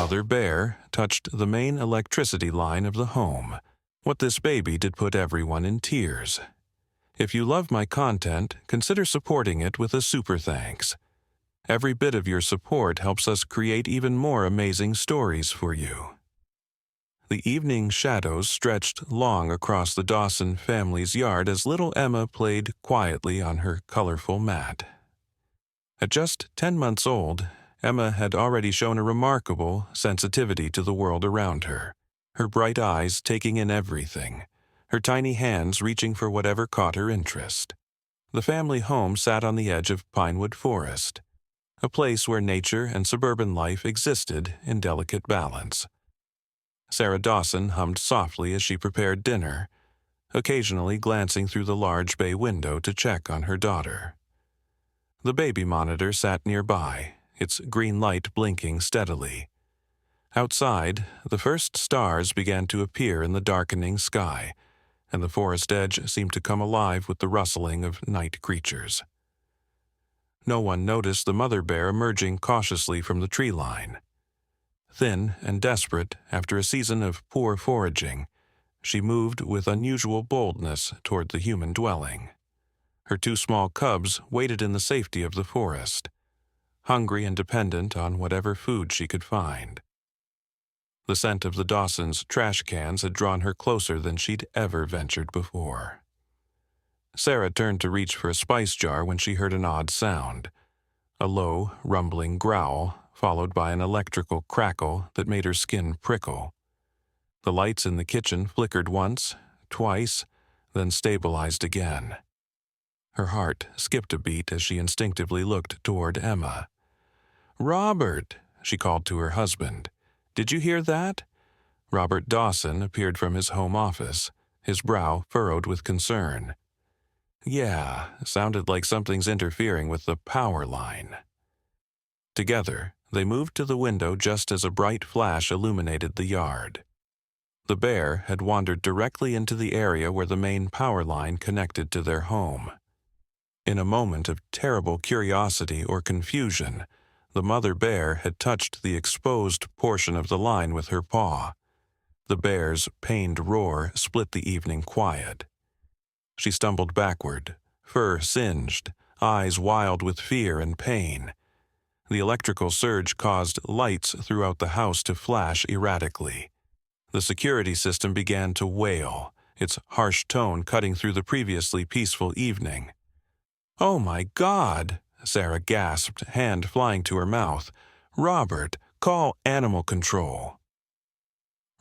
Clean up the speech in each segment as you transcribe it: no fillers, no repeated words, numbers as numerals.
mother bear touched the main electricity line of the home. What this baby did put everyone in tears. If you love my content, consider supporting it with a super thanks. Every bit of your support helps us create even more amazing stories for you. The evening shadows stretched long across the Dawson family's yard as little Emma played quietly on her colorful mat. At just 10 months old, Emma had already shown a remarkable sensitivity to the world around her, her bright eyes taking in everything, her tiny hands reaching for whatever caught her interest. The family home sat on the edge of Pinewood Forest, a place where nature and suburban life existed in delicate balance. Sarah Dawson hummed softly as she prepared dinner, occasionally glancing through the large bay window to check on her daughter. The baby monitor sat nearby, its green light blinking steadily. Outside, the first stars began to appear in the darkening sky, and the forest edge seemed to come alive with the rustling of night creatures. No one noticed the mother bear emerging cautiously from the tree line. Thin and desperate after a season of poor foraging, she moved with unusual boldness toward the human dwelling. Her 2 small cubs waited in the safety of the forest, hungry and dependent on whatever food she could find. The scent of the Dawsons' trash cans had drawn her closer than she'd ever ventured before. Sarah turned to reach for a spice jar when she heard an odd sound, a low, rumbling growl, followed by an electrical crackle that made her skin prickle. The lights in the kitchen flickered once, twice, then stabilized again. Her heart skipped a beat as she instinctively looked toward Emma. "Robert," she called to her husband. "Did you hear that?" Robert Dawson appeared from his home office, his brow furrowed with concern. "Yeah, sounded like something's interfering with the power line." Together, they moved to the window just as a bright flash illuminated the yard. The bear had wandered directly into the area where the main power line connected to their home. In a moment of terrible curiosity or confusion, the mother bear had touched the exposed portion of the line with her paw. The bear's pained roar split the evening quiet. She stumbled backward, fur singed, eyes wild with fear and pain. The electrical surge caused lights throughout the house to flash erratically. The security system began to wail, its harsh tone cutting through the previously peaceful evening. "Oh my God!" Sarah gasped, hand flying to her mouth. "Robert, call animal control."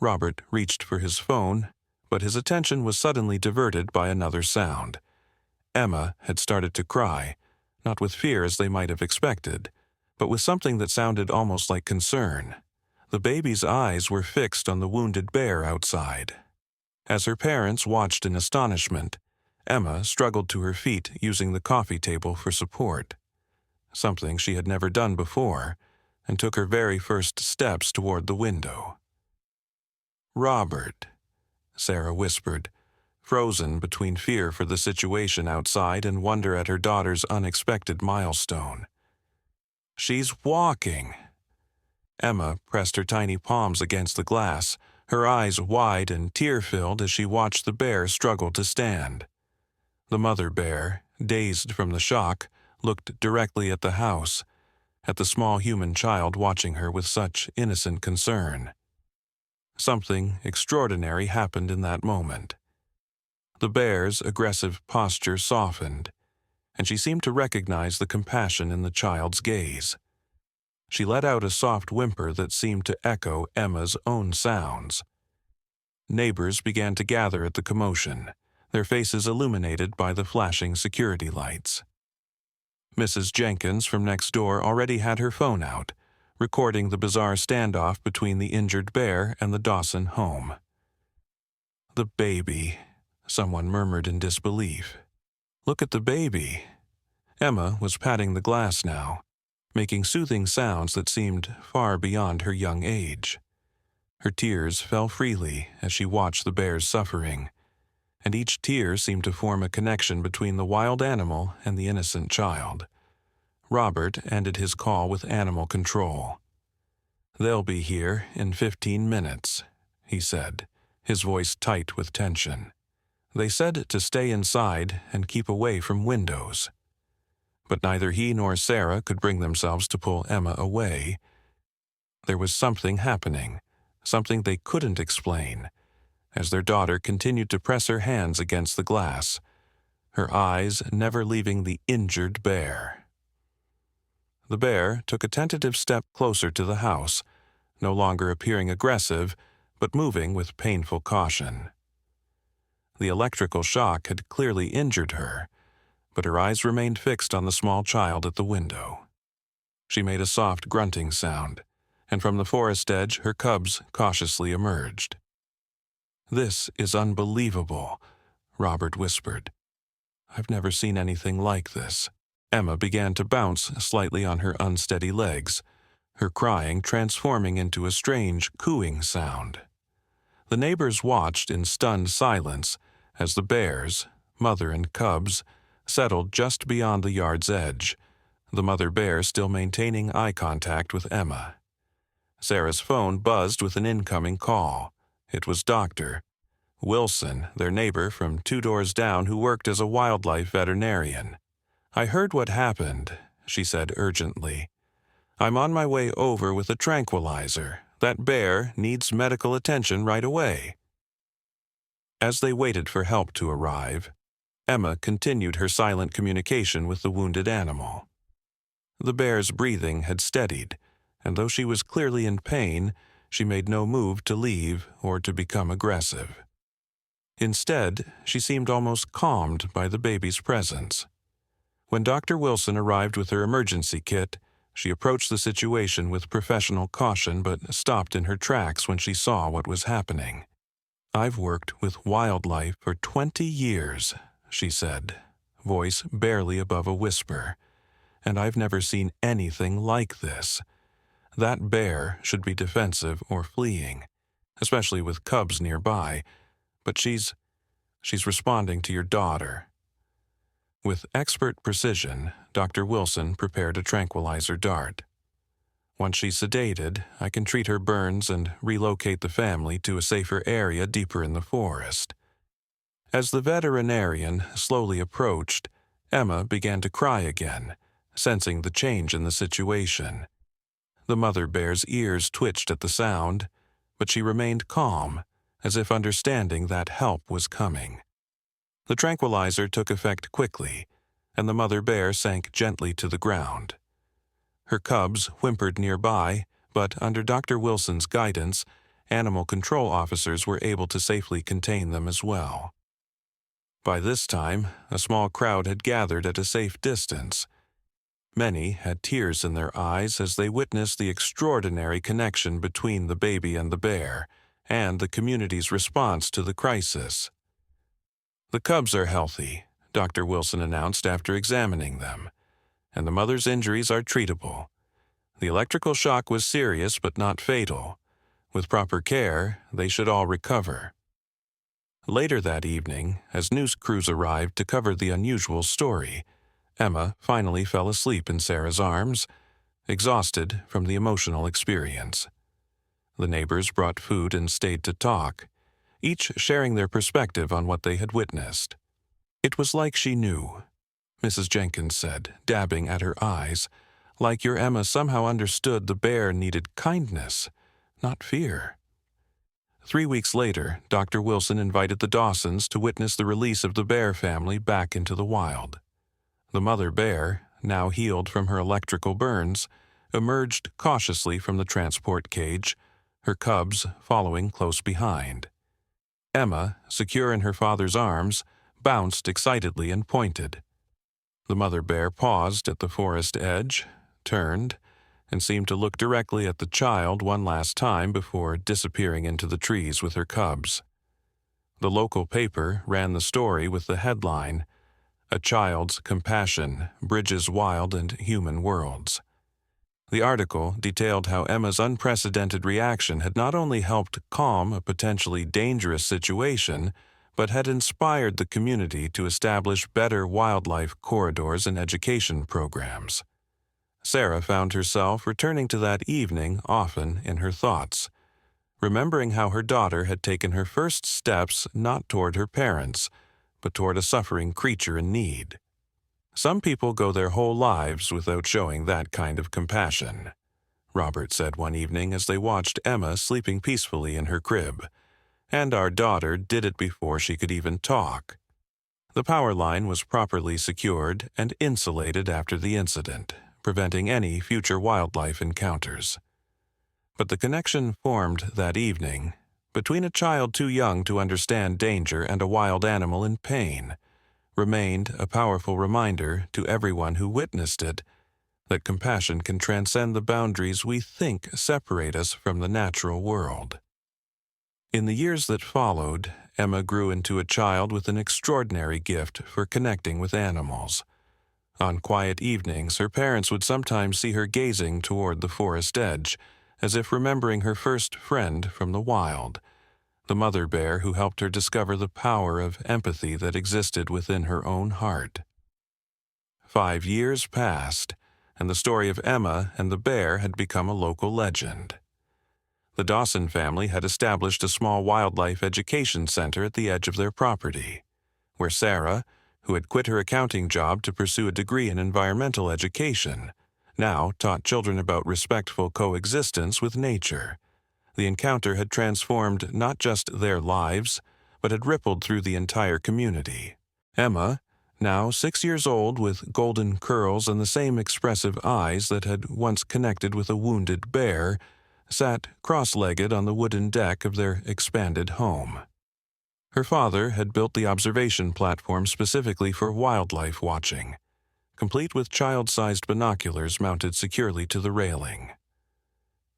Robert reached for his phone, but his attention was suddenly diverted by another sound. Emma had started to cry, not with fear as they might have expected, but with something that sounded almost like concern. The baby's eyes were fixed on the wounded bear outside. As her parents watched in astonishment, Emma struggled to her feet using the coffee table for support, something she had never done before, and took her very first steps toward the window. "Robert," Sarah whispered, frozen between fear for the situation outside and wonder at her daughter's unexpected milestone. "She's walking." Emma pressed her tiny palms against the glass, her eyes wide and tear-filled as she watched the bear struggle to stand. The mother bear, dazed from the shock, looked directly at the house, at the small human child watching her with such innocent concern. Something extraordinary happened in that moment. The bear's aggressive posture softened, and she seemed to recognize the compassion in the child's gaze. She let out a soft whimper that seemed to echo Emma's own sounds. Neighbors began to gather at the commotion, their faces illuminated by the flashing security lights. Mrs. Jenkins from next door already had her phone out, recording the bizarre standoff between the injured bear and the Dawson home. "The baby," someone murmured in disbelief. "Look at the baby." Emma was patting the glass now, making soothing sounds that seemed far beyond her young age. Her tears fell freely as she watched the bear's suffering, and each tear seemed to form a connection between the wild animal and the innocent child. Robert ended his call with animal control. "They'll be here in 15 minutes, he said, his voice tight with tension. They said to stay inside and keep away from windows. But neither he nor Sarah could bring themselves to pull Emma away. There was something happening, something they couldn't explain, as their daughter continued to press her hands against the glass, her eyes never leaving the injured bear. The bear took a tentative step closer to the house, no longer appearing aggressive, but moving with painful caution. The electrical shock had clearly injured her, but her eyes remained fixed on the small child at the window. She made a soft grunting sound, and from the forest edge her cubs cautiously emerged. "This is unbelievable," Robert whispered. "I've never seen anything like this." Emma began to bounce slightly on her unsteady legs, her crying transforming into a strange cooing sound. The neighbors watched in stunned silence as the bears, mother and cubs, settled just beyond the yard's edge, the mother bear still maintaining eye contact with Emma. Sarah's phone buzzed with an incoming call. It was Dr. Wilson, their neighbor from 2 doors down who worked as a wildlife veterinarian. "I heard what happened," she said urgently. "I'm on my way over with a tranquilizer. That bear needs medical attention right away." As they waited for help to arrive, Emma continued her silent communication with the wounded animal. The bear's breathing had steadied, and though she was clearly in pain, she made no move to leave or to become aggressive. Instead, she seemed almost calmed by the baby's presence. When Dr. Wilson arrived with her emergency kit, she approached the situation with professional caution but stopped in her tracks when she saw what was happening. "I've worked with wildlife for 20 years, she said, voice barely above a whisper, "and I've never seen anything like this. That bear should be defensive or fleeing, especially with cubs nearby, but she's responding to your daughter." With expert precision, Dr. Wilson prepared a tranquilizer dart. "Once she's sedated, I can treat her burns and relocate the family to a safer area deeper in the forest." As the veterinarian slowly approached, Emma began to cry again, sensing the change in the situation. The mother bear's ears twitched at the sound, but she remained calm, as if understanding that help was coming. The tranquilizer took effect quickly, and the mother bear sank gently to the ground. Her cubs whimpered nearby, but under Dr. Wilson's guidance, animal control officers were able to safely contain them as well. By this time, a small crowd had gathered at a safe distance. Many had tears in their eyes as they witnessed the extraordinary connection between the baby and the bear, and the community's response to the crisis. "The cubs are healthy," Dr. Wilson announced after examining them, "and the mother's injuries are treatable. The electrical shock was serious but not fatal. With proper care, they should all recover." Later that evening, as news crews arrived to cover the unusual story, Emma finally fell asleep in Sarah's arms, exhausted from the emotional experience. The neighbors brought food and stayed to talk, each sharing their perspective on what they had witnessed. "It was like she knew," Mrs. Jenkins said, dabbing at her eyes, "like your Emma somehow understood the bear needed kindness, not fear." 3 weeks later, Dr. Wilson invited the Dawsons to witness the release of the bear family back into the wild. The mother bear, now healed from her electrical burns, emerged cautiously from the transport cage, her cubs following close behind. Emma, secure in her father's arms, bounced excitedly and pointed. The mother bear paused at the forest edge, turned, and seemed to look directly at the child one last time before disappearing into the trees with her cubs. The local paper ran the story with the headline, "A Child's Compassion Bridges Wild and Human Worlds." The article detailed how Emma's unprecedented reaction had not only helped calm a potentially dangerous situation, but had inspired the community to establish better wildlife corridors and education programs. Sarah found herself returning to that evening often in her thoughts, remembering how her daughter had taken her first steps not toward her parents, but toward a suffering creature in need. Some people go their whole lives without showing that kind of compassion, Robert said one evening as they watched Emma sleeping peacefully in her crib. And our daughter did it before she could even talk. The power line was properly secured and insulated after the incident, preventing any future wildlife encounters. But the connection formed that evening between a child too young to understand danger and a wild animal in pain remained a powerful reminder to everyone who witnessed it that compassion can transcend the boundaries we think separate us from the natural world. In the years that followed, Emma grew into a child with an extraordinary gift for connecting with animals. On quiet evenings, her parents would sometimes see her gazing toward the forest edge, as if remembering her first friend from the wild, the mother bear who helped her discover the power of empathy that existed within her own heart. 5 years passed, and the story of Emma and the bear had become a local legend. The Dawson family had established a small wildlife education center at the edge of their property, where Sarah, who had quit her accounting job to pursue a degree in environmental education, now taught children about respectful coexistence with nature. The encounter had transformed not just their lives, but had rippled through the entire community. Emma, now 6 years old with golden curls and the same expressive eyes that had once connected with a wounded bear, sat cross-legged on the wooden deck of their expanded home. Her father had built the observation platform specifically for wildlife watching, complete with child-sized binoculars mounted securely to the railing.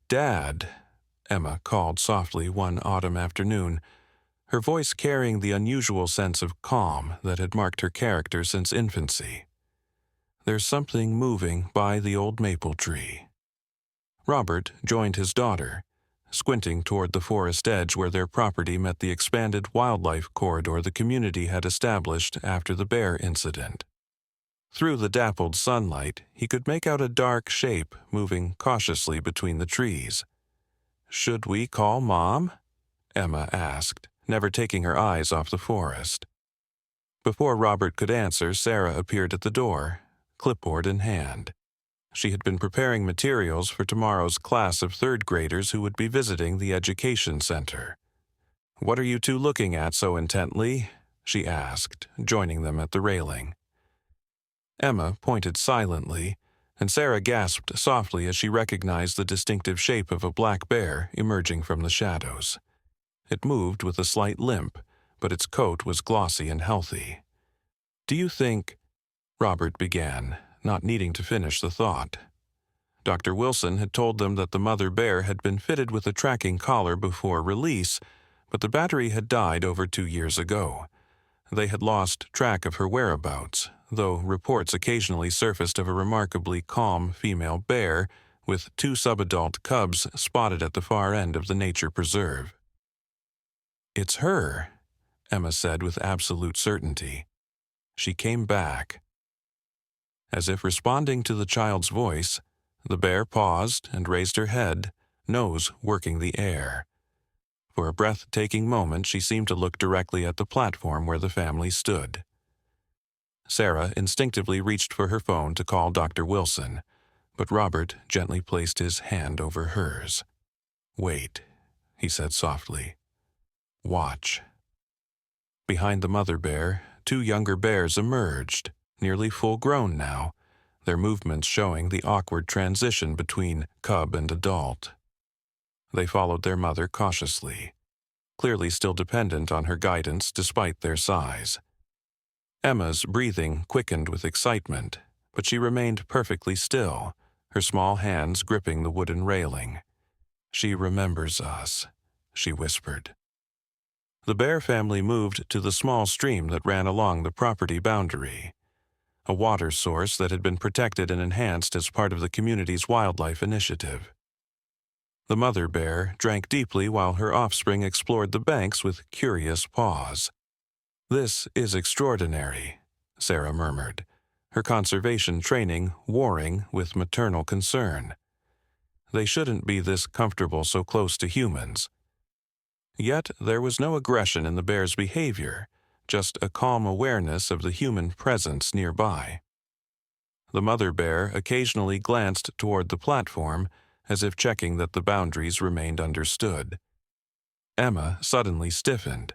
"Dad," Emma called softly one autumn afternoon, her voice carrying the unusual sense of calm that had marked her character since infancy. "There's something moving by the old maple tree." Robert joined his daughter, squinting toward the forest edge where their property met the expanded wildlife corridor the community had established after the bear incident. Through the dappled sunlight, he could make out a dark shape moving cautiously between the trees. "Should we call Mom?" Emma asked, never taking her eyes off the forest. Before Robert could answer, Sarah appeared at the door, clipboard in hand. She had been preparing materials for tomorrow's class of third graders who would be visiting the education center. "What are you two looking at so intently?" she asked, joining them at the railing. Emma pointed silently, and Sarah gasped softly as she recognized the distinctive shape of a black bear emerging from the shadows. It moved with a slight limp, but its coat was glossy and healthy. "Do you think—" Robert began, not needing to finish the thought. Dr. Wilson had told them that the mother bear had been fitted with a tracking collar before release, but the battery had died over 2 years ago. They had lost track of her whereabouts, though reports occasionally surfaced of a remarkably calm female bear with 2 subadult cubs spotted at the far end of the nature preserve. "It's her," Emma said with absolute certainty. "She came back." As if responding to the child's voice, the bear paused and raised her head, nose working the air. For a breathtaking moment, she seemed to look directly at the platform where the family stood. Sarah instinctively reached for her phone to call Dr. Wilson, but Robert gently placed his hand over hers. "Wait," he said softly. "Watch." Behind the mother bear, 2 younger bears emerged, nearly full-grown now, their movements showing the awkward transition between cub and adult. They followed their mother cautiously, clearly still dependent on her guidance despite their size. Emma's breathing quickened with excitement, but she remained perfectly still, her small hands gripping the wooden railing. "She remembers us," she whispered. The bear family moved to the small stream that ran along the property boundary, a water source that had been protected and enhanced as part of the community's wildlife initiative. The mother bear drank deeply while her offspring explored the banks with curious paws. "This is extraordinary," Sarah murmured, her conservation training warring with maternal concern. They shouldn't be this comfortable so close to humans. Yet there was no aggression in the bear's behavior, just a calm awareness of the human presence nearby. The mother bear occasionally glanced toward the platform, as if checking that the boundaries remained understood. Emma suddenly stiffened.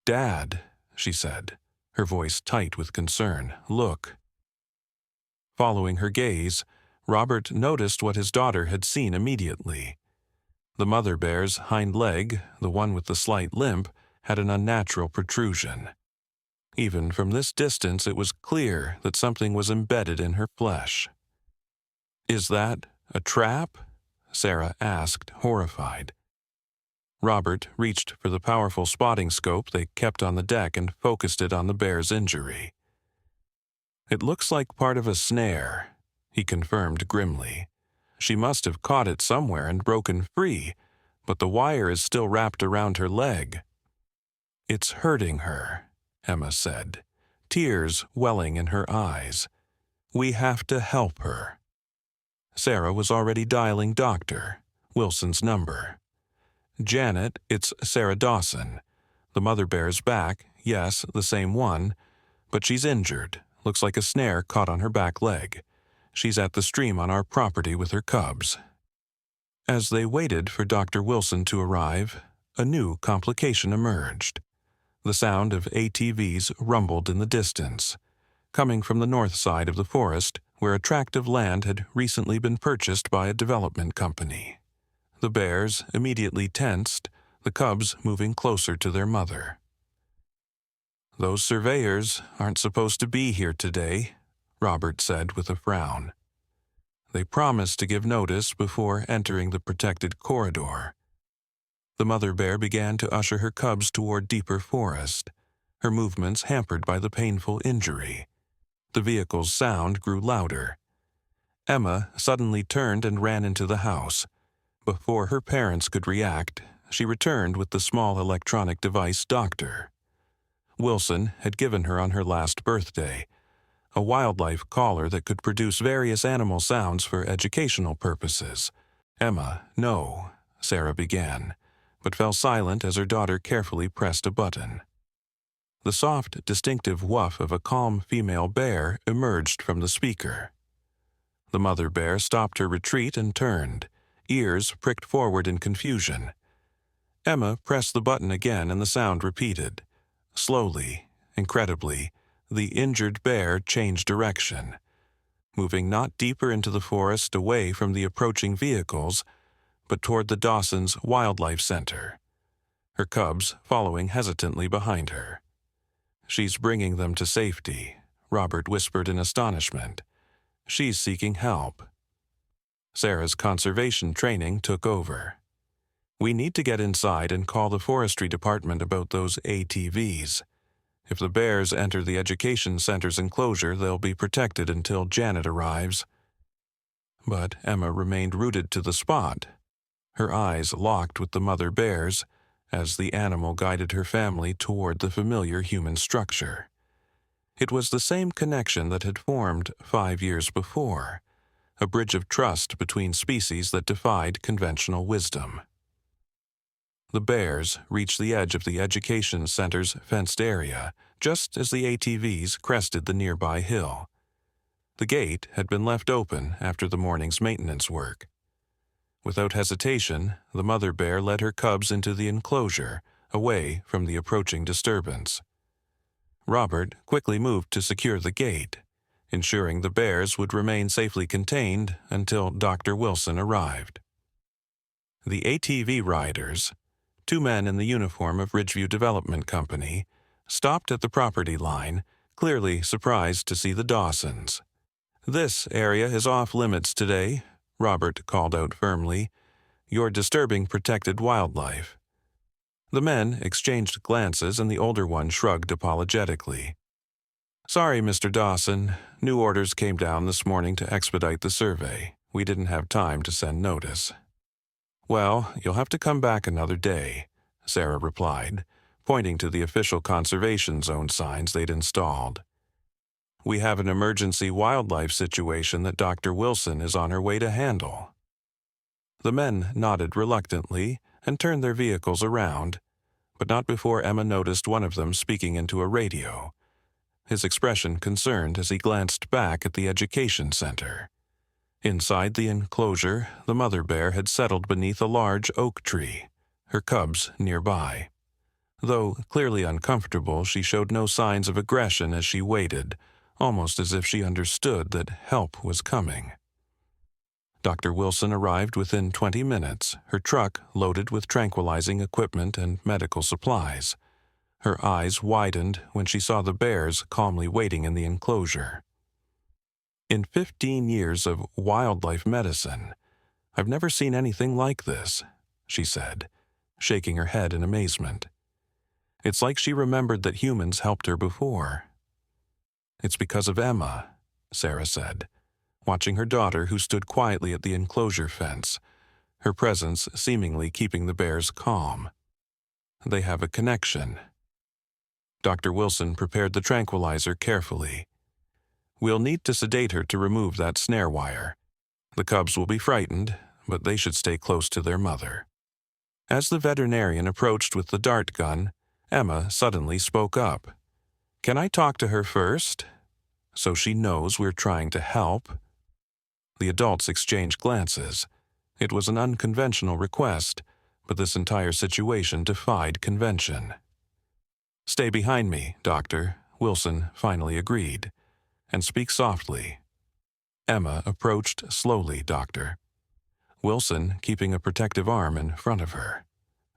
"Dad," she said, her voice tight with concern, "look." Following her gaze, Robert noticed what his daughter had seen immediately. The mother bear's hind leg, the one with the slight limp, had an unnatural protrusion. Even from this distance, it was clear that something was embedded in her flesh. "Is that a trap?" Sarah asked, horrified. Robert reached for the powerful spotting scope they kept on the deck and focused it on the bear's injury. "It looks like part of a snare," he confirmed grimly. "She must have caught it somewhere and broken free, but the wire is still wrapped around her leg." "It's hurting her," Emma said, tears welling in her eyes. "We have to help her." Sarah was already dialing Dr. Wilson's number. "Janet, it's Sarah Dawson. The mother bear's back, yes, the same one, but she's injured. Looks like a snare caught on her back leg. She's at the stream on our property with her cubs." As they waited for Dr. Wilson to arrive, a new complication emerged. The sound of ATVs rumbled in the distance, coming from the north side of the forest where a tract of land had recently been purchased by a development company. The bears immediately tensed, the cubs moving closer to their mother. "Those surveyors aren't supposed to be here today," Robert said with a frown. "They promised to give notice before entering the protected corridor." The mother bear began to usher her cubs toward deeper forest, her movements hampered by the painful injury. The vehicle's sound grew louder. Emma suddenly turned and ran into the house. Before her parents could react, she returned with the small electronic device Dr. Wilson had given her on her last birthday, a wildlife collar that could produce various animal sounds for educational purposes. "Emma, no," Sarah began, but fell silent as her daughter carefully pressed a button. The soft, distinctive woof of a calm female bear emerged from the speaker. The mother bear stopped her retreat and turned, ears pricked forward in confusion. Emma pressed the button again and the sound repeated. Slowly, incredibly, the injured bear changed direction, moving not deeper into the forest away from the approaching vehicles, but toward the Dawson's Wildlife Center, her cubs following hesitantly behind her. "She's bringing them to safety," Robert whispered in astonishment. "She's seeking help." Sarah's conservation training took over. "We need to get inside and call the forestry department about those ATVs. If the bears enter the education center's enclosure, they'll be protected until Janet arrives." But Emma remained rooted to the spot, her eyes locked with the mother bear's as the animal guided her family toward the familiar human structure. It was the same connection that had formed 5 years before, a bridge of trust between species that defied conventional wisdom. The bears reached the edge of the education center's fenced area just as the ATVs crested the nearby hill. The gate had been left open after the morning's maintenance work. Without hesitation, the mother bear led her cubs into the enclosure, away from the approaching disturbance. Robert quickly moved to secure the gate, ensuring the bears would remain safely contained until Dr. Wilson arrived. The ATV riders, 2 men in the uniform of Ridgeview Development Company, stopped at the property line, clearly surprised to see the Dawsons. "This area is off limits today," Robert called out firmly. "You're disturbing protected wildlife." The men exchanged glances and the older one shrugged apologetically. "Sorry, Mr. Dawson. New orders came down this morning to expedite the survey. We didn't have time to send notice." "Well, you'll have to come back another day," Sarah replied, pointing to the official conservation zone signs they'd installed. We have an emergency wildlife situation that Dr. Wilson is on her way to handle." The men nodded reluctantly and turned their vehicles around, but not before Emma noticed one of them speaking into a radio. His expression concerned as he glanced back at the education center. Inside the enclosure, the mother bear had settled beneath a large oak tree, her cubs nearby. Though clearly uncomfortable, she showed no signs of aggression as she waited, almost as if she understood that help was coming. Dr. Wilson arrived within 20 minutes, her truck loaded with tranquilizing equipment and medical supplies. Her eyes widened when she saw the bears calmly waiting in the enclosure. "In 15 years of wildlife medicine, I've never seen anything like this," she said, shaking her head in amazement. It's like she remembered that humans helped her before. "It's because of Emma," Sarah said, watching her daughter who stood quietly at the enclosure fence, her presence seemingly keeping the bears calm. "They have a connection." Dr. Wilson prepared the tranquilizer carefully. "We'll need to sedate her to remove that snare wire. The cubs will be frightened, but they should stay close to their mother." As the veterinarian approached with the dart gun, Emma suddenly spoke up. "Can I talk to her first? So she knows we're trying to help?" The adults exchanged glances. It was an unconventional request, but this entire situation defied convention. "Stay behind me, Doctor," Wilson finally agreed. "And speak softly." Emma approached slowly, Doctor. Wilson keeping a protective arm in front of her.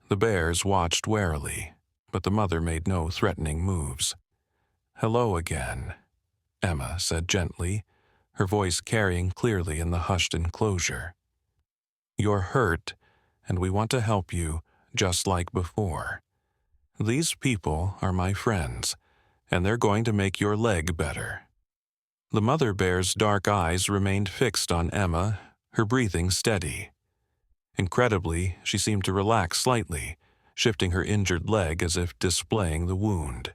The bears watched warily, but the mother made no threatening moves. "Hello again," Emma said gently, her voice carrying clearly in the hushed enclosure. "You're hurt, and we want to help you, just like before. These people are my friends, and they're going to make your leg better." The mother bear's dark eyes remained fixed on Emma, her breathing steady. Incredibly, she seemed to relax slightly, shifting her injured leg as if displaying the wound.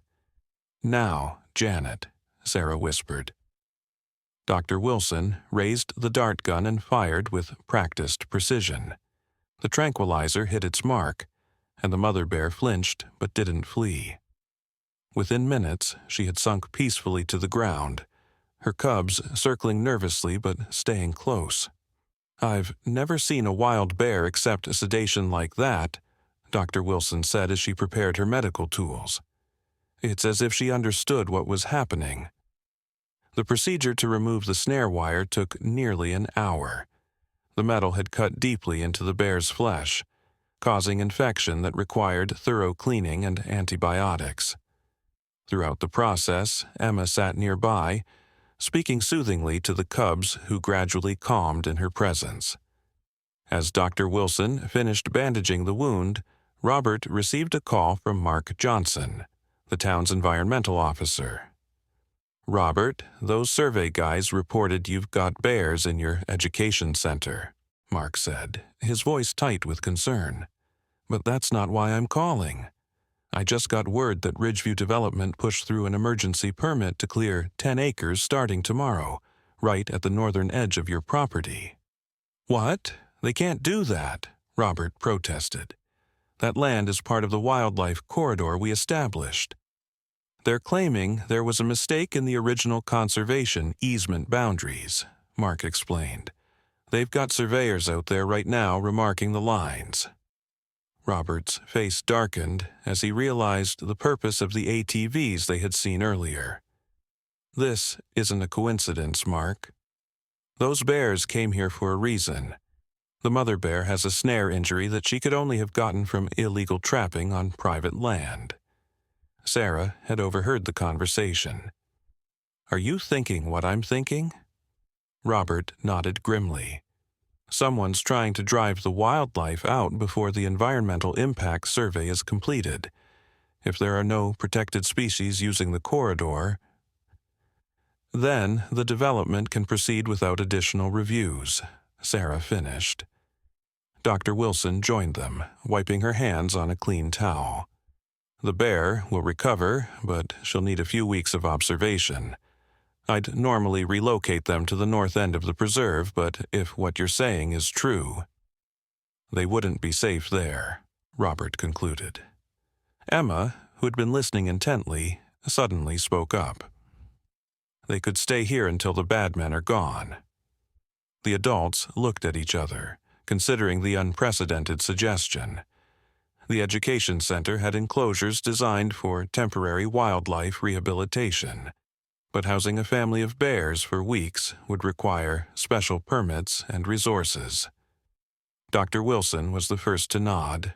"Now, Janet," Sarah whispered. Dr. Wilson raised the dart gun and fired with practiced precision. The tranquilizer hit its mark, and the mother bear flinched but didn't flee. Within minutes, she had sunk peacefully to the ground, her cubs circling nervously but staying close. "I've never seen a wild bear accept sedation like that," Dr. Wilson said as she prepared her medical tools. "It's as if she understood what was happening." The procedure to remove the snare wire took nearly an hour. The metal had cut deeply into the bear's flesh, causing infection that required thorough cleaning and antibiotics. Throughout the process, Emma sat nearby, speaking soothingly to the cubs who gradually calmed in her presence. As Dr. Wilson finished bandaging the wound, Robert received a call from Mark Johnson, the town's environmental officer. "Robert, those survey guys reported you've got bears in your education center," Mark said, his voice tight with concern. "But that's not why I'm calling. I just got word that Ridgeview Development pushed through an emergency permit to clear 10 acres starting tomorrow, right at the northern edge of your property." "What? They can't do that," Robert protested. "That land is part of the wildlife corridor we established." "They're claiming there was a mistake in the original conservation easement boundaries," Mark explained. "They've got surveyors out there right now remarking the lines." Robert's face darkened as he realized the purpose of the ATVs they had seen earlier. "This isn't a coincidence, Mark. Those bears came here for a reason. The mother bear has a snare injury that she could only have gotten from illegal trapping on private land." Sarah had overheard the conversation. "Are you thinking what I'm thinking?" Robert nodded grimly. "Someone's trying to drive the wildlife out before the environmental impact survey is completed. If there are no protected species using the corridor, then the development can proceed without additional reviews," Sarah finished. Dr. Wilson joined them, wiping her hands on a clean towel. "The bear will recover, but she'll need a few weeks of observation. I'd normally relocate them to the north end of the preserve, but if what you're saying is true, they wouldn't be safe there, Robert concluded. Emma, who had been listening intently, suddenly spoke up. They could stay here until the bad men are gone. The adults looked at each other, considering the unprecedented suggestion. The education center had enclosures designed for temporary wildlife rehabilitation, but housing a family of bears for weeks would require special permits and resources. Dr. Wilson was the first to nod.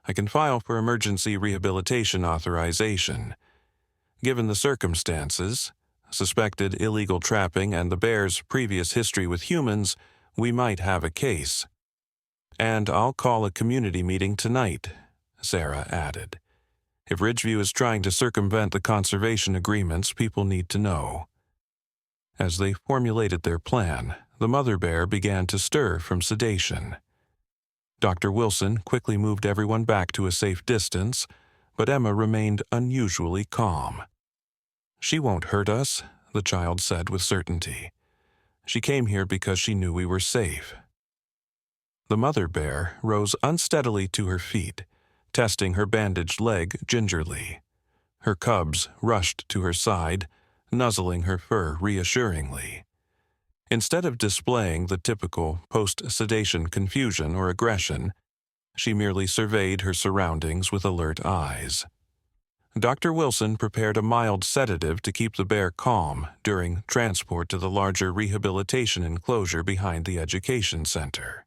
I can file for emergency rehabilitation authorization. Given the circumstances, suspected illegal trapping and the bears' previous history with humans, we might have a case. And I'll call a community meeting tonight, Sarah added. If Ridgeview is trying to circumvent the conservation agreements, people need to know. As they formulated their plan, the mother bear began to stir from sedation. Dr. Wilson quickly moved everyone back to a safe distance, but Emma remained unusually calm. "She won't hurt us," the child said with certainty. "She came here because she knew we were safe." The mother bear rose unsteadily to her feet, testing her bandaged leg gingerly. Her cubs rushed to her side, nuzzling her fur reassuringly. Instead of displaying the typical post-sedation confusion or aggression, she merely surveyed her surroundings with alert eyes. Dr. Wilson prepared a mild sedative to keep the bear calm during transport to the larger rehabilitation enclosure behind the education center.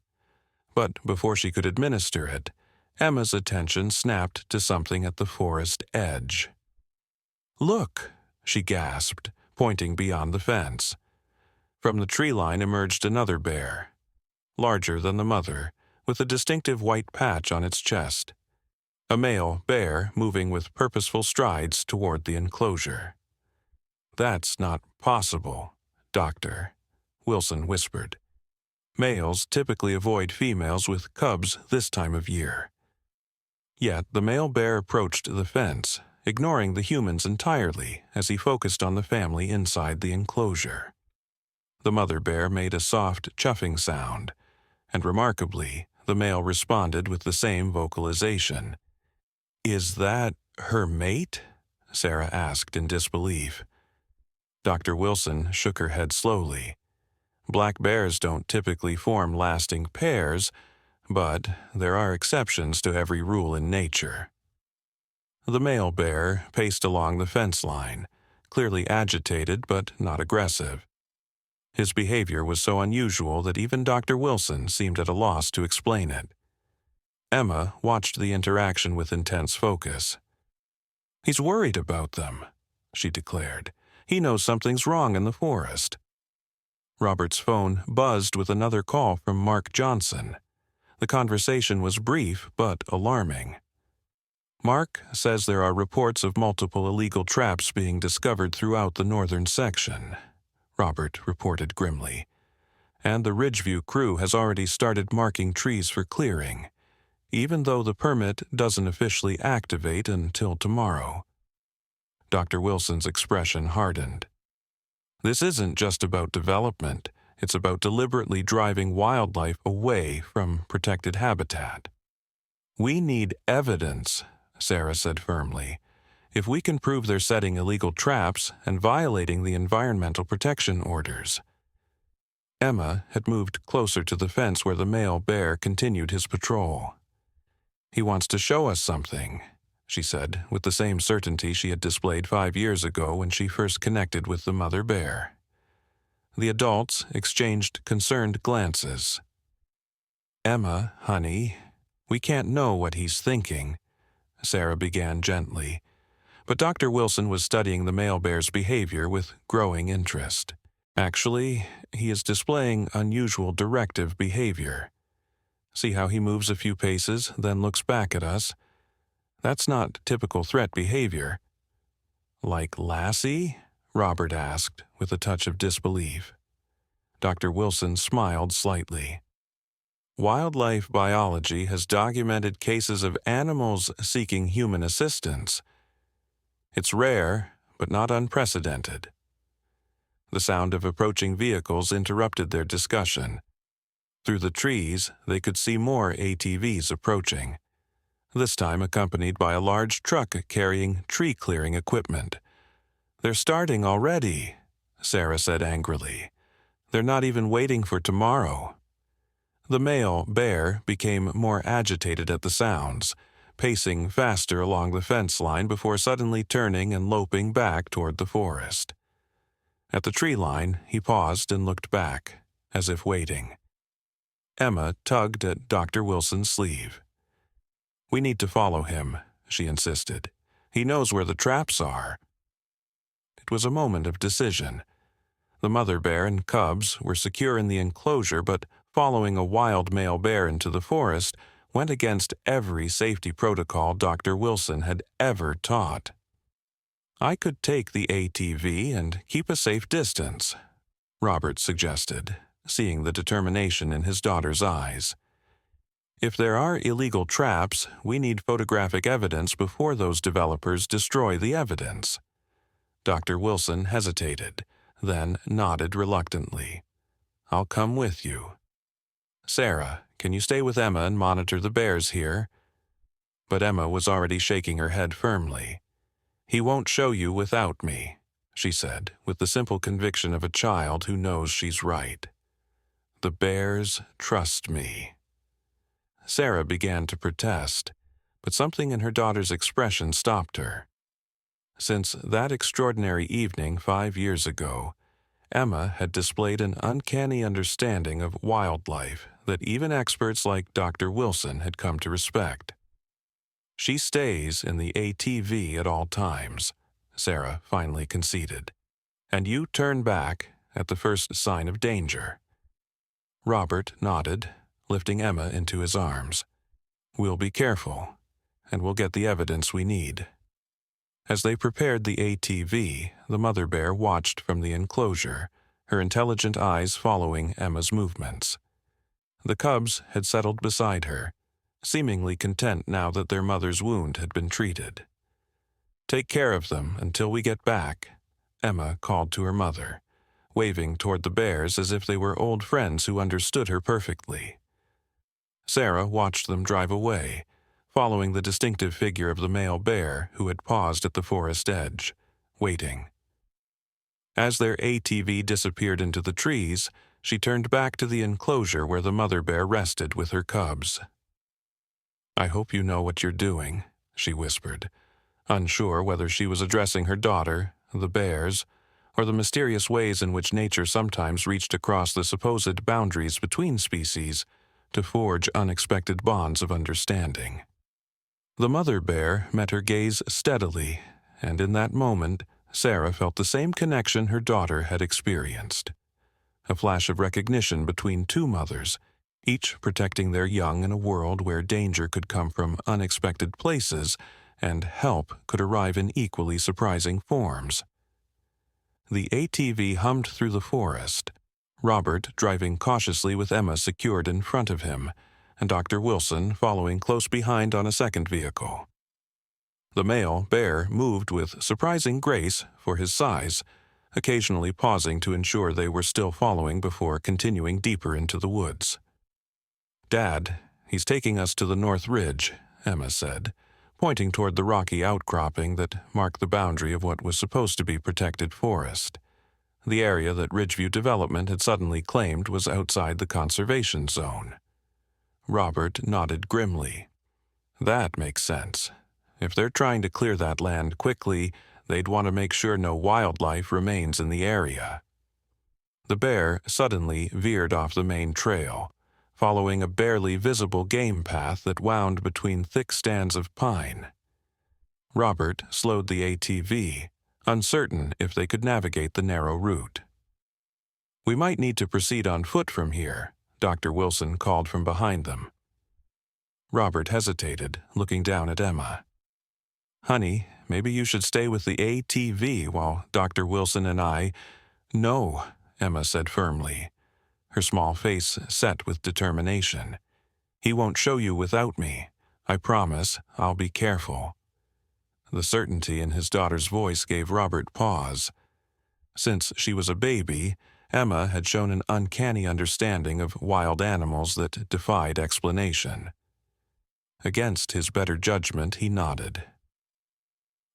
But before she could administer it, Emma's attention snapped to something at the forest edge. "Look," she gasped, pointing beyond the fence. From the tree line emerged another bear, larger than the mother, with a distinctive white patch on its chest. A male bear moving with purposeful strides toward the enclosure. "That's not possible, Doctor," Wilson whispered. "Males typically avoid females with cubs this time of year." Yet the male bear approached the fence, ignoring the humans entirely as he focused on the family inside the enclosure. The mother bear made a soft chuffing sound, and remarkably, the male responded with the same vocalization. "Is that her mate?" Sarah asked in disbelief. Dr. Wilson shook her head slowly. Black bears don't typically form lasting pairs, but there are exceptions to every rule in nature. The male bear paced along the fence line, clearly agitated but not aggressive. His behavior was so unusual that even Dr. Wilson seemed at a loss to explain it. Emma watched the interaction with intense focus. "He's worried about them," she declared. "He knows something's wrong in the forest." Robert's phone buzzed with another call from Mark Johnson. The conversation was brief but alarming. "Mark says there are reports of multiple illegal traps being discovered throughout the northern section," Robert reported grimly. "And the Ridgeview crew has already started marking trees for clearing, even though the permit doesn't officially activate until tomorrow." Dr. Wilson's expression hardened. "This isn't just about development. It's about deliberately driving wildlife away from protected habitat." "We need evidence," Sarah said firmly. "If we can prove they're setting illegal traps and violating the environmental protection orders." Emma had moved closer to the fence where the male bear continued his patrol. "He wants to show us something," she said, with the same certainty she had displayed 5 years ago when she first connected with the mother bear. The adults exchanged concerned glances. "Emma, honey, we can't know what he's thinking," Sarah began gently, but Dr. Wilson was studying the male bear's behavior with growing interest. "Actually, he is displaying unusual directive behavior. See how he moves a few paces, then looks back at us? That's not typical threat behavior." "Like Lassie?" Robert asked, with a touch of disbelief. Dr. Wilson smiled slightly. "Wildlife biology has documented cases of animals seeking human assistance. It's rare, but not unprecedented." The sound of approaching vehicles interrupted their discussion. Through the trees, they could see more ATVs approaching, this time accompanied by a large truck carrying tree-clearing equipment. "They're starting already," Sarah said angrily. "They're not even waiting for tomorrow." The male bear became more agitated at the sounds, pacing faster along the fence line before suddenly turning and loping back toward the forest. At the tree line, he paused and looked back, as if waiting. Emma tugged at Dr. Wilson's sleeve. "We need to follow him," she insisted. "He knows where the traps are." It was a moment of decision. The mother bear and cubs were secure in the enclosure, but following a wild male bear into the forest went against every safety protocol Dr. Wilson had ever taught. "I could take the ATV and keep a safe distance," Robert suggested, seeing the determination in his daughter's eyes. "If there are illegal traps, we need photographic evidence before those developers destroy the evidence." Dr. Wilson hesitated, then nodded reluctantly. "I'll come with you." "Sarah, can you stay with Emma and monitor the bears here?" But Emma was already shaking her head firmly. "He won't show you without me," she said, with the simple conviction of a child who knows she's right. "The bears trust me." Sarah began to protest, but something in her daughter's expression stopped her. Since that extraordinary evening 5 years ago, Emma had displayed an uncanny understanding of wildlife that even experts like Dr. Wilson had come to respect. "She stays in the ATV at all times," Sarah finally conceded, "and you turn back at the first sign of danger." Robert nodded, lifting Emma into his arms. "We'll be careful, and we'll get the evidence we need." As they prepared the ATV, the mother bear watched from the enclosure, her intelligent eyes following Emma's movements. The cubs had settled beside her, seemingly content now that their mother's wound had been treated. "Take care of them until we get back," Emma called to her mother, waving toward the bears as if they were old friends who understood her perfectly. Sarah watched them drive away, following the distinctive figure of the male bear who had paused at the forest edge, waiting. As their ATV disappeared into the trees, she turned back to the enclosure where the mother bear rested with her cubs. "I hope you know what you're doing," she whispered, unsure whether she was addressing her daughter, the bears, or the mysterious ways in which nature sometimes reached across the supposed boundaries between species to forge unexpected bonds of understanding. The mother bear met her gaze steadily, and in that moment, Sarah felt the same connection her daughter had experienced. A flash of recognition between two mothers, each protecting their young in a world where danger could come from unexpected places and help could arrive in equally surprising forms. The ATV hummed through the forest, Robert driving cautiously with Emma secured in front of him, and Dr. Wilson following close behind on a second vehicle. The male bear moved with surprising grace for his size, occasionally pausing to ensure they were still following before continuing deeper into the woods. "Dad, he's taking us to the North Ridge," Emma said, pointing toward the rocky outcropping that marked the boundary of what was supposed to be protected forest. The area that Ridgeview Development had suddenly claimed was outside the conservation zone. Robert nodded grimly. "That makes sense. If they're trying to clear that land quickly, they'd want to make sure no wildlife remains in the area." The bear suddenly veered off the main trail, following a barely visible game path that wound between thick stands of pine. Robert slowed the ATV, uncertain if they could navigate the narrow route. "We might need to proceed on foot from here," Dr. Wilson called from behind them. Robert hesitated, looking down at Emma. "Honey, maybe you should stay with the ATV while Dr. Wilson and I—" "No," Emma said firmly, her small face set with determination. "He won't show you without me. I promise I'll be careful." The certainty in his daughter's voice gave Robert pause. Since she was a baby, Emma had shown an uncanny understanding of wild animals that defied explanation. Against his better judgment, he nodded.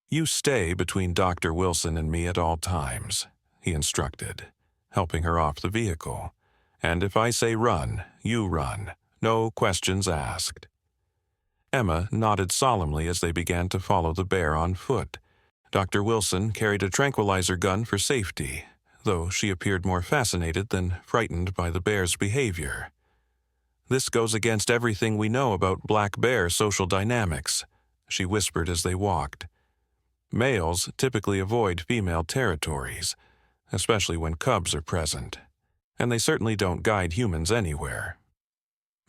"You stay between Dr. Wilson and me at all times," he instructed, helping her off the vehicle. "And if I say run, you run. No questions asked." Emma nodded solemnly as they began to follow the bear on foot. Dr. Wilson carried a tranquilizer gun for safety, though she appeared more fascinated than frightened by the bear's behavior. "This goes against everything we know about black bear social dynamics," she whispered as they walked. "Males typically avoid female territories, especially when cubs are present, and they certainly don't guide humans anywhere.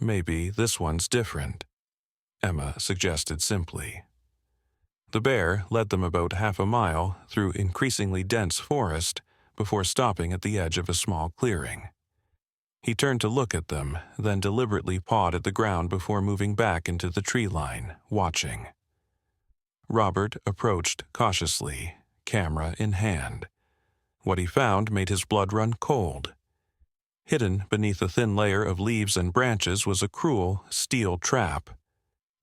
Maybe this one's different," Emma suggested simply. The bear led them about half a mile through increasingly dense forest before stopping at the edge of a small clearing. He turned to look at them, then deliberately pawed at the ground before moving back into the tree line, watching. Robert approached cautiously, camera in hand. What he found made his blood run cold. Hidden beneath a thin layer of leaves and branches was a cruel steel trap,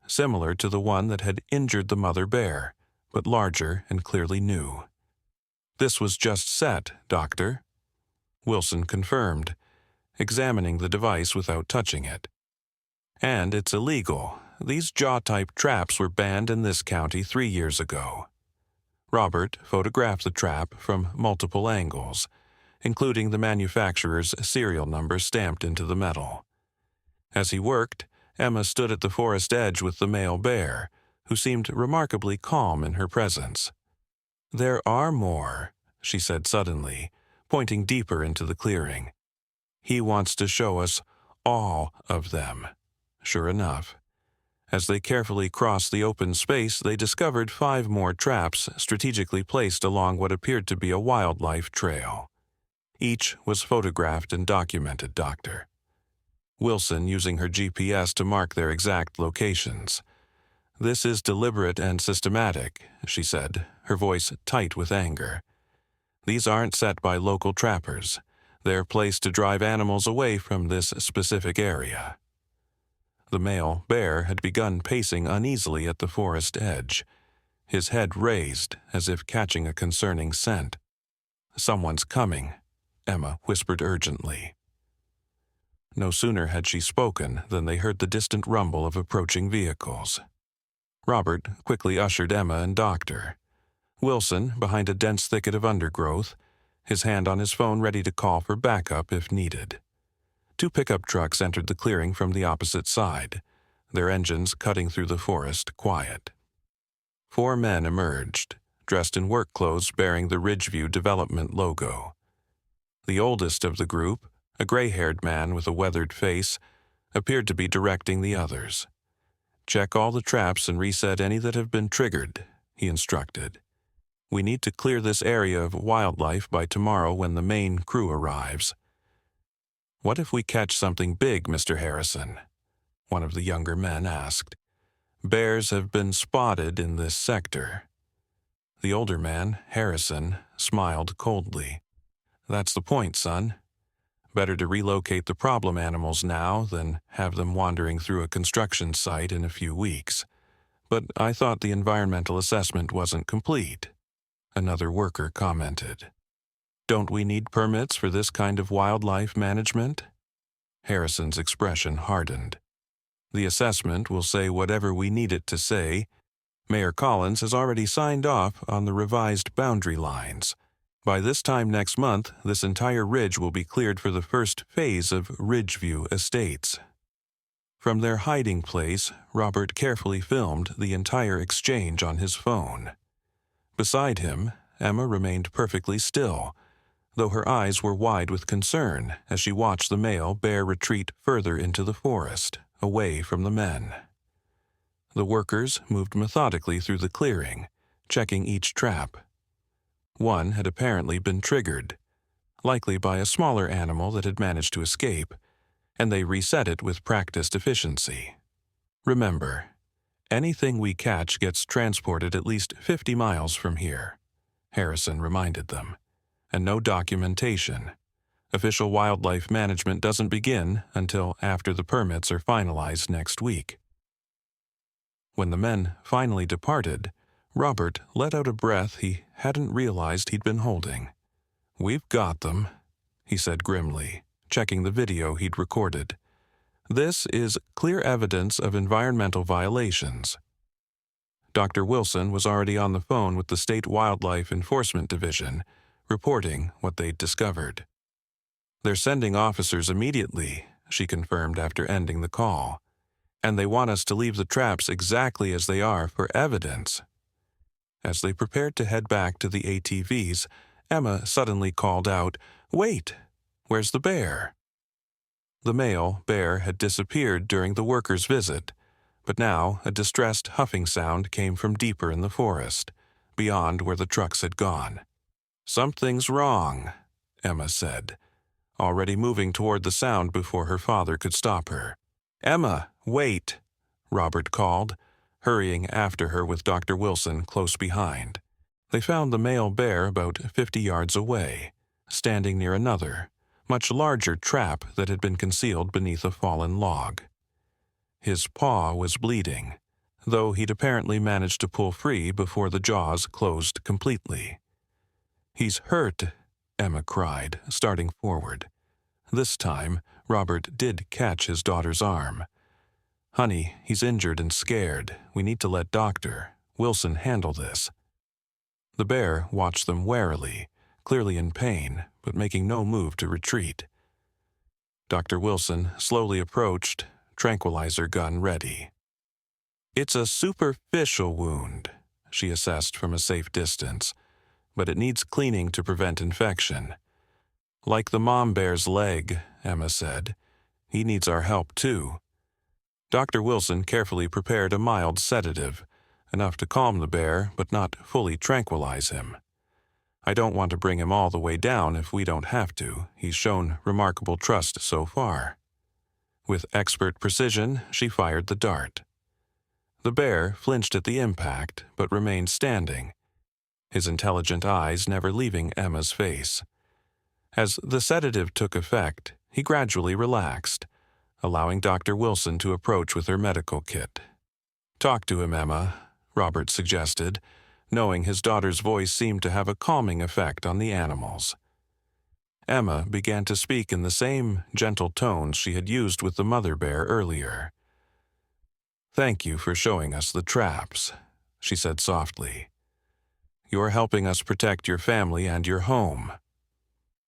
similar to the one that had injured the mother bear, but larger and clearly new. "This was just set, Doctor," Wilson confirmed, examining the device without touching it. "And it's illegal. These jaw-type traps were banned in this county 3 years ago." Robert photographed the trap from multiple angles, including the manufacturer's serial number stamped into the metal. As he worked, Emma stood at the forest edge with the male bear, who seemed remarkably calm in her presence. "There are more," she said suddenly, pointing deeper into the clearing. "He wants to show us all of them." Sure enough, as they carefully crossed the open space, they discovered 5 more traps strategically placed along what appeared to be a wildlife trail. Each was photographed and documented, Doctor. Wilson using her GPS to mark their exact locations. "This is deliberate and systematic," she said, her voice tight with anger. "These aren't set by local trappers. They're placed to drive animals away from this specific area." The male bear had begun pacing uneasily at the forest edge, his head raised as if catching a concerning scent. "Someone's coming," Emma whispered urgently. No sooner had she spoken than they heard the distant rumble of approaching vehicles. Robert quickly ushered Emma and Doctor. Wilson behind a dense thicket of undergrowth, his hand on his phone ready to call for backup if needed. 2 pickup trucks entered the clearing from the opposite side, their engines cutting through the forest quiet. 4 men emerged, dressed in work clothes bearing the Ridgeview Development logo. The oldest of the group, a gray-haired man with a weathered face, appeared to be directing the others. "Check all the traps and reset any that have been triggered," he instructed. "We need to clear this area of wildlife by tomorrow when the main crew arrives." "What if we catch something big, Mr. Harrison?" one of the younger men asked. "Bears have been spotted in this sector." The older man, Harrison, smiled coldly. "That's the point, son. Better to relocate the problem animals now than have them wandering through a construction site in a few weeks. But I thought the environmental assessment wasn't complete," another worker commented. "Don't we need permits for this kind of wildlife management?" Harrison's expression hardened. "The assessment will say whatever we need it to say. Mayor Collins has already signed off on the revised boundary lines. By this time next month, this entire ridge will be cleared for the first phase of Ridgeview Estates." From their hiding place, Robert carefully filmed the entire exchange on his phone. Beside him, Emma remained perfectly still, though her eyes were wide with concern as she watched the male bear retreat further into the forest, away from the men. The workers moved methodically through the clearing, checking each trap. One had apparently been triggered, likely by a smaller animal that had managed to escape, and they reset it with practiced efficiency. "Remember, anything we catch gets transported at least 50 miles from here," Harrison reminded them, and no documentation. Official wildlife management doesn't begin until after the permits are finalized next week. When the men finally departed, Robert let out a breath he hadn't realized he'd been holding. "We've got them," he said grimly, checking the video he'd recorded. "This is clear evidence of environmental violations." Dr. Wilson was already on the phone with the State Wildlife Enforcement Division, reporting what they'd discovered. "They're sending officers immediately," she confirmed after ending the call. "And they want us to leave the traps exactly as they are for evidence." As they prepared to head back to the ATVs, Emma suddenly called out, "Wait! Where's the bear?" The male bear had disappeared during the workers' visit, but now a distressed huffing sound came from deeper in the forest, beyond where the trucks had gone. "Something's wrong," Emma said, already moving toward the sound before her father could stop her. "Emma, wait!" Robert called, hurrying after her with Dr. Wilson close behind. They found the male bear about 50 yards away, standing near another, much larger trap that had been concealed beneath a fallen log. His paw was bleeding, though he'd apparently managed to pull free before the jaws closed completely. "He's hurt," Emma cried, starting forward. This time, Robert did catch his daughter's arm. "Honey, he's injured and scared. We need to let Dr. Wilson handle this." The bear watched them warily, clearly in pain, but making no move to retreat. Dr. Wilson slowly approached, tranquilizer gun ready. "It's a superficial wound," she assessed from a safe distance, "but it needs cleaning to prevent infection. Like the mom bear's leg," Emma said. "He needs our help too." Dr. Wilson carefully prepared a mild sedative, enough to calm the bear but not fully tranquilize him. "I don't want to bring him all the way down if we don't have to. He's shown remarkable trust so far." With expert precision, she fired the dart. The bear flinched at the impact but remained standing, his intelligent eyes never leaving Emma's face. As the sedative took effect, he gradually relaxed, allowing Dr. Wilson to approach with her medical kit. "Talk to him, Emma," Robert suggested, knowing his daughter's voice seemed to have a calming effect on the animals. Emma began to speak in the same gentle tones she had used with the mother bear earlier. "Thank you for showing us the traps," she said softly. "You're helping us protect your family and your home."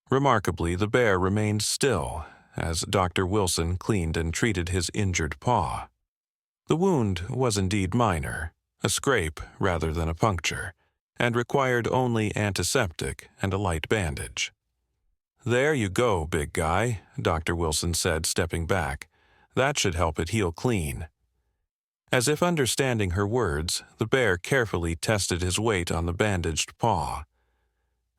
Remarkably, the bear remained still as Dr. Wilson cleaned and treated his injured paw. The wound was indeed minor, a scrape rather than a puncture, and required only antiseptic and a light bandage. "There you go, big guy," Dr. Wilson said, stepping back. "That should help it heal clean." As if understanding her words, the bear carefully tested his weight on the bandaged paw.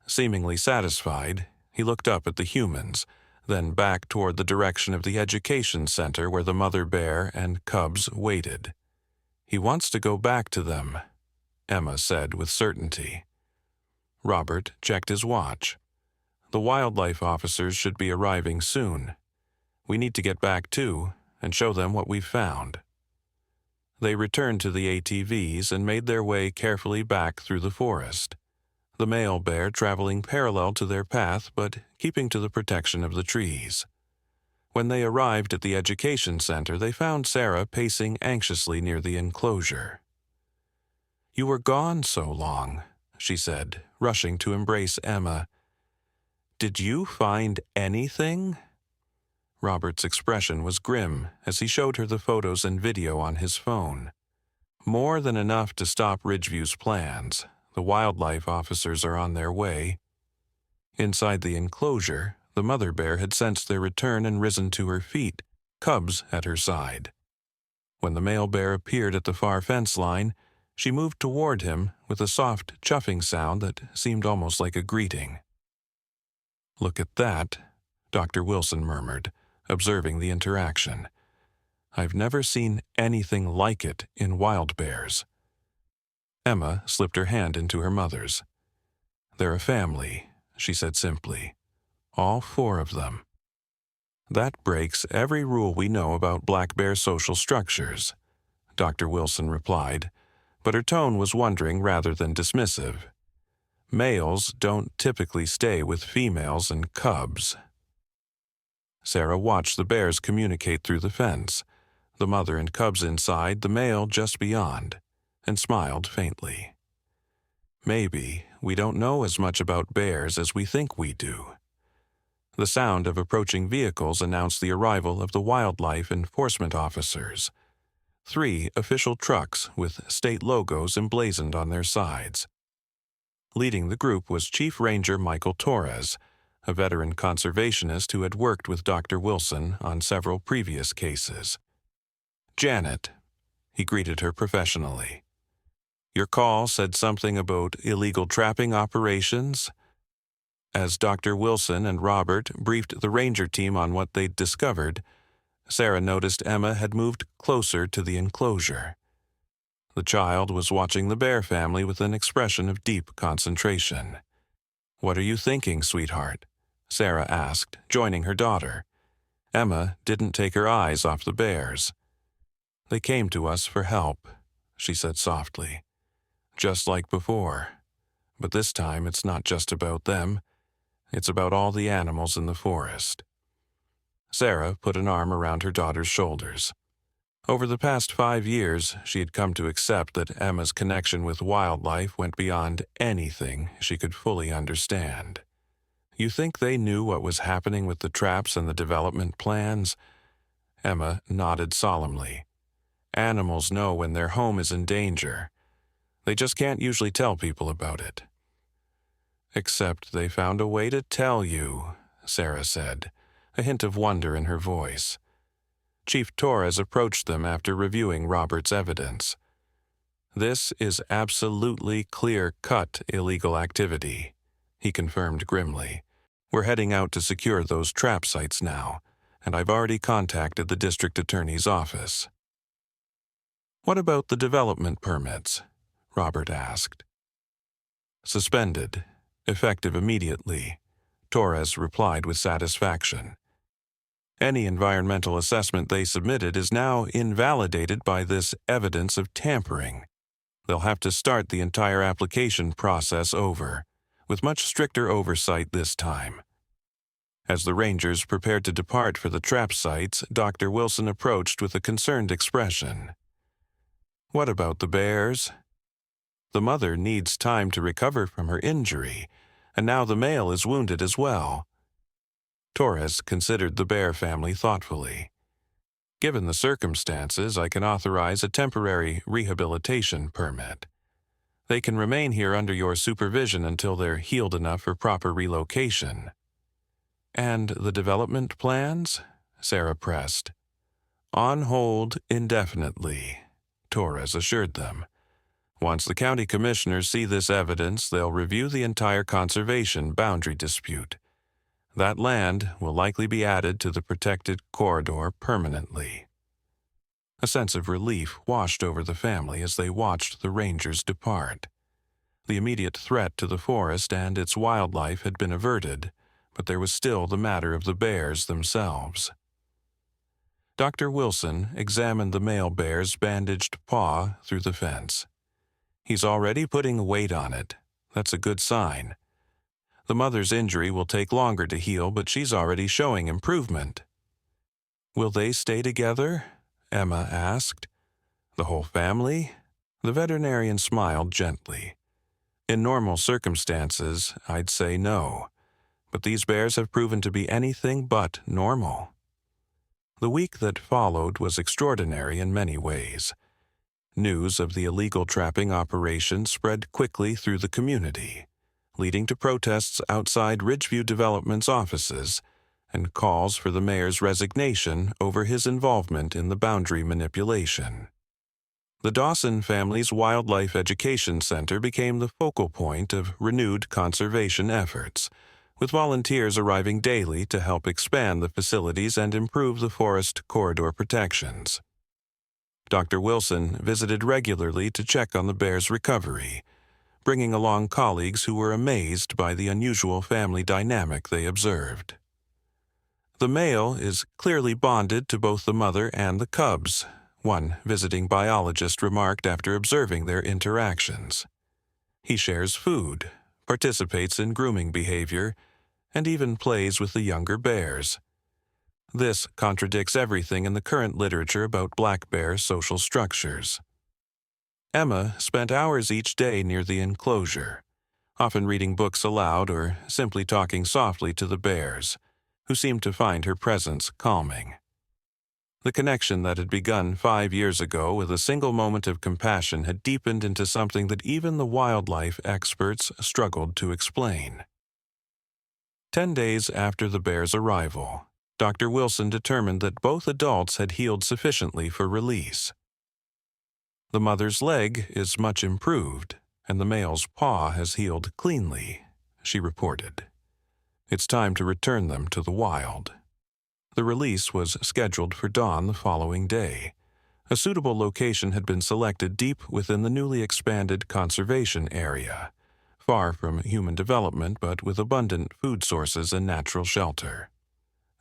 Seemingly satisfied, he looked up at the humans, then back toward the direction of the education center where the mother bear and cubs waited. "He wants to go back to them," Emma said with certainty. Robert checked his watch. "The wildlife officers should be arriving soon. We need to get back too and show them what we've found." They returned to the ATVs and made their way carefully back through the forest, the male bear traveling parallel to their path but keeping to the protection of the trees. When they arrived at the education center, they found Sarah pacing anxiously near the enclosure. "You were gone so long," she said, rushing to embrace Emma. "Did you find anything?" Robert's expression was grim as he showed her the photos and video on his phone. "More than enough to stop Ridgeview's plans. The wildlife officers are on their way." Inside the enclosure, the mother bear had sensed their return and risen to her feet, cubs at her side. When the male bear appeared at the far fence line, she moved toward him with a soft chuffing sound that seemed almost like a greeting. "Look at that," Dr. Wilson murmured, observing the interaction. "I've never seen anything like it in wild bears." Emma slipped her hand into her mother's. "They're a family," she said simply. All 4 of them. That breaks every rule we know about black bear social structures, Dr. Wilson replied, but her tone was wondering rather than dismissive. Males don't typically stay with females and cubs. Sarah watched the bears communicate through the fence, the mother and cubs inside, the male just beyond, and smiled faintly. Maybe we don't know as much about bears as we think we do. The sound of approaching vehicles announced the arrival of the wildlife enforcement officers. 3 official trucks with state logos emblazoned on their sides. Leading the group was Chief Ranger Michael Torres, a veteran conservationist who had worked with Dr. Wilson on several previous cases. Janet, he greeted her professionally. Your call said something about illegal trapping operations? As Dr. Wilson and Robert briefed the ranger team on what they'd discovered, Sarah noticed Emma had moved closer to the enclosure. The child was watching the bear family with an expression of deep concentration. What are you thinking, sweetheart? Sarah asked, joining her daughter. Emma didn't take her eyes off the bears. They came to us for help, she said softly. Just like before. But this time it's not just about them. It's about all the animals in the forest. Sarah put an arm around her daughter's shoulders. Over the past 5 years, she had come to accept that Emma's connection with wildlife went beyond anything she could fully understand. You think they knew what was happening with the traps and the development plans? Emma nodded solemnly. Animals know when their home is in danger. They just can't usually tell people about it. Except they found a way to tell you, Sarah said, a hint of wonder in her voice. Chief Torres approached them after reviewing Robert's evidence. This is absolutely clear-cut illegal activity, he confirmed grimly. We're heading out to secure those trap sites now, and I've already contacted the district attorney's office. What about the development permits? Robert asked. Suspended, effective immediately, Torres replied with satisfaction. Any environmental assessment they submitted is now invalidated by this evidence of tampering. They'll have to start the entire application process over, with much stricter oversight this time. As the rangers prepared to depart for the trap sites, Dr. Wilson approached with a concerned expression. What about the bears? The mother needs time to recover from her injury, and now the male is wounded as well. Torres considered the bear family thoughtfully. Given the circumstances, I can authorize a temporary rehabilitation permit. They can remain here under your supervision until they're healed enough for proper relocation. And the development plans? Sarah pressed. On hold indefinitely, Torres assured them. Once the county commissioners see this evidence, they'll review the entire conservation boundary dispute. That land will likely be added to the protected corridor permanently. A sense of relief washed over the family as they watched the rangers depart. The immediate threat to the forest and its wildlife had been averted, but there was still the matter of the bears themselves. Dr. Wilson examined the male bear's bandaged paw through the fence. He's already putting weight on it. That's a good sign. The mother's injury will take longer to heal, but she's already showing improvement. Will they stay together? Emma asked. The whole family? The veterinarian smiled gently. In normal circumstances, I'd say no, but these bears have proven to be anything but normal. The week that followed was extraordinary in many ways. News of the illegal trapping operation spread quickly through the community, leading to protests outside Ridgeview Development's offices and calls for the mayor's resignation over his involvement in the boundary manipulation. The Dawson family's Wildlife Education Center became the focal point of renewed conservation efforts, with volunteers arriving daily to help expand the facilities and improve the forest corridor protections. Dr. Wilson visited regularly to check on the bear's recovery, bringing along colleagues who were amazed by the unusual family dynamic they observed. The male is clearly bonded to both the mother and the cubs, one visiting biologist remarked after observing their interactions. He shares food, participates in grooming behavior, and even plays with the younger bears. This contradicts everything in the current literature about black bear social structures. Emma spent hours each day near the enclosure, often reading books aloud or simply talking softly to the bears, who seemed to find her presence calming. The connection that had begun 5 years ago with a single moment of compassion had deepened into something that even the wildlife experts struggled to explain. 10 days after the bear's arrival, Dr. Wilson determined that both adults had healed sufficiently for release. The mother's leg is much improved, and the male's paw has healed cleanly, she reported. It's time to return them to the wild. The release was scheduled for dawn the following day. A suitable location had been selected deep within the newly expanded conservation area, far from human development but with abundant food sources and natural shelter.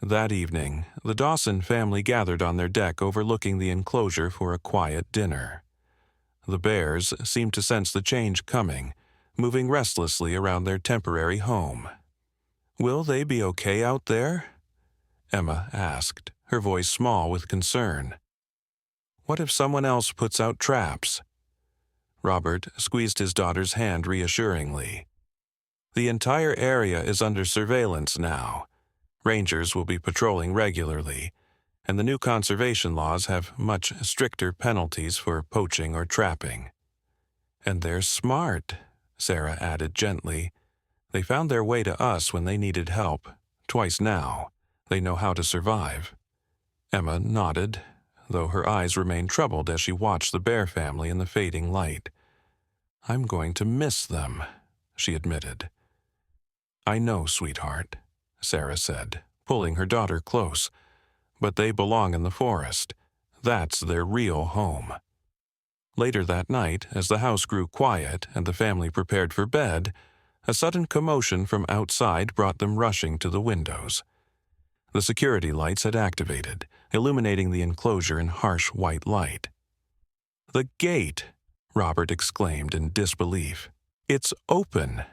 That evening, the Dawson family gathered on their deck overlooking the enclosure for a quiet dinner. The bears seemed to sense the change coming, moving restlessly around their temporary home. "Will they be okay out there?" Emma asked, her voice small with concern. "What if someone else puts out traps?" Robert squeezed his daughter's hand reassuringly. "The entire area is under surveillance now. Rangers will be patrolling regularly, and the new conservation laws have much stricter penalties for poaching or trapping." "And they're smart," Sarah added gently. "They found their way to us when they needed help, twice now. They know how to survive." Emma nodded, though her eyes remained troubled as she watched the bear family in the fading light. "I'm going to miss them," she admitted. "I know, sweetheart," Sarah said, pulling her daughter close. "But they belong in the forest. That's their real home." Later that night, as the house grew quiet and the family prepared for bed, a sudden commotion from outside brought them rushing to the windows. The security lights had activated, illuminating the enclosure in harsh white light. "The gate!" Robert exclaimed in disbelief. "It's open!"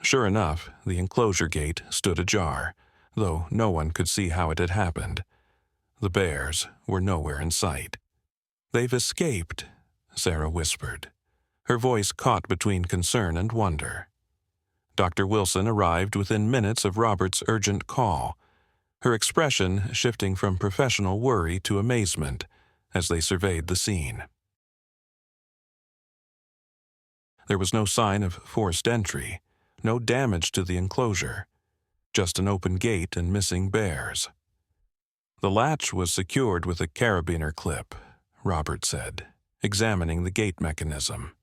Sure enough, the enclosure gate stood ajar, though no one could see how it had happened. The bears were nowhere in sight. "They've escaped," Sarah whispered, her voice caught between concern and wonder. Dr. Wilson arrived within minutes of Robert's urgent call, her expression shifting from professional worry to amazement as they surveyed the scene. There was no sign of forced entry, no damage to the enclosure, just an open gate and missing bears. "The latch was secured with a carabiner clip," Robert said, examining the gate mechanism.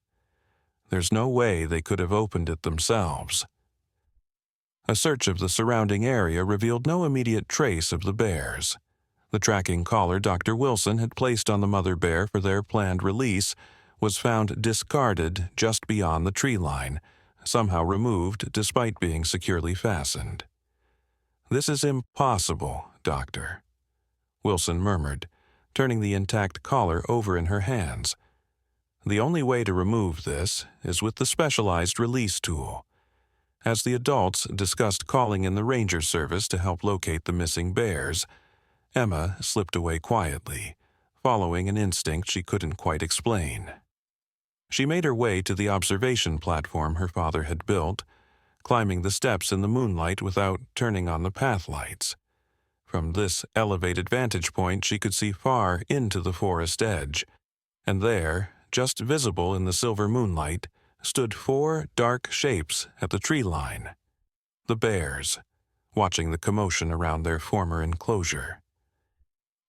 "There's no way they could have opened it themselves." A search of the surrounding area revealed no immediate trace of the bears. The tracking collar Dr. Wilson had placed on the mother bear for their planned release was found discarded just beyond the tree line, somehow removed despite being securely fastened. "This is impossible, Doctor," Wilson murmured, turning the intact collar over in her hands. "The only way to remove this is with the specialized release tool." As the adults discussed calling in the ranger service to help locate the missing bears, Emma slipped away quietly, following an instinct she couldn't quite explain. She made her way to the observation platform her father had built, climbing the steps in the moonlight without turning on the path lights. From this elevated vantage point she could see far into the forest edge, and there, just visible in the silver moonlight, stood 4 dark shapes at the tree line. The bears, watching the commotion around their former enclosure.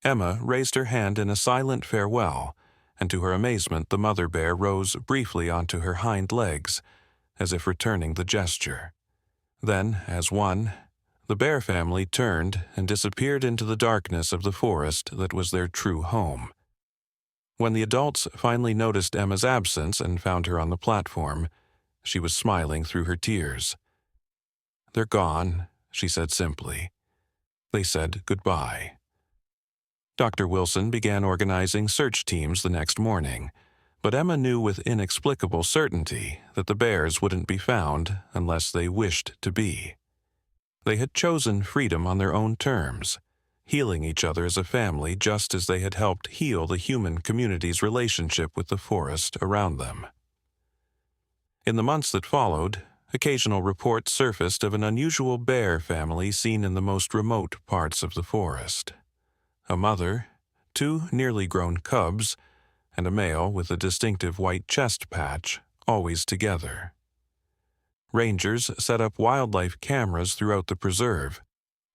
Emma raised her hand in a silent farewell, and to her amazement the mother bear rose briefly onto her hind legs, as if returning the gesture. Then, as one, the bear family turned and disappeared into the darkness of the forest that was their true home. When the adults finally noticed Emma's absence and found her on the platform, She was smiling through her tears. "They're gone," she said simply. They said goodbye. Dr. Wilson began organizing search teams the next morning, but Emma knew with inexplicable certainty that the bears wouldn't be found unless they wished to be. They had chosen freedom on their own terms, healing each other as a family just as they had helped heal the human community's relationship with the forest around them. In the months that followed, occasional reports surfaced of an unusual bear family seen in the most remote parts of the forest. A mother, 2 nearly grown cubs, and a male with a distinctive white chest patch, always together. Rangers set up wildlife cameras throughout the preserve,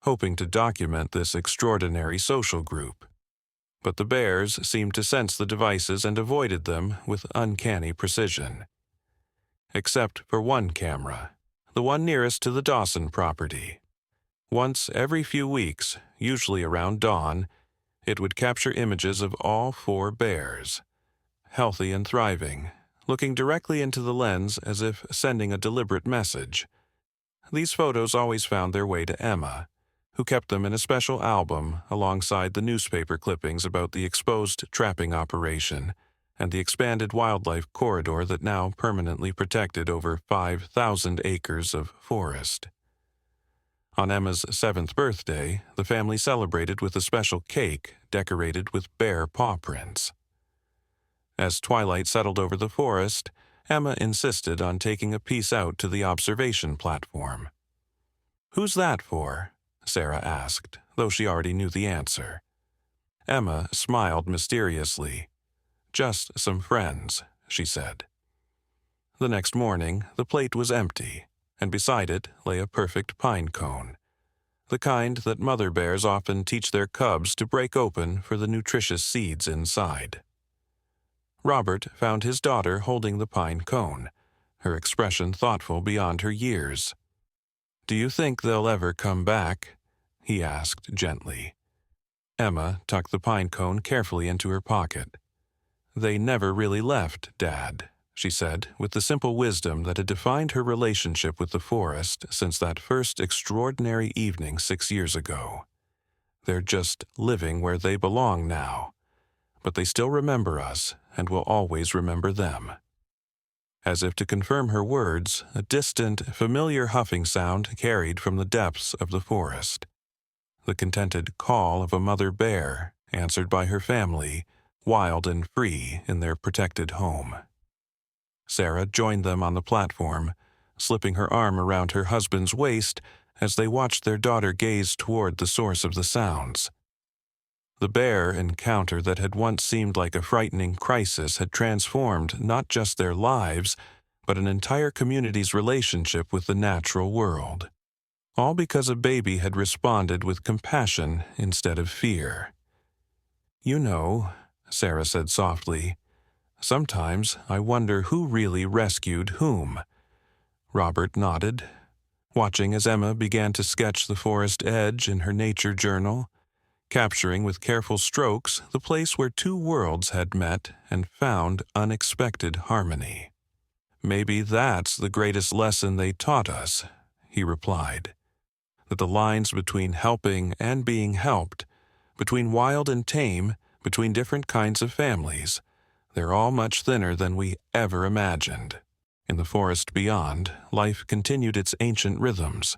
hoping to document this extraordinary social group. But the bears seemed to sense the devices and avoided them with uncanny precision. Except for one camera, the one nearest to the Dawson property. Once every few weeks, usually around dawn, it would capture images of all 4 bears, healthy and thriving, looking directly into the lens as if sending a deliberate message. These photos always found their way to Emma, who kept them in a special album alongside the newspaper clippings about the exposed trapping operation and the expanded wildlife corridor that now permanently protected over 5,000 acres of forest. On Emma's 7th birthday, the family celebrated with a special cake decorated with bear paw prints. As twilight settled over the forest, Emma insisted on taking a piece out to the observation platform. "Who's that for?" Sarah asked, though she already knew the answer. Emma smiled mysteriously. "Just some friends," she said. The next morning, the plate was empty, and beside it lay a perfect pine cone, the kind that mother bears often teach their cubs to break open for the nutritious seeds inside. Robert found his daughter holding the pine cone, her expression thoughtful beyond her years. "Do you think they'll ever come back?" he asked gently. Emma tucked the pine cone carefully into her pocket. "They never really left, Dad," she said, with the simple wisdom that had defined her relationship with the forest since that first extraordinary evening 6 years ago. "They're just living where they belong now, but they still remember us and will always remember them." As if to confirm her words, a distant, familiar huffing sound carried from the depths of the forest. The contented call of a mother bear, answered by her family, wild and free in their protected home. Sarah joined them on the platform, slipping her arm around her husband's waist as they watched their daughter gaze toward the source of the sounds. The bear encounter that had once seemed like a frightening crisis had transformed not just their lives, but an entire community's relationship with the natural world. All because a baby had responded with compassion instead of fear. "You know," Sarah said softly, "sometimes I wonder who really rescued whom." Robert nodded, watching as Emma began to sketch the forest edge in her nature journal, capturing with careful strokes the place where 2 worlds had met and found unexpected harmony. "Maybe that's the greatest lesson they taught us," he replied, "that the lines between helping and being helped, between wild and tame, between different kinds of families, they're all much thinner than we ever imagined." In the forest beyond, life continued its ancient rhythms,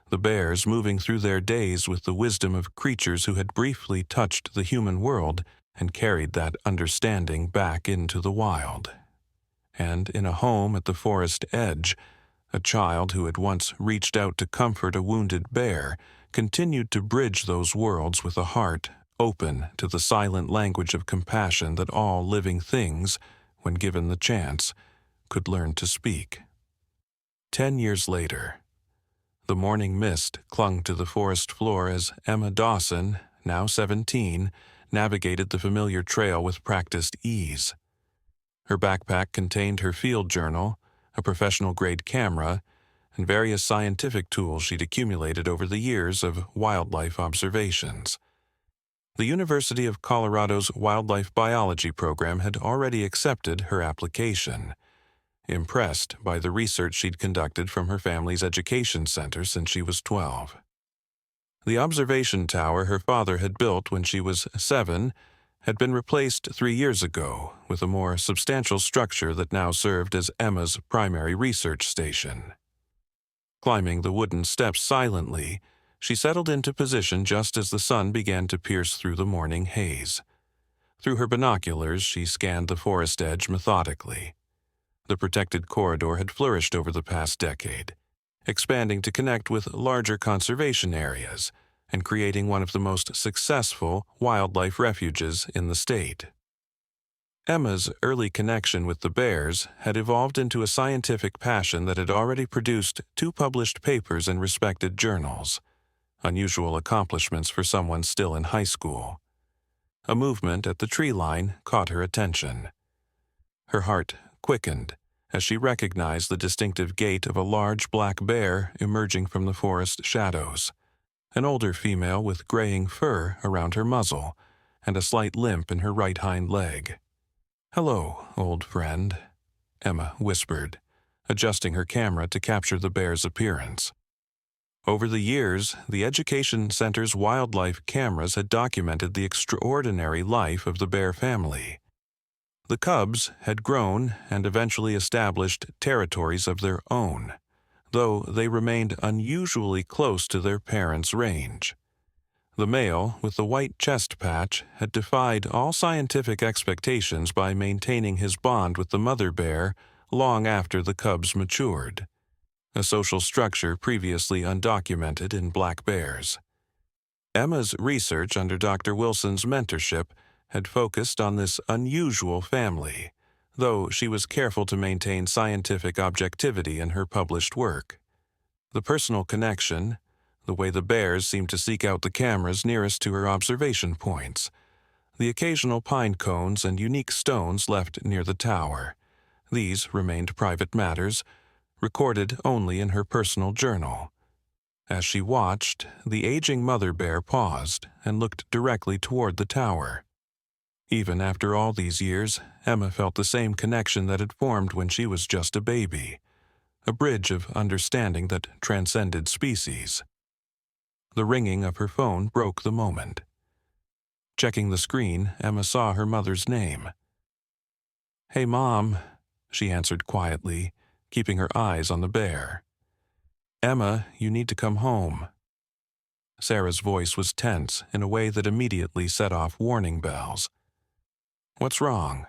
the bears moving through their days with the wisdom of creatures who had briefly touched the human world and carried that understanding back into the wild. And in a home at the forest edge, a child who had once reached out to comfort a wounded bear continued to bridge those worlds with a heart open to the silent language of compassion that all living things, when given the chance, could learn to speak. 10 years later, the morning mist clung to the forest floor as Emma Dawson, now 17, navigated the familiar trail with practiced ease. Her backpack contained her field journal, a professional-grade camera, and various scientific tools she'd accumulated over the years of wildlife observations. The University of Colorado's wildlife biology program had already accepted her application. impressed by the research she'd conducted from her family's education center since she was 12. The observation tower her father had built when she was 7 had been replaced 3 years ago with a more substantial structure that now served as Emma's primary research station. Climbing the wooden steps silently, she settled into position just as the sun began to pierce through the morning haze. Through her binoculars, she scanned the forest edge methodically. The protected corridor had flourished over the past decade, expanding to connect with larger conservation areas and creating one of the most successful wildlife refuges in the state. Emma's early connection with the bears had evolved into a scientific passion that had already produced 2 published papers in respected journals, unusual accomplishments for someone still in high school. A movement at the tree line caught her attention. Her heart quickened as she recognized the distinctive gait of a large black bear emerging from the forest shadows, an older female with graying fur around her muzzle and a slight limp in her right hind leg. "Hello, old friend," Emma whispered, adjusting her camera to capture the bear's appearance. Over the years, the Education Center's wildlife cameras had documented the extraordinary life of the bear family. The cubs had grown and eventually established territories of their own, though they remained unusually close to their parents' range. The male, with the white chest patch, had defied all scientific expectations by maintaining his bond with the mother bear long after the cubs matured, a social structure previously undocumented in black bears. Emma's research under Dr. Wilson's mentorship had focused on this unusual family, though she was careful to maintain scientific objectivity in her published work. The personal connection, the way the bears seemed to seek out the cameras nearest to her observation points, the occasional pine cones and unique stones left near the tower, these remained private matters, recorded only in her personal journal. As she watched, the aging mother bear paused and looked directly toward the tower. Even after all these years, Emma felt the same connection that had formed when she was just a baby, a bridge of understanding that transcended species. The ringing of her phone broke the moment. Checking the screen, Emma saw her mother's name. "Hey, Mom," she answered quietly, keeping her eyes on the bear. "Emma, you need to come home." Sarah's voice was tense in a way that immediately set off warning bells. "What's wrong?"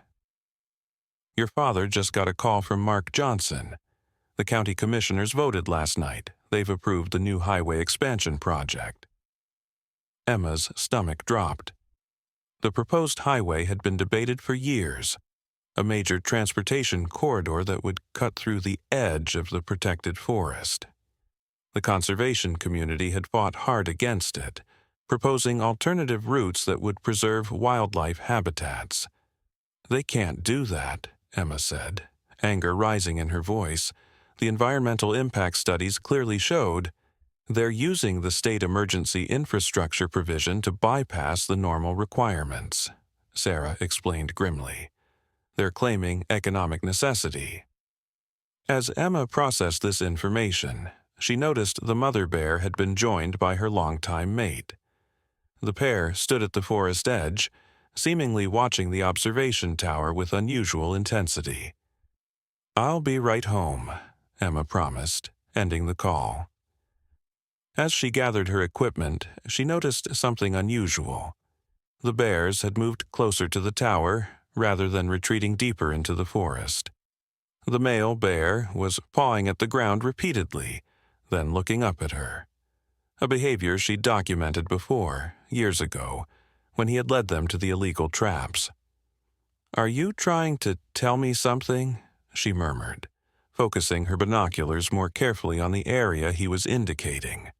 "Your father just got a call from Mark Johnson. The county commissioners voted last night. They've approved the new highway expansion project." Emma's stomach dropped. The proposed highway had been debated for years, a major transportation corridor that would cut through the edge of the protected forest. The conservation community had fought hard against it, proposing alternative routes that would preserve wildlife habitats. "They can't do that," Emma said, anger rising in her voice. The environmental impact studies clearly showed they're using the state emergency infrastructure provision to bypass the normal requirements, Sarah explained grimly. "They're claiming economic necessity." As Emma processed this information, she noticed the mother bear had been joined by her longtime mate. The pair stood at the forest edge, seemingly watching the observation tower with unusual intensity. "I'll be right home," Emma promised, ending the call. As she gathered her equipment, she noticed something unusual. The bears had moved closer to the tower rather than retreating deeper into the forest. The male bear was pawing at the ground repeatedly, then looking up at her, a behavior she'd documented before, years ago, when he had led them to the illegal traps. "Are you trying to tell me something?" she murmured, focusing her binoculars more carefully on the area he was indicating.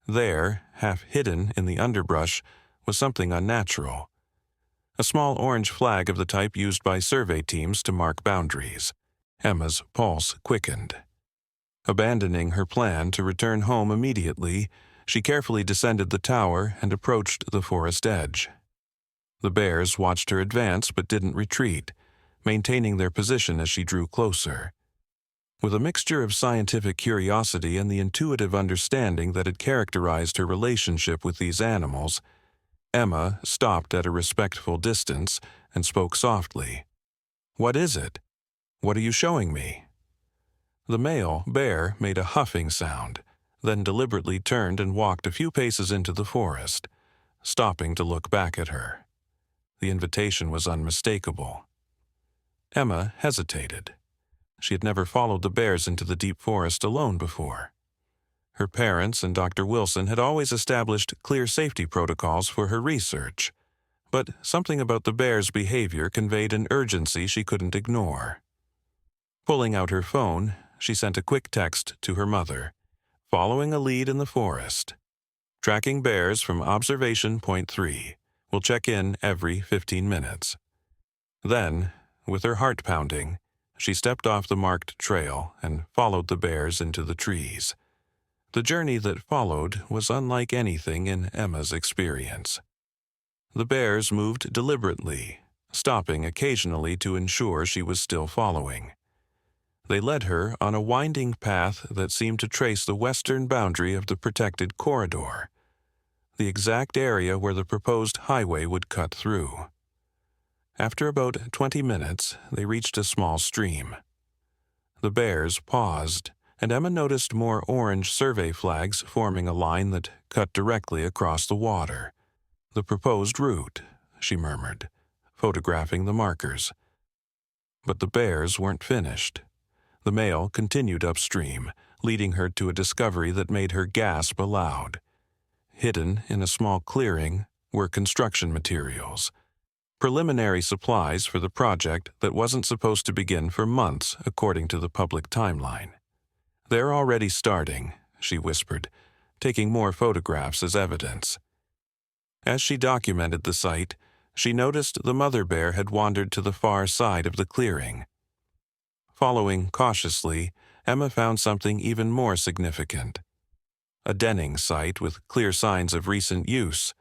There, half hidden in the underbrush, was something unnatural. A small orange flag of the type used by survey teams to mark boundaries. Emma's pulse quickened. Abandoning her plan to return home immediately, she carefully descended the tower and approached the forest edge. The bears watched her advance but didn't retreat, maintaining their position as she drew closer. With a mixture of scientific curiosity and the intuitive understanding that had characterized her relationship with these animals, Emma stopped at a respectful distance and spoke softly. "What is it? What are you showing me?" The male bear made a huffing sound, then deliberately turned and walked a few paces into the forest, stopping to look back at her. The invitation was unmistakable. Emma hesitated. She had never followed the bears into the deep forest alone before. Her parents and Dr. Wilson had always established clear safety protocols for her research, but something about the bear's behavior conveyed an urgency she couldn't ignore. Pulling out her phone, she sent a quick text to her mother, following a lead in the forest. "Tracking bears from observation point 3. We'll check in every 15 minutes. Then, with her heart pounding, she stepped off the marked trail and followed the bears into the trees. The journey that followed was unlike anything in Emma's experience. The bears moved deliberately, stopping occasionally to ensure she was still following. They led her on a winding path that seemed to trace the western boundary of the protected corridor, the exact area where the proposed highway would cut through. After about 20 minutes, they reached a small stream. The bears paused, and Emma noticed more orange survey flags forming a line that cut directly across the water. "The proposed route," she murmured, photographing the markers. But the bears weren't finished. The male continued upstream, leading her to a discovery that made her gasp aloud. Hidden in a small clearing were construction materials, preliminary supplies for the project that wasn't supposed to begin for months according to the public timeline. "They're already starting," she whispered, taking more photographs as evidence. As she documented the site, she noticed the mother bear had wandered to the far side of the clearing. Following cautiously, Emma found something even more significant. A denning site with clear signs of recent use.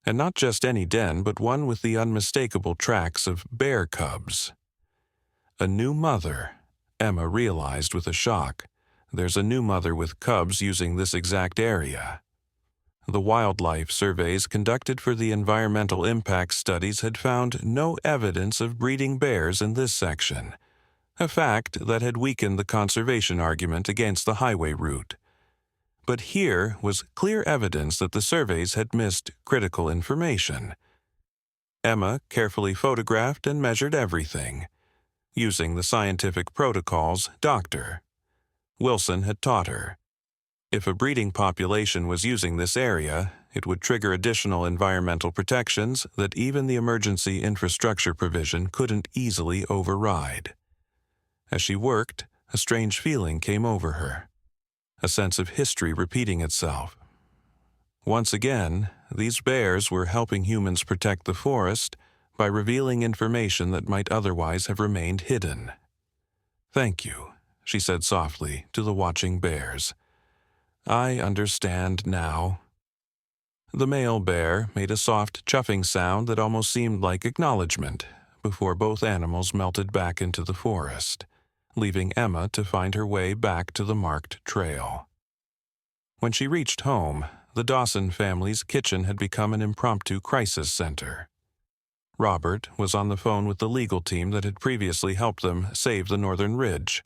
And not just any den, but one with the unmistakable tracks of bear cubs. A new mother, Emma realized with a shock. There's a new mother with cubs using this exact area. The wildlife surveys conducted for the environmental impact studies had found no evidence of breeding bears in this section, a fact that had weakened the conservation argument against the highway route. But here was clear evidence that the surveys had missed critical information. Emma carefully photographed and measured everything, using the scientific protocols Dr. Wilson had taught her. If a breeding population was using this area, it would trigger additional environmental protections that even the emergency infrastructure provision couldn't easily override. As she worked, a strange feeling came over her. A sense of history repeating itself. Once again, these bears were helping humans protect the forest by revealing information that might otherwise have remained hidden. "Thank you," she said softly to the watching bears. "I understand now." The male bear made a soft chuffing sound that almost seemed like acknowledgement before both animals melted back into the forest, leaving Emma to find her way back to the marked trail. When she reached home, the Dawson family's kitchen had become an impromptu crisis center. Robert was on the phone with the legal team that had previously helped them save the Northern Ridge.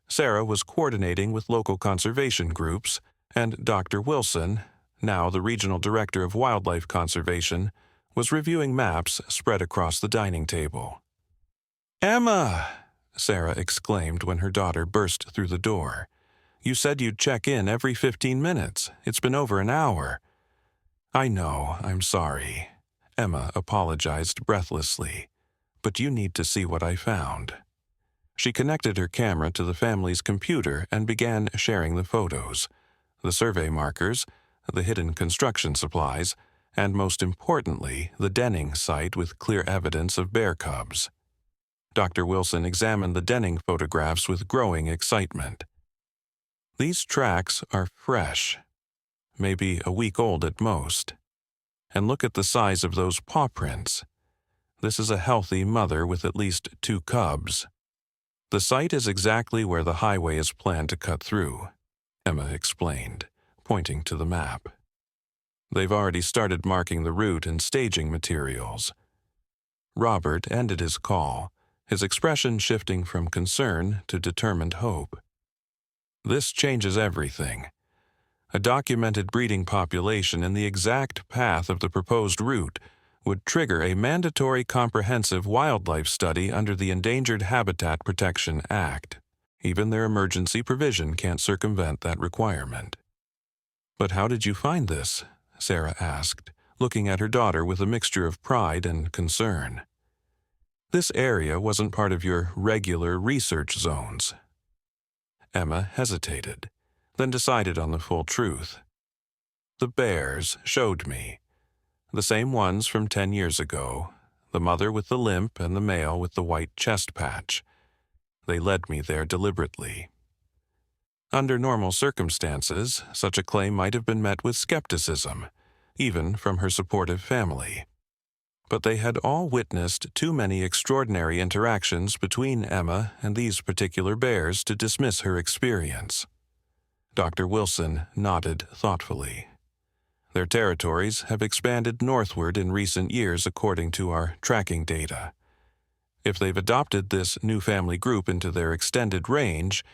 Sarah was coordinating with local conservation groups, and Dr. Wilson, now the regional director of wildlife conservation, was reviewing maps spread across the dining table. "Emma!" Sarah exclaimed when her daughter burst through the door. "You said you'd check in every 15 minutes. It's been over an hour." "I know, I'm sorry," Emma apologized breathlessly. "But you need to see what I found." She connected her camera to the family's computer and began sharing the photos, the survey markers, the hidden construction supplies, and most importantly, the denning site with clear evidence of bear cubs. Dr. Wilson examined the denning photographs with growing excitement. "These tracks are fresh, maybe a week old at most. And look at the size of those paw prints. This is a healthy mother with at least 2 cubs. The site is exactly where the highway is planned to cut through, Emma explained, pointing to the map. They've already started marking the route and staging materials. Robert ended his call, his expression shifting from concern to determined hope. This changes everything. A documented breeding population in the exact path of the proposed route would trigger a mandatory comprehensive wildlife study under the Endangered Habitat Protection Act. Even their emergency provision can't circumvent that requirement. "But how did you find this?" Sarah asked, looking at her daughter with a mixture of pride and concern. "This area wasn't part of your regular research zones." Emma hesitated, then decided on the full truth. "The bears showed me. The same ones from 10 years ago, the mother with the limp and the male with the white chest patch. They led me there deliberately." Under normal circumstances, such a claim might have been met with skepticism, even from her supportive family. But they had all witnessed too many extraordinary interactions between Emma and these particular bears to dismiss her experience. Dr. Wilson nodded thoughtfully. "Their territories have expanded northward in recent years according to our tracking data. If they've adopted this new family group into their extended range,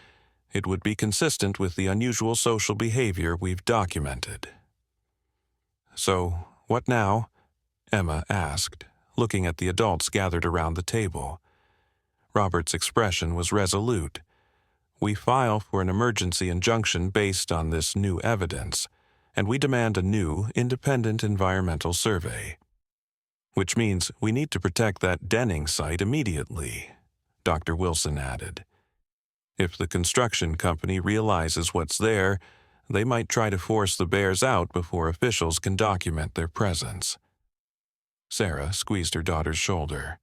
it would be consistent with the unusual social behavior we've documented." "So, what now?" Emma asked, looking at the adults gathered around the table. Robert's expression was resolute. "We file for an emergency injunction based on this new evidence, and we demand a new, independent environmental survey. Which means we need to protect that denning site immediately," Dr. Wilson added. "If the construction company realizes what's there, they might try to force the bears out before officials can document their presence." Sarah squeezed her daughter's shoulder.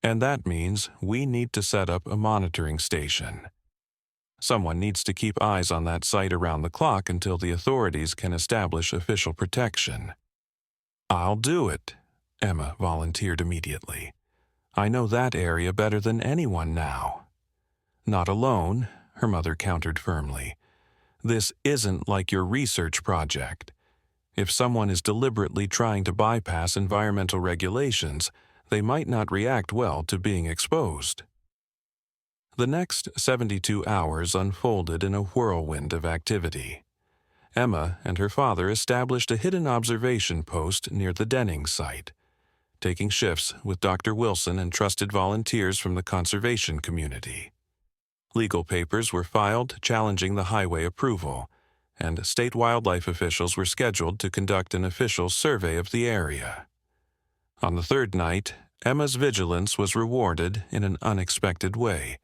"And that means we need to set up a monitoring station. Someone needs to keep eyes on that site around the clock until the authorities can establish official protection." "I'll do it," Emma volunteered immediately. "I know that area better than anyone now." "Not alone," her mother countered firmly. "This isn't like your research project. If someone is deliberately trying to bypass environmental regulations, they might not react well to being exposed." The next 72 hours unfolded in a whirlwind of activity. Emma and her father established a hidden observation post near the denning site, taking shifts with Dr. Wilson and trusted volunteers from the conservation community. Legal papers were filed challenging the highway approval, and state wildlife officials were scheduled to conduct an official survey of the area. On the third night, Emma's vigilance was rewarded in an unexpected way.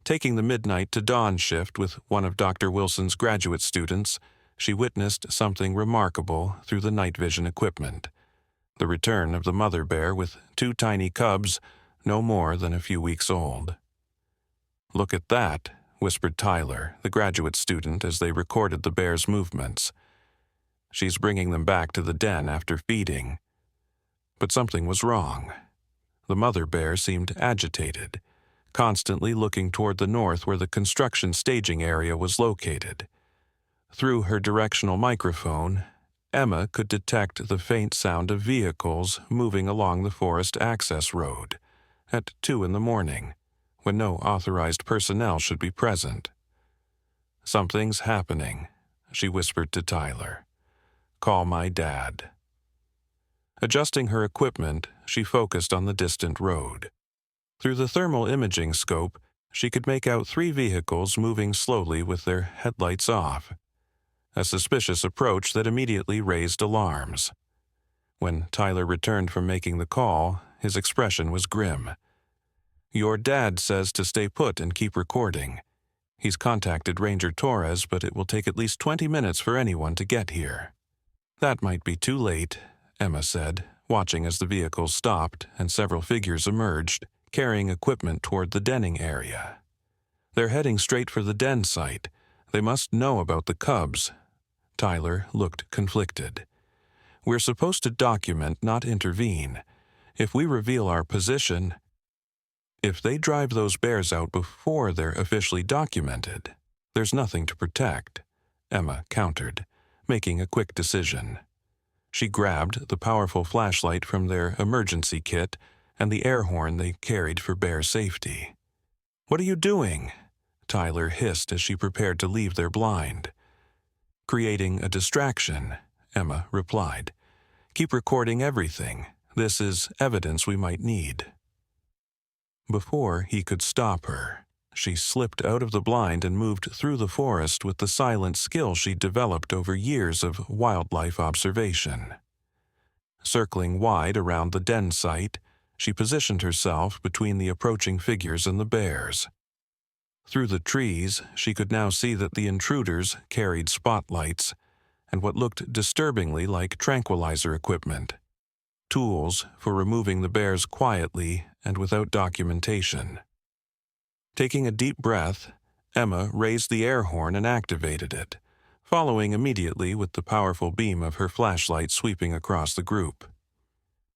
Taking the midnight to dawn shift with one of Dr. Wilson's graduate students, she witnessed something remarkable through the night vision equipment: the return of the mother bear with 2 tiny cubs, no more than a few weeks old. "Look at that," whispered Tyler, the graduate student, as they recorded the bear's movements. "She's bringing them back to the den after feeding." But something was wrong. The mother bear seemed agitated, constantly looking toward the north where the construction staging area was located. Through her directional microphone, Emma could detect the faint sound of vehicles moving along the forest access road at 2 in the morning, when no authorized personnel should be present. "Something's happening," she whispered to Tyler. "Call my dad." Adjusting her equipment, she focused on the distant road. Through the thermal imaging scope, she could make out 3 vehicles moving slowly with their headlights off, a suspicious approach that immediately raised alarms. When Tyler returned from making the call, his expression was grim. "Your dad says to stay put and keep recording. He's contacted Ranger Torres, but it will take at least 20 minutes for anyone to get here." "That might be too late," Emma said, watching as the vehicles stopped and several figures emerged, carrying equipment toward the denning area. "They're heading straight for the den site. They must know about the cubs." Tyler looked conflicted. "We're supposed to document, not intervene. If we reveal our position..." If they drive those bears out before they're officially documented, there's nothing to protect, Emma countered, making a quick decision. She grabbed the powerful flashlight from their emergency kit and the air horn they carried for bear safety. "What are you doing?" Tyler hissed as she prepared to leave their blind. "Creating a distraction," Emma replied. "Keep recording everything. This is evidence we might need." Before he could stop her, she slipped out of the blind and moved through the forest with the silent skill she'd developed over years of wildlife observation. Circling wide around the den site, she positioned herself between the approaching figures and the bears. Through the trees, she could now see that the intruders carried spotlights and what looked disturbingly like tranquilizer equipment, tools for removing the bears quietly and without documentation. Taking a deep breath, Emma raised the air horn and activated it, following immediately with the powerful beam of her flashlight sweeping across the group.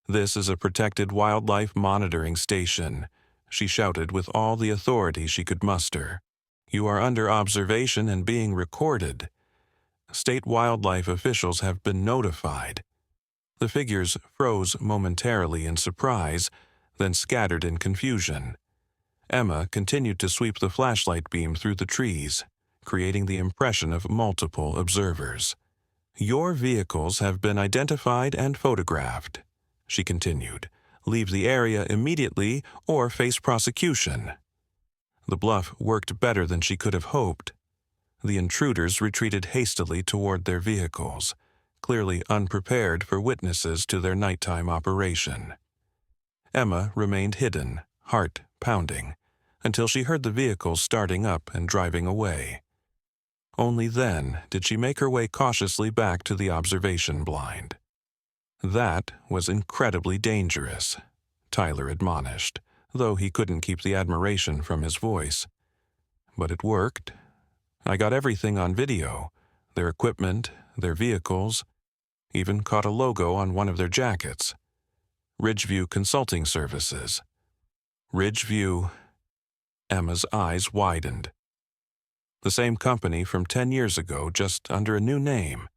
"This is a protected wildlife monitoring station," she shouted with all the authority she could muster. "You are under observation and being recorded. State wildlife officials have been notified." The figures froze momentarily in surprise, then scattered in confusion. Emma continued to sweep the flashlight beam through the trees, creating the impression of multiple observers. "Your vehicles have been identified and photographed," she continued. "Leave the area immediately or face prosecution." The bluff worked better than she could have hoped. The intruders retreated hastily toward their vehicles, clearly unprepared for witnesses to their nighttime operation. Emma remained hidden, heart pounding, until she heard the vehicles starting up and driving away. Only then did she make her way cautiously back to the observation blind. "That was incredibly dangerous," Tyler admonished, though he couldn't keep the admiration from his voice. "But it worked. I got everything on video, their equipment, their vehicles, even caught a logo on one of their jackets. Ridgeview Consulting Services." Ridgeview. Emma's eyes widened. The same company from 10 years ago, just under a new name.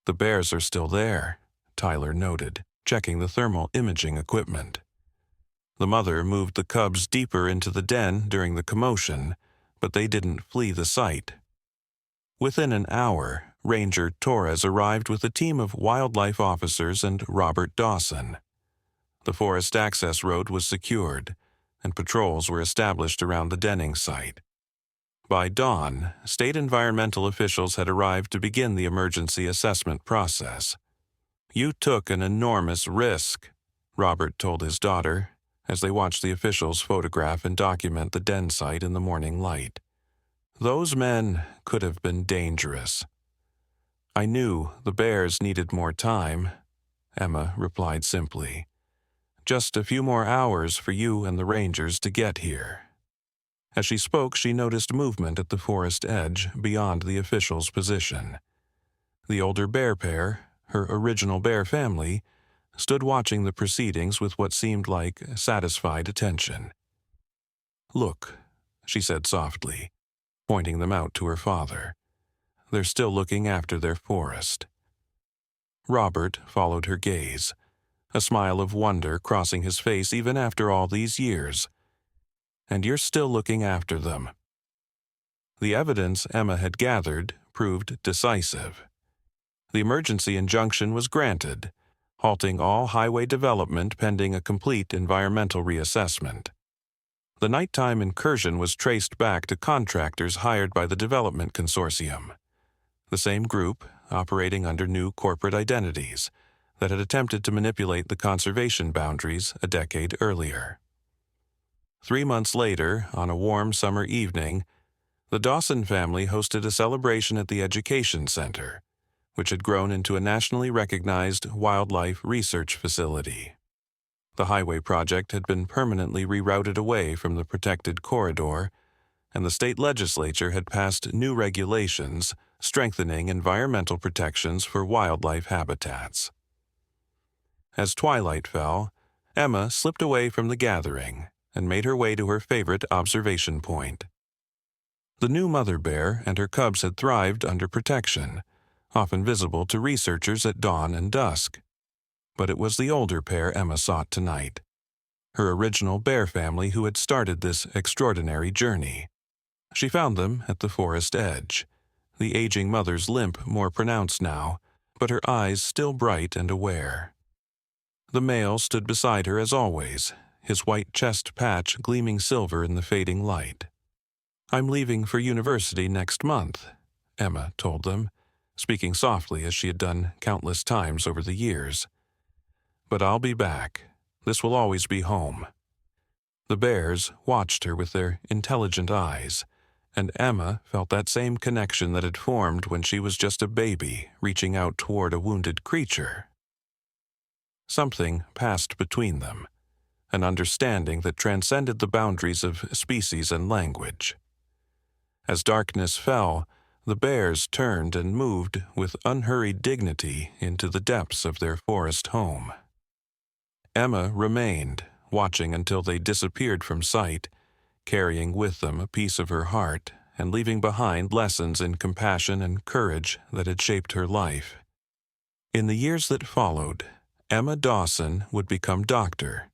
"The bears are still there," Tyler noted, checking the thermal imaging equipment. "The mother moved the cubs deeper into the den during the commotion, but they didn't flee the site." Within an hour, Ranger Torres arrived with a team of wildlife officers and Robert Dawson. The forest access road was secured, and patrols were established around the denning site. By dawn, state environmental officials had arrived to begin the emergency assessment process. "You took an enormous risk," Robert told his daughter, as they watched the officials photograph and document the den site in the morning light. "Those men could have been dangerous." "I knew the bears needed more time," Emma replied simply. "Just a few more hours for you and the rangers to get here." As she spoke, she noticed movement at the forest edge beyond the official's position. The older bear pair, her original bear family, stood watching the proceedings with what seemed like satisfied attention. "Look," she said softly, pointing them out to her father. "They're still looking after their forest." Robert followed her gaze, a smile of wonder crossing his face even after all these years. "And you're still looking after them." The evidence Emma had gathered proved decisive. The emergency injunction was granted, halting all highway development pending a complete environmental reassessment. The nighttime incursion was traced back to contractors hired by the Development Consortium, the same group operating under new corporate identities that had attempted to manipulate the conservation boundaries a decade earlier. 3 months later, on a warm summer evening, the Dawson family hosted a celebration at the Education Center, which had grown into a nationally recognized wildlife research facility. The highway project had been permanently rerouted away from the protected corridor, and the state legislature had passed new regulations strengthening environmental protections for wildlife habitats. As twilight fell, Emma slipped away from the gathering and made her way to her favorite observation point. The new mother bear and her cubs had thrived under protection, often visible to researchers at dawn and dusk. But it was the older pair Emma sought tonight, her original bear family who had started this extraordinary journey. She found them at the forest edge, the aging mother's limp more pronounced now, but her eyes still bright and aware. The male stood beside her as always, his white chest patch gleaming silver in the fading light. "I'm leaving for university next month," Emma told them, speaking softly as she had done countless times over the years. "But I'll be back. This will always be home." The bears watched her with their intelligent eyes, and Emma felt that same connection that had formed when she was just a baby reaching out toward a wounded creature. Something passed between them, an understanding that transcended the boundaries of species and language. As darkness fell, the bears turned and moved with unhurried dignity into the depths of their forest home. Emma remained, watching until they disappeared from sight, carrying with them a piece of her heart and leaving behind lessons in compassion and courage that had shaped her life. In the years that followed, Emma Dawson would become doctor.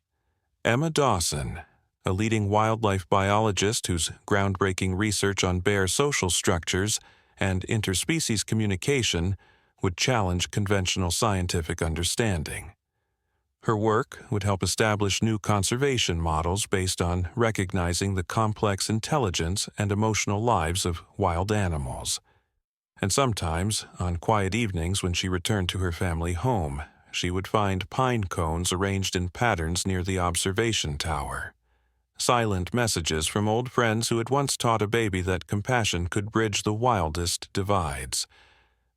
Emma Dawson, a leading wildlife biologist whose groundbreaking research on bear social structures and interspecies communication would challenge conventional scientific understanding. Her work would help establish new conservation models based on recognizing the complex intelligence and emotional lives of wild animals. And sometimes, on quiet evenings when she returned to her family home, she would find pine cones arranged in patterns near the observation tower. Silent messages from old friends who had once taught a baby that compassion could bridge the wildest divides,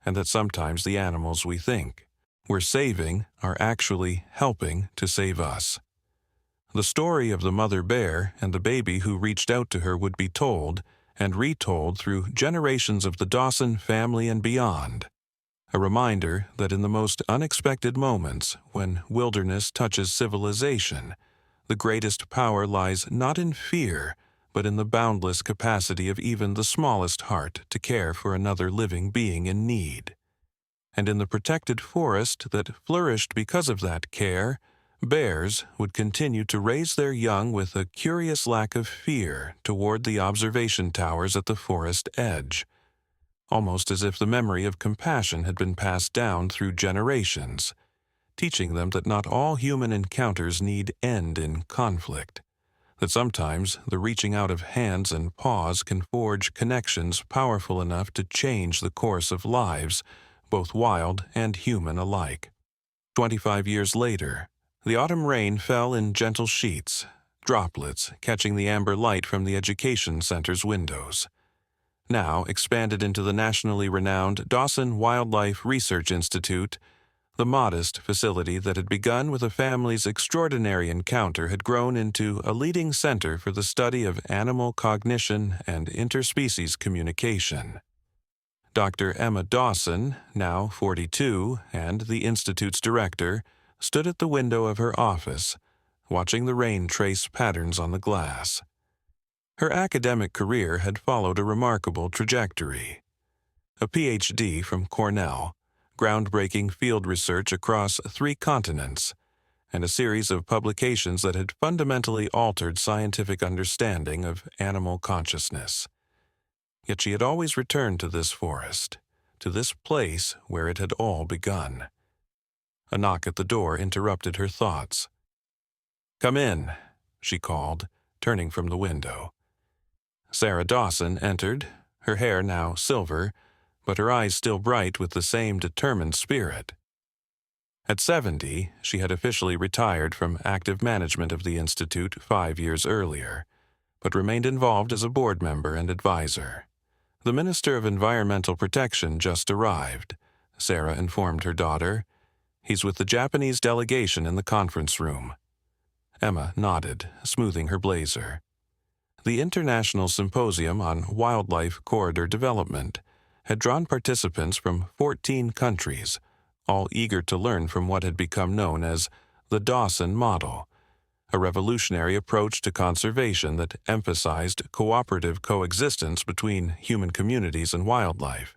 and that sometimes the animals we think we're saving are actually helping to save us. The story of the mother bear and the baby who reached out to her would be told and retold through generations of the Dawson family and beyond. A reminder that in the most unexpected moments, when wilderness touches civilization, the greatest power lies not in fear, but in the boundless capacity of even the smallest heart to care for another living being in need. And in the protected forest that flourished because of that care, bears would continue to raise their young with a curious lack of fear toward the observation towers at the forest edge, almost as if the memory of compassion had been passed down through generations, teaching them that not all human encounters need end in conflict, that sometimes the reaching out of hands and paws can forge connections powerful enough to change the course of lives, both wild and human alike. 25 years later, the autumn rain fell in gentle sheets, droplets catching the amber light from the education center's windows. Now expanded into the nationally renowned Dawson Wildlife Research Institute, the modest facility that had begun with a family's extraordinary encounter had grown into a leading center for the study of animal cognition and interspecies communication. Dr. Emma Dawson, now 42 and the Institute's director, stood at the window of her office, watching the rain trace patterns on the glass. Her academic career had followed a remarkable trajectory. A Ph.D. from Cornell, groundbreaking field research across 3 continents, and a series of publications that had fundamentally altered scientific understanding of animal consciousness. Yet she had always returned to this forest, to this place where it had all begun. A knock at the door interrupted her thoughts. "Come in," she called, turning from the window. Sarah Dawson entered, her hair now silver, but her eyes still bright with the same determined spirit. At 70, she had officially retired from active management of the Institute 5 years earlier, but remained involved as a board member and advisor. The Minister of Environmental Protection just arrived, Sarah informed her daughter. He's with the Japanese delegation in the conference room. Emma nodded, smoothing her blazer. The International Symposium on Wildlife Corridor Development had drawn participants from 14 countries, all eager to learn from what had become known as the Dawson Model, a revolutionary approach to conservation that emphasized cooperative coexistence between human communities and wildlife.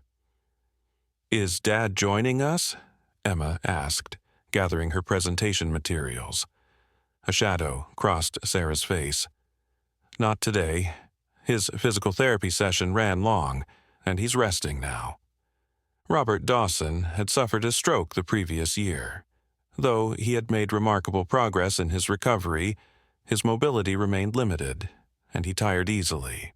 "Is Dad joining us?" Emma asked, gathering her presentation materials. A shadow crossed Sarah's face. "Not today. His physical therapy session ran long, and he's resting now." Robert Dawson had suffered a stroke the previous year. Though he had made remarkable progress in his recovery, his mobility remained limited, and he tired easily.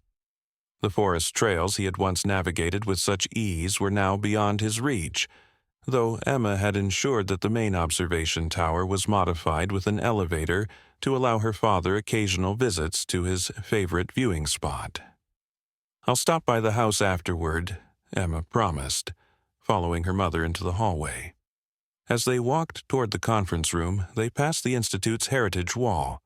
The forest trails he had once navigated with such ease were now beyond his reach, though Emma had ensured that the main observation tower was modified with an elevator to allow her father occasional visits to his favorite viewing spot. "I'll stop by the house afterward," Emma promised, following her mother into the hallway. As they walked toward the conference room, they passed the Institute's Heritage Wall,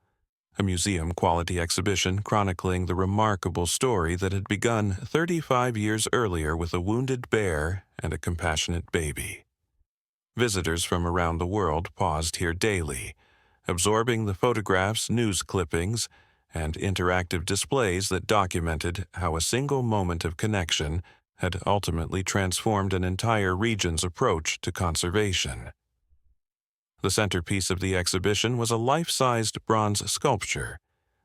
a museum-quality exhibition chronicling the remarkable story that had begun 35 years earlier with a wounded bear and a compassionate baby. Visitors from around the world paused here daily, absorbing the photographs, news clippings, and interactive displays that documented how a single moment of connection had ultimately transformed an entire region's approach to conservation. The centerpiece of the exhibition was a life-sized bronze sculpture,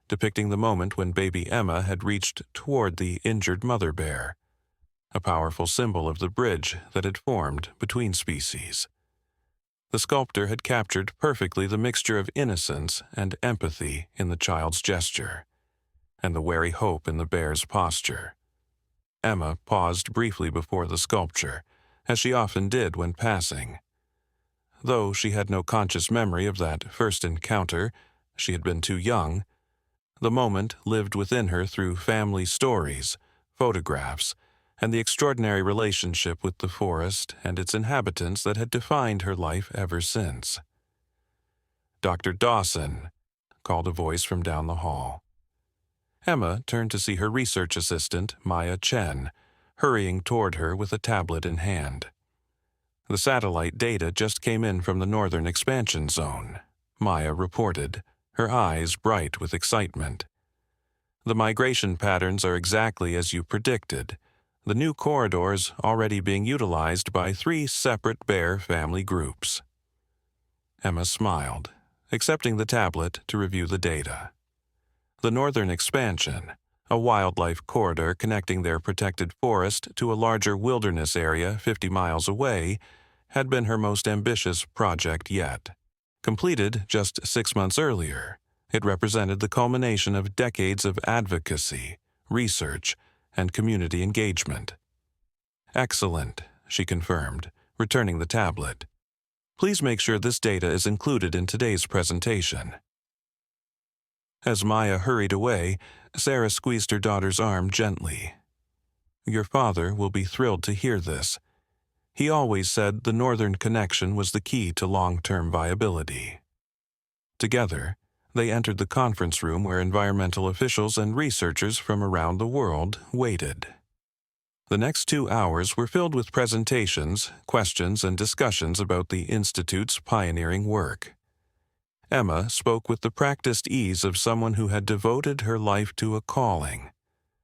depicting the moment when baby Emma had reached toward the injured mother bear, a powerful symbol of the bridge that had formed between species. The sculptor had captured perfectly the mixture of innocence and empathy in the child's gesture, and the wary hope in the bear's posture. Emma paused briefly before the sculpture, as she often did when passing. Though she had no conscious memory of that first encounter, she had been too young. The moment lived within her through family stories, photographs, and the extraordinary relationship with the forest and its inhabitants that had defined her life ever since. "Dr. Dawson," called a voice from down the hall. Emma turned to see her research assistant, Maya Chen, hurrying toward her with a tablet in hand. "The satellite data just came in from the northern expansion zone," Maya reported, her eyes bright with excitement. "The migration patterns are exactly as you predicted, the new corridors already being utilized by 3 separate bear family groups." Emma smiled, accepting the tablet to review the data. The northern expansion, a wildlife corridor connecting their protected forest to a larger wilderness area 50 miles away, had been her most ambitious project yet. Completed just 6 months earlier, it represented the culmination of decades of advocacy, research, and community engagement. "Excellent," she confirmed, returning the tablet. "Please make sure this data is included in today's presentation." As Maya hurried away, Sarah squeezed her daughter's arm gently. "Your father will be thrilled to hear this. He always said the northern connection was the key to long-term viability." Together, they entered the conference room where environmental officials and researchers from around the world waited. The next 2 hours were filled with presentations, questions, and discussions about the Institute's pioneering work. Emma spoke with the practiced ease of someone who had devoted her life to a calling.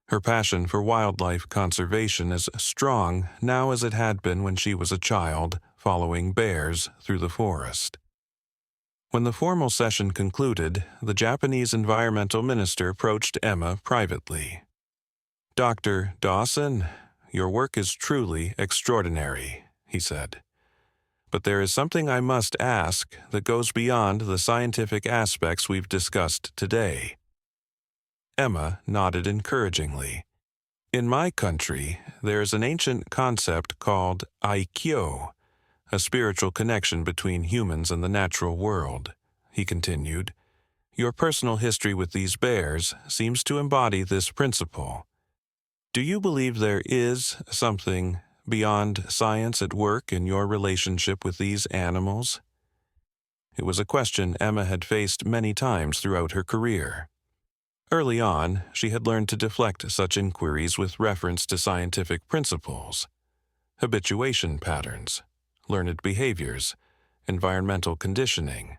Her passion for wildlife conservation as strong now as it had been when she was a child, following bears through the forest. When the formal session concluded, the Japanese environmental minister approached Emma privately. "Dr. Dawson, your work is truly extraordinary," he said. "But there is something I must ask that goes beyond the scientific aspects we've discussed today." Emma nodded encouragingly. "In my country, there is an ancient concept called Aikyo, a spiritual connection between humans and the natural world," he continued. "Your personal history with these bears seems to embody this principle. Do you believe there is something beyond science at work in your relationship with these animals?" It was a question Emma had faced many times throughout her career. Early on, she had learned to deflect such inquiries with reference to scientific principles, habituation patterns, learned behaviors, environmental conditioning.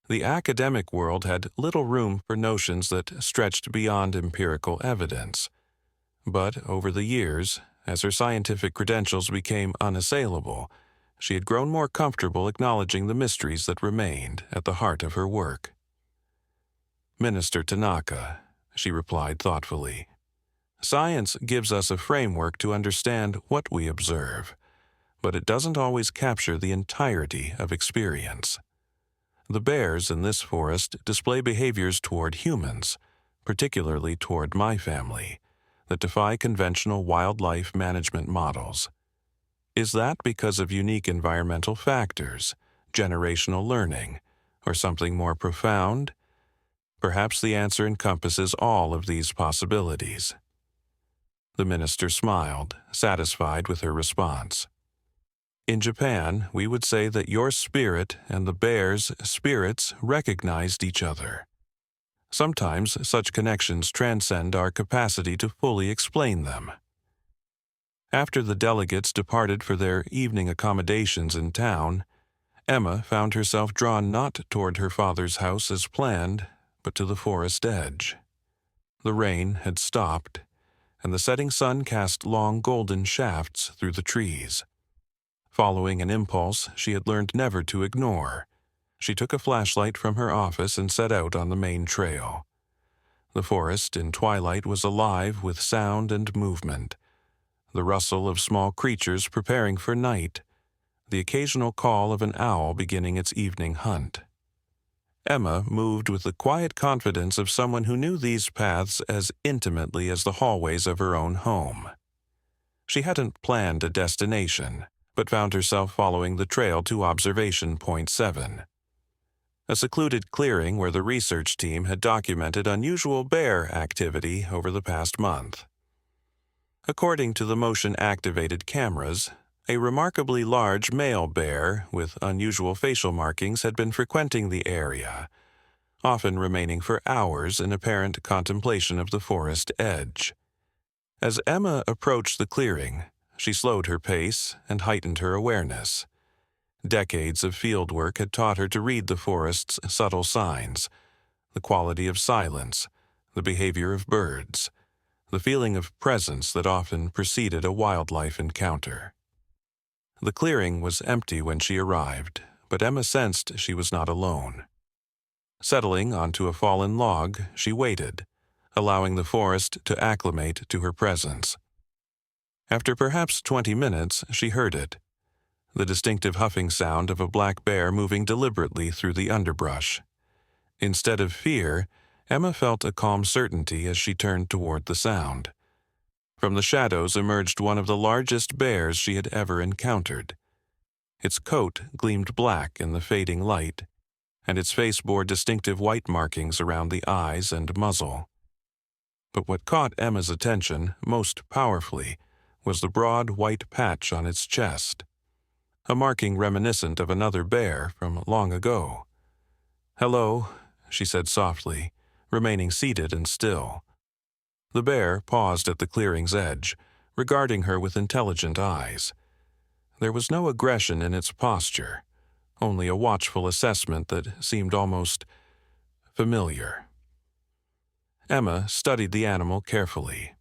The academic world had little room for notions that stretched beyond empirical evidence. But over the years, as her scientific credentials became unassailable, she had grown more comfortable acknowledging the mysteries that remained at the heart of her work. "Minister Tanaka," she replied thoughtfully, "science gives us a framework to understand what we observe, but it doesn't always capture the entirety of experience. The bears in this forest display behaviors toward humans, particularly toward my family, that defy conventional wildlife management models. Is that because of unique environmental factors, generational learning, or something more profound? Perhaps the answer encompasses all of these possibilities." The minister smiled, satisfied with her response. "In Japan, we would say that your spirit and the bear's spirits recognized each other. Sometimes such connections transcend our capacity to fully explain them." After the delegates departed for their evening accommodations in town, Emma found herself drawn not toward her father's house as planned, but to the forest edge. The rain had stopped, and the setting sun cast long golden shafts through the trees. Following an impulse she had learned never to ignore, she took a flashlight from her office and set out on the main trail. The forest in twilight was alive with sound and movement, the rustle of small creatures preparing for night, the occasional call of an owl beginning its evening hunt. Emma moved with the quiet confidence of someone who knew these paths as intimately as the hallways of her own home. She hadn't planned a destination, but found herself following the trail to Observation Point 7, a secluded clearing where the research team had documented unusual bear activity over the past month. According to the motion-activated cameras, a remarkably large male bear with unusual facial markings had been frequenting the area, often remaining for hours in apparent contemplation of the forest edge. As Emma approached the clearing, she slowed her pace and heightened her awareness. Decades of fieldwork had taught her to read the forest's subtle signs, the quality of silence, the behavior of birds, the feeling of presence that often preceded a wildlife encounter. The clearing was empty when she arrived, but Emma sensed she was not alone. Settling onto a fallen log, she waited, allowing the forest to acclimate to her presence. After perhaps 20 minutes, she heard it, the distinctive huffing sound of a black bear moving deliberately through the underbrush. Instead of fear, Emma felt a calm certainty as she turned toward the sound. From the shadows emerged one of the largest bears she had ever encountered. Its coat gleamed black in the fading light, and its face bore distinctive white markings around the eyes and muzzle. But what caught Emma's attention most powerfully was the broad white patch on its chest, a marking reminiscent of another bear from long ago. "Hello," she said softly, remaining seated and still. The bear paused at the clearing's edge, regarding her with intelligent eyes. There was no aggression in its posture, only a watchful assessment that seemed almost familiar. Emma studied the animal carefully.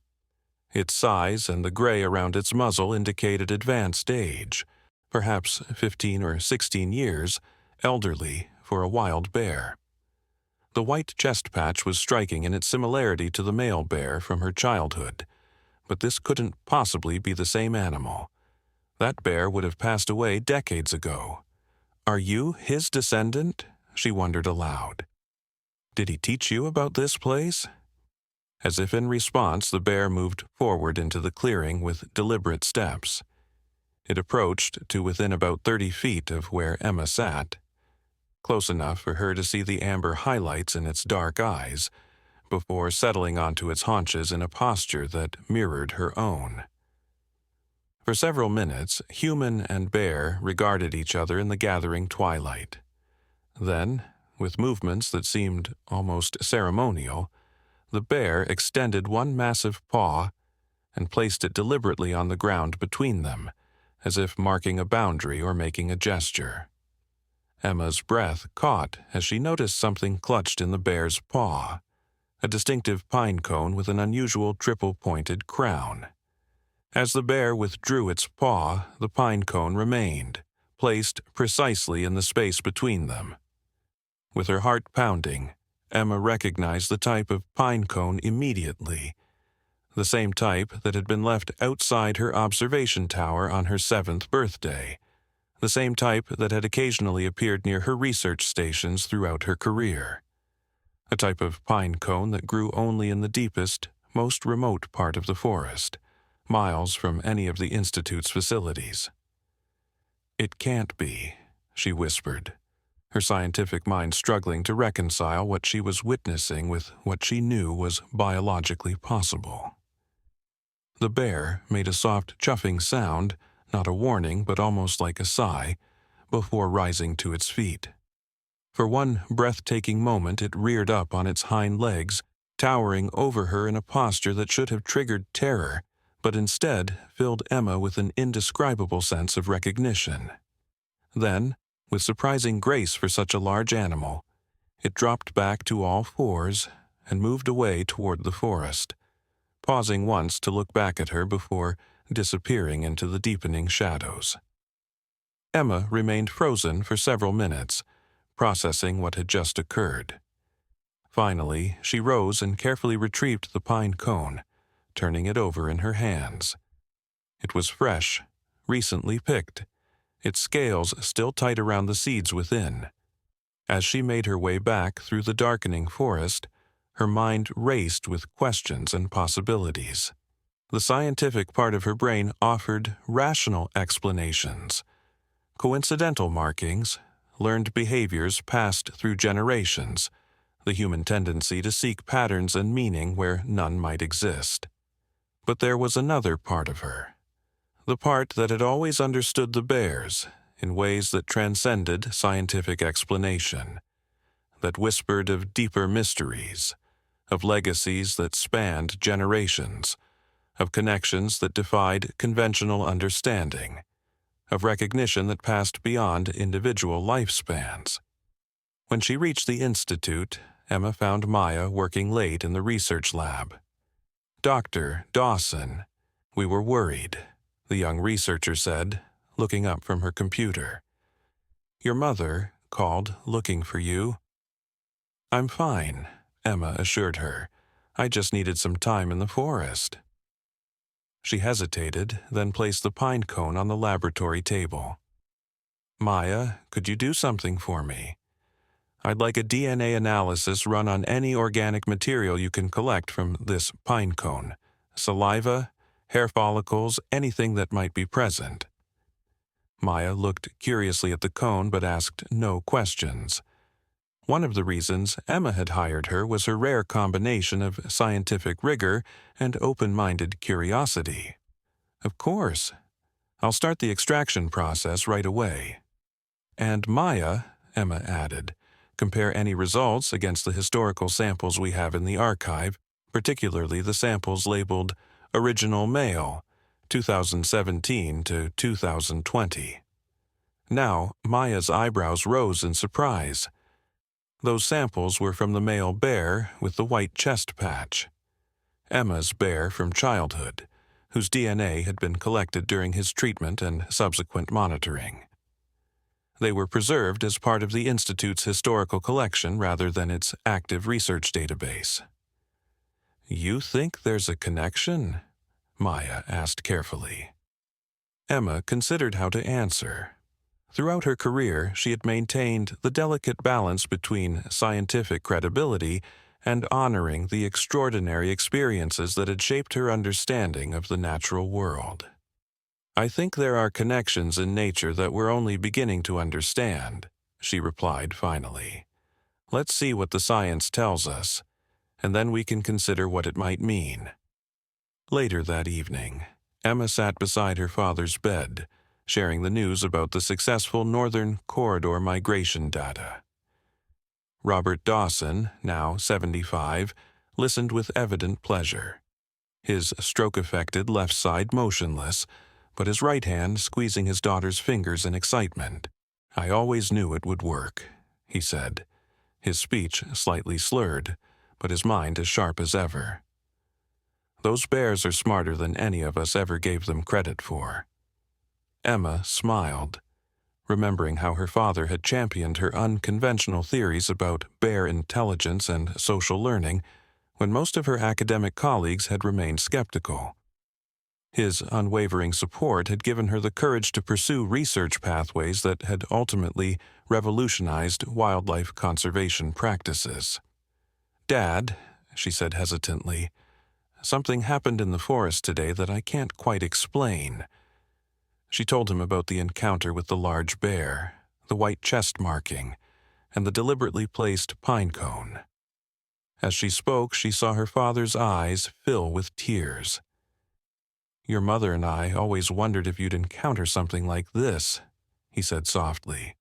Its size and the gray around its muzzle indicated advanced age, perhaps 15 or 16 years, elderly for a wild bear. The white chest patch was striking in its similarity to the male bear from her childhood, but this couldn't possibly be the same animal. That bear would have passed away decades ago. "Are you his descendant?" she wondered aloud. "Did he teach you about this place?" As if in response, the bear moved forward into the clearing with deliberate steps. It approached to within about 30 feet of where Emma sat, close enough for her to see the amber highlights in its dark eyes, before settling onto its haunches in a posture that mirrored her own. For several minutes, human and bear regarded each other in the gathering twilight. Then, with movements that seemed almost ceremonial, the bear extended one massive paw and placed it deliberately on the ground between them, as if marking a boundary or making a gesture. Emma's breath caught as she noticed something clutched in the bear's paw, a distinctive pine cone with an unusual triple-pointed crown. As the bear withdrew its paw, the pine cone remained, placed precisely in the space between them. With her heart pounding, Emma recognized the type of pine cone immediately, the same type that had been left outside her observation tower on her 7th birthday, the same type that had occasionally appeared near her research stations throughout her career. A type of pine cone that grew only in the deepest, most remote part of the forest, miles from any of the Institute's facilities. "It can't be," she whispered, her scientific mind struggling to reconcile what she was witnessing with what she knew was biologically possible. The bear made a soft chuffing sound, not a warning but almost like a sigh, before rising to its feet. For one breathtaking moment it reared up on its hind legs, towering over her in a posture that should have triggered terror, but instead filled Emma with an indescribable sense of recognition. Then, with surprising grace for such a large animal, it dropped back to all fours and moved away toward the forest, pausing once to look back at her before disappearing into the deepening shadows. Emma remained frozen for several minutes, processing what had just occurred. Finally, she rose and carefully retrieved the pine cone, turning it over in her hands. It was fresh, recently picked, its scales still tight around the seeds within. As she made her way back through the darkening forest, her mind raced with questions and possibilities. The scientific part of her brain offered rational explanations, coincidental markings, learned behaviors passed through generations, the human tendency to seek patterns and meaning where none might exist. But there was another part of her, the part that had always understood the bears in ways that transcended scientific explanation, that whispered of deeper mysteries, of legacies that spanned generations, of connections that defied conventional understanding, of recognition that passed beyond individual lifespans. When she reached the Institute, Emma found Maya working late in the research lab. "Dr. Dawson, we were worried," the young researcher said, looking up from her computer. "Your mother called looking for you." "I'm fine," Emma assured her. "I just needed some time in the forest." She hesitated, then placed the pine cone on the laboratory table. "Maya, could you do something for me? I'd like a DNA analysis run on any organic material you can collect from this pine cone. Saliva, hair follicles, anything that might be present." Maya looked curiously at the cone but asked no questions. One of the reasons Emma had hired her was her rare combination of scientific rigor and open-minded curiosity. "Of course. I'll start the extraction process right away." "And Maya," Emma added, "compare any results against the historical samples we have in the archive, particularly the samples labeled Original Male, 2017 to 2020. Now, Maya's eyebrows rose in surprise. Those samples were from the male bear with the white chest patch. Emma's bear from childhood, whose DNA had been collected during his treatment and subsequent monitoring. They were preserved as part of the Institute's historical collection rather than its active research database. "You think there's a connection?" Maya asked carefully. Emma considered how to answer. Throughout her career, she had maintained the delicate balance between scientific credibility and honoring the extraordinary experiences that had shaped her understanding of the natural world. "I think there are connections in nature that we're only beginning to understand," she replied finally. "Let's see what the science tells us, and then we can consider what it might mean." Later that evening, Emma sat beside her father's bed, sharing the news about the successful Northern Corridor migration data. Robert Dawson, now 75, listened with evident pleasure, his stroke-affected left side motionless, but his right hand squeezing his daughter's fingers in excitement, "I always knew it would work," he said, his speech slightly slurred, but his mind as sharp as ever. "Those bears are smarter than any of us ever gave them credit for." Emma smiled, remembering how her father had championed her unconventional theories about bear intelligence and social learning when most of her academic colleagues had remained skeptical. His unwavering support had given her the courage to pursue research pathways that had ultimately revolutionized wildlife conservation practices. "Dad," she said hesitantly, "something happened in the forest today that I can't quite explain." She told him about the encounter with the large bear, the white chest marking, and the deliberately placed pine cone. As she spoke, she saw her father's eyes fill with tears. "Your mother and I always wondered if you'd encounter something like this," he said softly.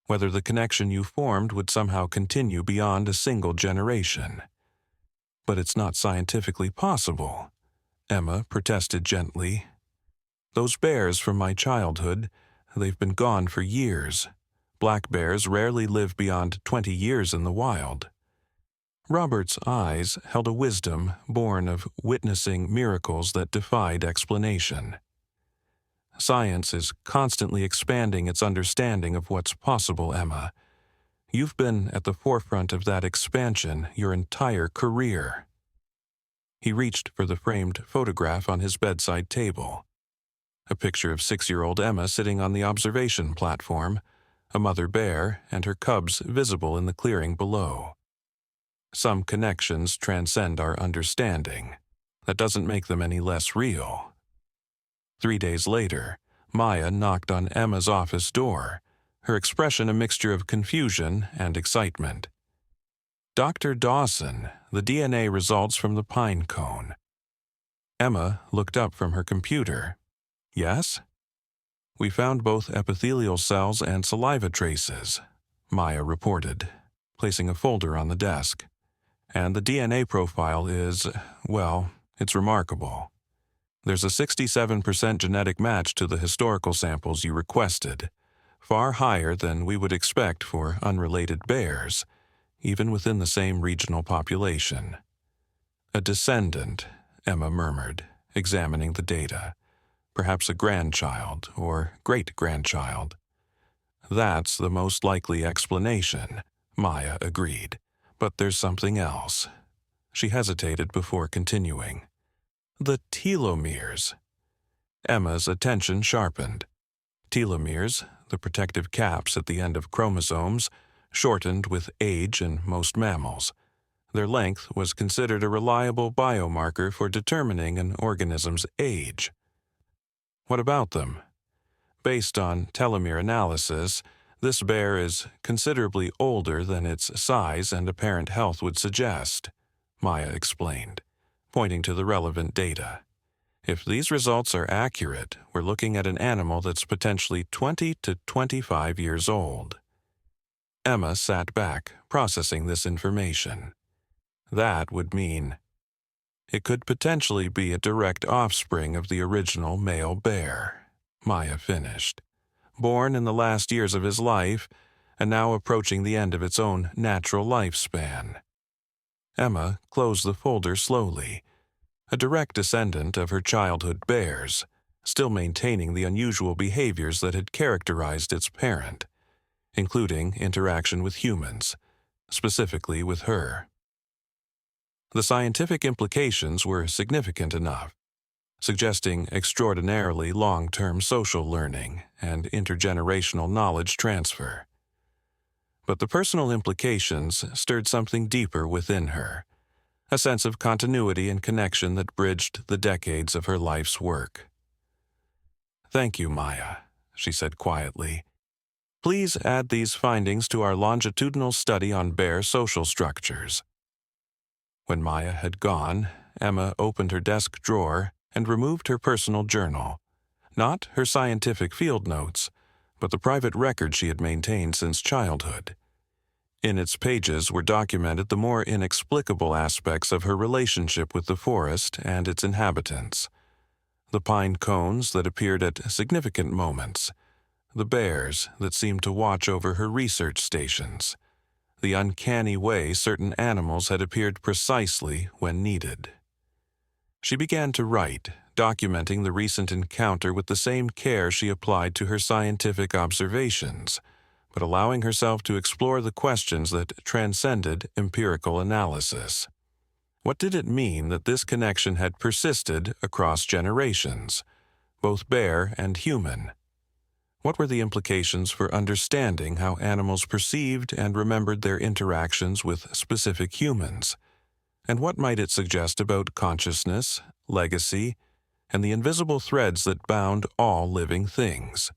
"Whether the connection you formed would somehow continue beyond a single generation." "But it's not scientifically possible," Emma protested gently. "Those bears from my childhood, they've been gone for years. Black bears rarely live beyond 20 years in the wild." Robert's eyes held a wisdom born of witnessing miracles that defied explanation. "Science is constantly expanding its understanding of what's possible, Emma. You've been at the forefront of that expansion your entire career." He reached for the framed photograph on his bedside table. A picture of 6-year-old Emma sitting on the observation platform, a mother bear and her cubs visible in the clearing below. Some connections transcend our understanding. That doesn't make them any less real. 3 days later, Maya knocked on Emma's office door, her expression a mixture of confusion and excitement. "Dr. Dawson, the DNA results from the pine cone." Emma looked up from her computer. "Yes?" "We found both epithelial cells and saliva traces," Maya reported, placing a folder on the desk. "And the DNA profile is, well, it's remarkable. There's a 67% genetic match to the historical samples you requested, far higher than we would expect for unrelated bears, even within the same regional population." "A descendant," Emma murmured, examining the data. "Perhaps a grandchild or great-grandchild." "That's the most likely explanation," Maya agreed. "But there's something else." She hesitated before continuing. "The telomeres." Emma's attention sharpened. Telomeres, the protective caps at the end of chromosomes, shortened with age in most mammals. Their length was considered a reliable biomarker for determining an organism's age. "What about them?" "Based on telomere analysis, this bear is considerably older than its size and apparent health would suggest," Maya explained, pointing to the relevant data. "If these results are accurate, we're looking at an animal that's potentially 20 to 25 years old." Emma sat back, processing this information. "That would mean it could potentially be a direct offspring of the original male bear," Maya finished. "Born in the last years of his life, and now approaching the end of its own natural lifespan." Emma closed the folder slowly. A direct descendant of her childhood bears, still maintaining the unusual behaviors that had characterized its parent, including interaction with humans, specifically with her. The scientific implications were significant enough, suggesting extraordinarily long-term social learning and intergenerational knowledge transfer. But the personal implications stirred something deeper within her, a sense of continuity and connection that bridged the decades of her life's work. "Thank you, Maya," she said quietly. "Please add these findings to our longitudinal study on bear social structures." When Maya had gone, Emma opened her desk drawer and removed her personal journal, not her scientific field notes, but the private record she had maintained since childhood. In its pages were documented the more inexplicable aspects of her relationship with the forest and its inhabitants. The pine cones that appeared at significant moments, the bears that seemed to watch over her research stations, the uncanny way certain animals had appeared precisely when needed. She began to write, documenting the recent encounter with the same care she applied to her scientific observations, but allowing herself to explore the questions that transcended empirical analysis. What did it mean that this connection had persisted across generations, both bear and human? What were the implications for understanding how animals perceived and remembered their interactions with specific humans? And what might it suggest about consciousness, legacy, and the invisible threads that bound all living things?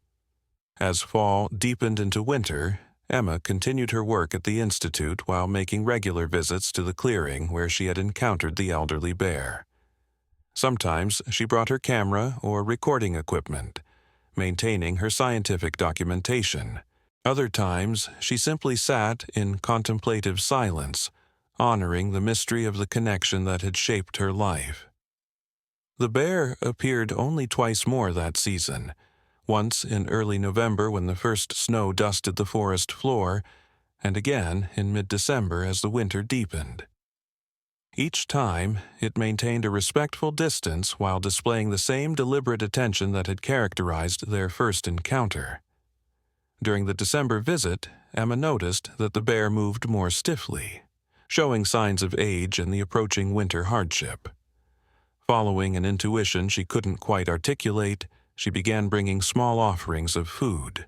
As fall deepened into winter, Emma continued her work at the Institute while making regular visits to the clearing where she had encountered the elderly bear. Sometimes she brought her camera or recording equipment, maintaining her scientific documentation. Other times, she simply sat in contemplative silence, honoring the mystery of the connection that had shaped her life. The bear appeared only twice more that season, once in early November when the first snow dusted the forest floor, and again in mid-December as the winter deepened. Each time, it maintained a respectful distance while displaying the same deliberate attention that had characterized their first encounter. During the December visit, Emma noticed that the bear moved more stiffly, showing signs of age and the approaching winter hardship. Following an intuition she couldn't quite articulate, she began bringing small offerings of food.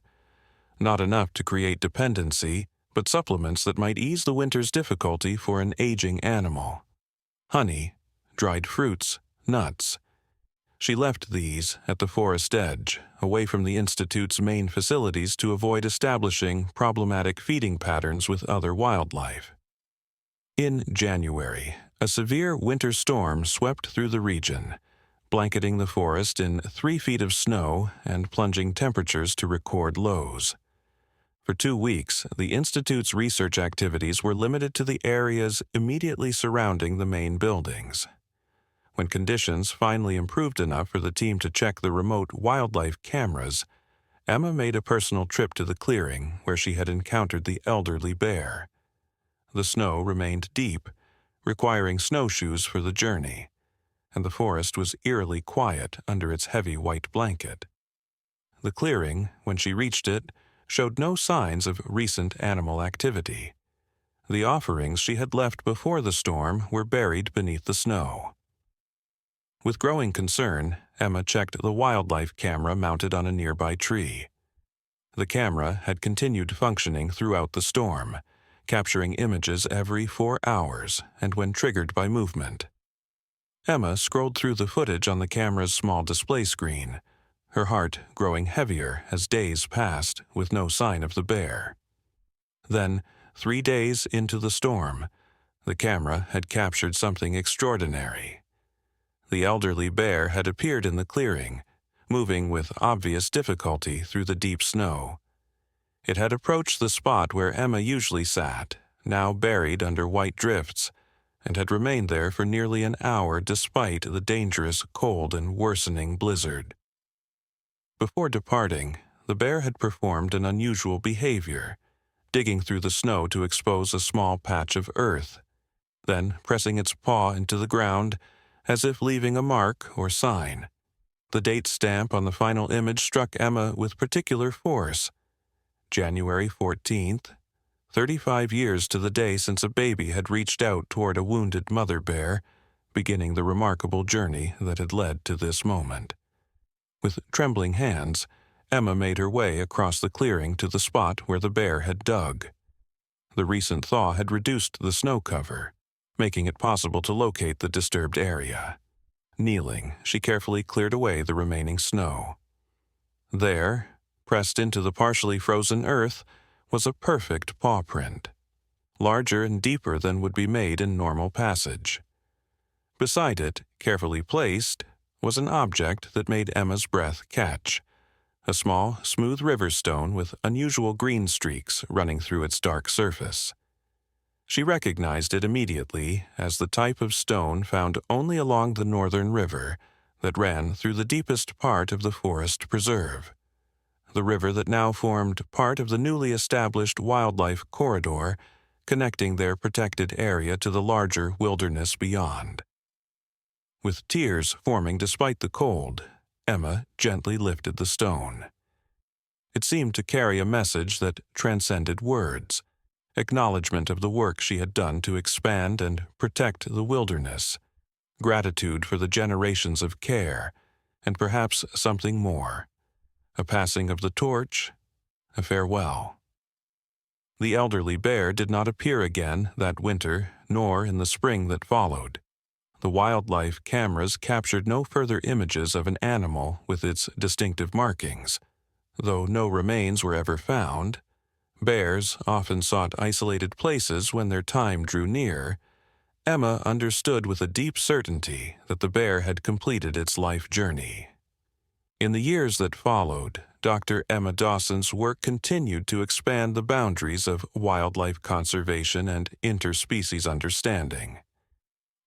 Not enough to create dependency, but supplements that might ease the winter's difficulty for an aging animal. Honey, dried fruits, nuts. She left these at the forest edge, away from the Institute's main facilities to avoid establishing problematic feeding patterns with other wildlife. In January, a severe winter storm swept through the region, blanketing the forest in 3 feet of snow and plunging temperatures to record lows. For 2 weeks, the Institute's research activities were limited to the areas immediately surrounding the main buildings. When conditions finally improved enough for the team to check the remote wildlife cameras, Emma made a personal trip to the clearing where she had encountered the elderly bear. The snow remained deep, requiring snowshoes for the journey, and the forest was eerily quiet under its heavy white blanket. The clearing, when she reached it, showed no signs of recent animal activity. The offerings she had left before the storm were buried beneath the snow. With growing concern, Emma checked the wildlife camera mounted on a nearby tree. The camera had continued functioning throughout the storm, capturing images every 4 hours and when triggered by movement. Emma scrolled through the footage on the camera's small display screen, her heart growing heavier as days passed with no sign of the bear. Then, 3 days into the storm, the camera had captured something extraordinary. The elderly bear had appeared in the clearing, moving with obvious difficulty through the deep snow. It had approached the spot where Emma usually sat, now buried under white drifts, and had remained there for nearly an hour despite the dangerous cold and worsening blizzard. Before departing, the bear had performed an unusual behavior, digging through the snow to expose a small patch of earth, then pressing its paw into the ground as if leaving a mark or sign. The date stamp on the final image struck Emma with particular force. January 14th, 35 years to the day since a baby had reached out toward a wounded mother bear, beginning the remarkable journey that had led to this moment. With trembling hands, Emma made her way across the clearing to the spot where the bear had dug. The recent thaw had reduced the snow cover, making it possible to locate the disturbed area. Kneeling, she carefully cleared away the remaining snow. There, pressed into the partially frozen earth, was a perfect paw print, larger and deeper than would be made in normal passage. Beside it, carefully placed, was an object that made Emma's breath catch, a small, smooth river stone with unusual green streaks running through its dark surface. She recognized it immediately as the type of stone found only along the northern river that ran through the deepest part of the forest preserve. the river that now formed part of the newly established wildlife corridor connecting their protected area to the larger wilderness beyond. With tears forming despite the cold, Emma gently lifted the stone. It seemed to carry a message that transcended words, acknowledgement of the work she had done to expand and protect the wilderness, gratitude for the generations of care, and perhaps something more, a passing of the torch, a farewell. The elderly bear did not appear again that winter, nor in the spring that followed. The wildlife cameras captured no further images of an animal with its distinctive markings. Though no remains were ever found, bears often sought isolated places when their time drew near. Emma understood with a deep certainty that the bear had completed its life journey. In the years that followed, Dr. Emma Dawson's work continued to expand the boundaries of wildlife conservation and interspecies understanding.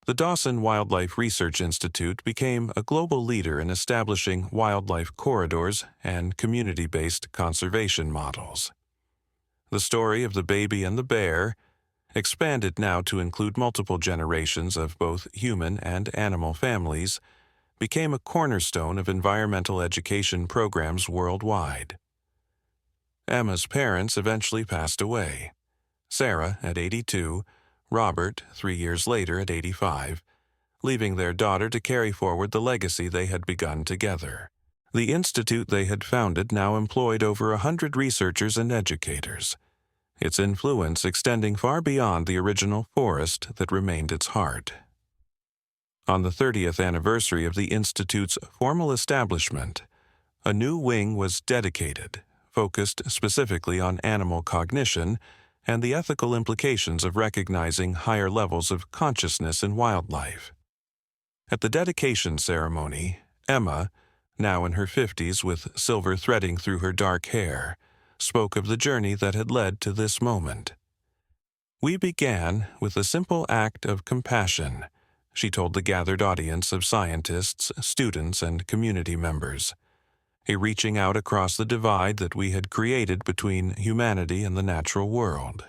The Dawson Wildlife Research Institute became a global leader in establishing wildlife corridors and community-based conservation models. The story of the baby and the bear, expanded now to include multiple generations of both human and animal families, became a cornerstone of environmental education programs worldwide. Emma's parents eventually passed away. Sarah at 82, Robert 3 years later at 85, leaving their daughter to carry forward the legacy they had begun together. The institute they had founded now employed over 100 researchers and educators, its influence extending far beyond the original forest that remained its heart. On the 30th anniversary of the Institute's formal establishment, a new wing was dedicated, focused specifically on animal cognition and the ethical implications of recognizing higher levels of consciousness in wildlife. At the dedication ceremony, Emma, now in her 50s with silver threading through her dark hair, spoke of the journey that had led to this moment. "We began with a simple act of compassion," she told the gathered audience of scientists, students, and community members, "a reaching out across the divide that we had created between humanity and the natural world.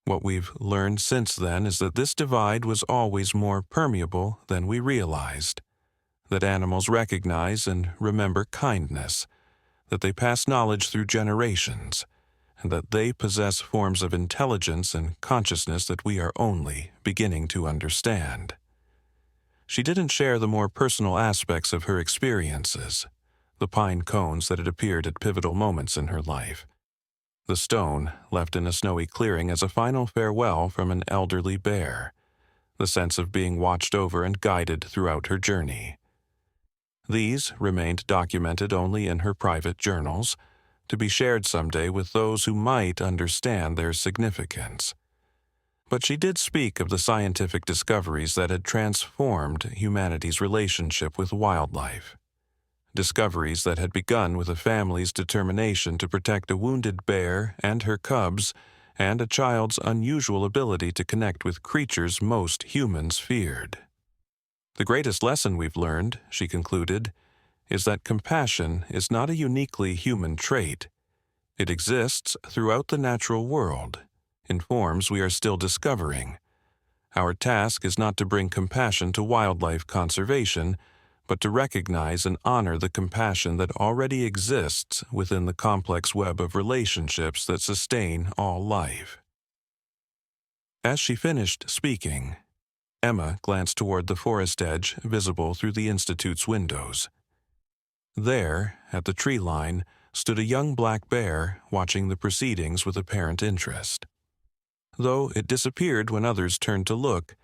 What we've learned since then is that this divide was always more permeable than we realized, that animals recognize and remember kindness, that they pass knowledge through generations, and that they possess forms of intelligence and consciousness that we are only beginning to understand." She didn't share the more personal aspects of her experiences, the pine cones that had appeared at pivotal moments in her life, the stone left in a snowy clearing as a final farewell from an elderly bear, the sense of being watched over and guided throughout her journey. These remained documented only in her private journals, to be shared someday with those who might understand their significance. But she did speak of the scientific discoveries that had transformed humanity's relationship with wildlife. Discoveries that had begun with a family's determination to protect a wounded bear and her cubs, and a child's unusual ability to connect with creatures most humans feared. "The greatest lesson we've learned," she concluded, "is that compassion is not a uniquely human trait. It exists throughout the natural world, in forms we are still discovering. Our task is not to bring compassion to wildlife conservation, but to recognize and honor the compassion that already exists within the complex web of relationships that sustain all life." As she finished speaking, Emma glanced toward the forest edge visible through the Institute's windows. There, at the tree line, stood a young black bear watching the proceedings with apparent interest. Though it disappeared when others turned to look,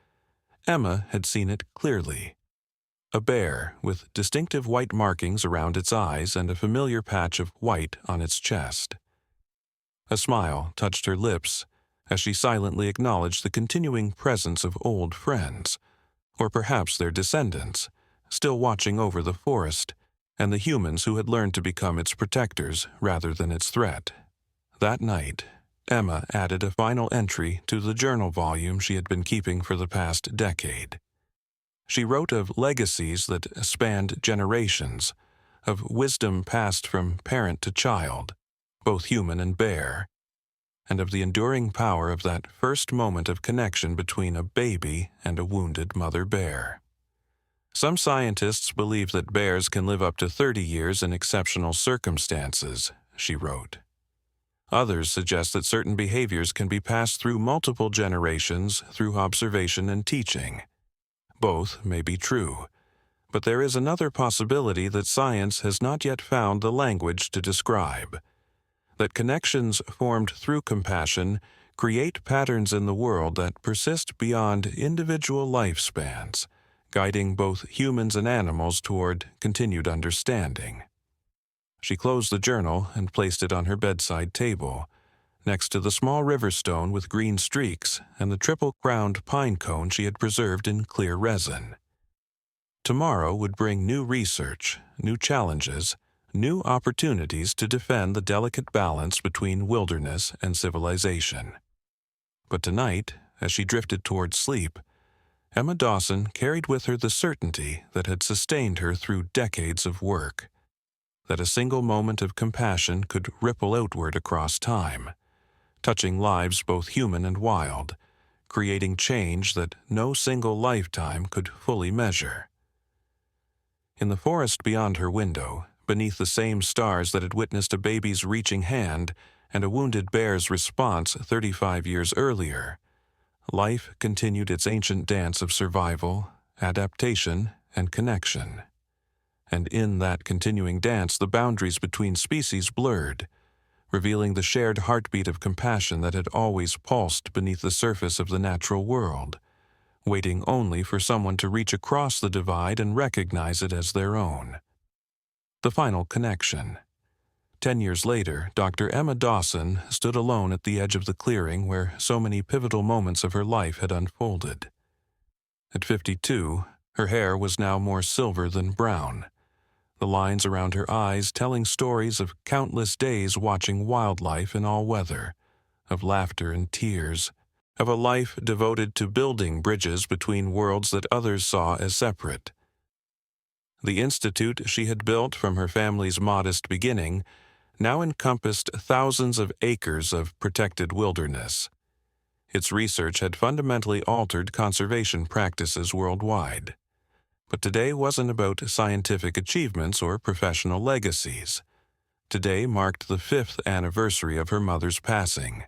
Emma had seen it clearly. A bear with distinctive white markings around its eyes and a familiar patch of white on its chest. A smile touched her lips as she silently acknowledged the continuing presence of old friends, or perhaps their descendants, still watching over the forest, and the humans who had learned to become its protectors rather than its threat. That night, Emma added a final entry to the journal volume she had been keeping for the past decade. She wrote of legacies that spanned generations, of wisdom passed from parent to child, both human and bear, and of the enduring power of that first moment of connection between a baby and a wounded mother bear. Some scientists believe that bears can live up to 30 years in exceptional circumstances, she wrote. Others suggest that certain behaviors can be passed through multiple generations through observation and teaching. Both may be true, but there is another possibility that science has not yet found the language to describe. That connections formed through compassion create patterns in the world that persist beyond individual lifespans, guiding both humans and animals toward continued understanding. She closed the journal and placed it on her bedside table, next to the small river stone with green streaks and the triple-crowned pine cone she had preserved in clear resin. Tomorrow would bring new research, new challenges, new opportunities to defend the delicate balance between wilderness and civilization. But tonight, as she drifted toward sleep, Emma Dawson carried with her the certainty that had sustained her through decades of work, that a single moment of compassion could ripple outward across time, touching lives both human and wild, creating change that no single lifetime could fully measure. In the forest beyond her window, beneath the same stars that had witnessed a baby's reaching hand and a wounded bear's response 35 years earlier, life continued its ancient dance of survival, adaptation, and connection. And in that continuing dance, the boundaries between species blurred, revealing the shared heartbeat of compassion that had always pulsed beneath the surface of the natural world, waiting only for someone to reach across the divide and recognize it as their own. The final connection. 10 years later, Dr. Emma Dawson stood alone at the edge of the clearing where so many pivotal moments of her life had unfolded. At 52, her hair was now more silver than brown, the lines around her eyes telling stories of countless days watching wildlife in all weather, of laughter and tears, of a life devoted to building bridges between worlds that others saw as separate. The institute she had built from her family's modest beginning now encompassed thousands of acres of protected wilderness. Its research had fundamentally altered conservation practices worldwide. But today wasn't about scientific achievements or professional legacies. Today marked the 5th anniversary of her mother's passing,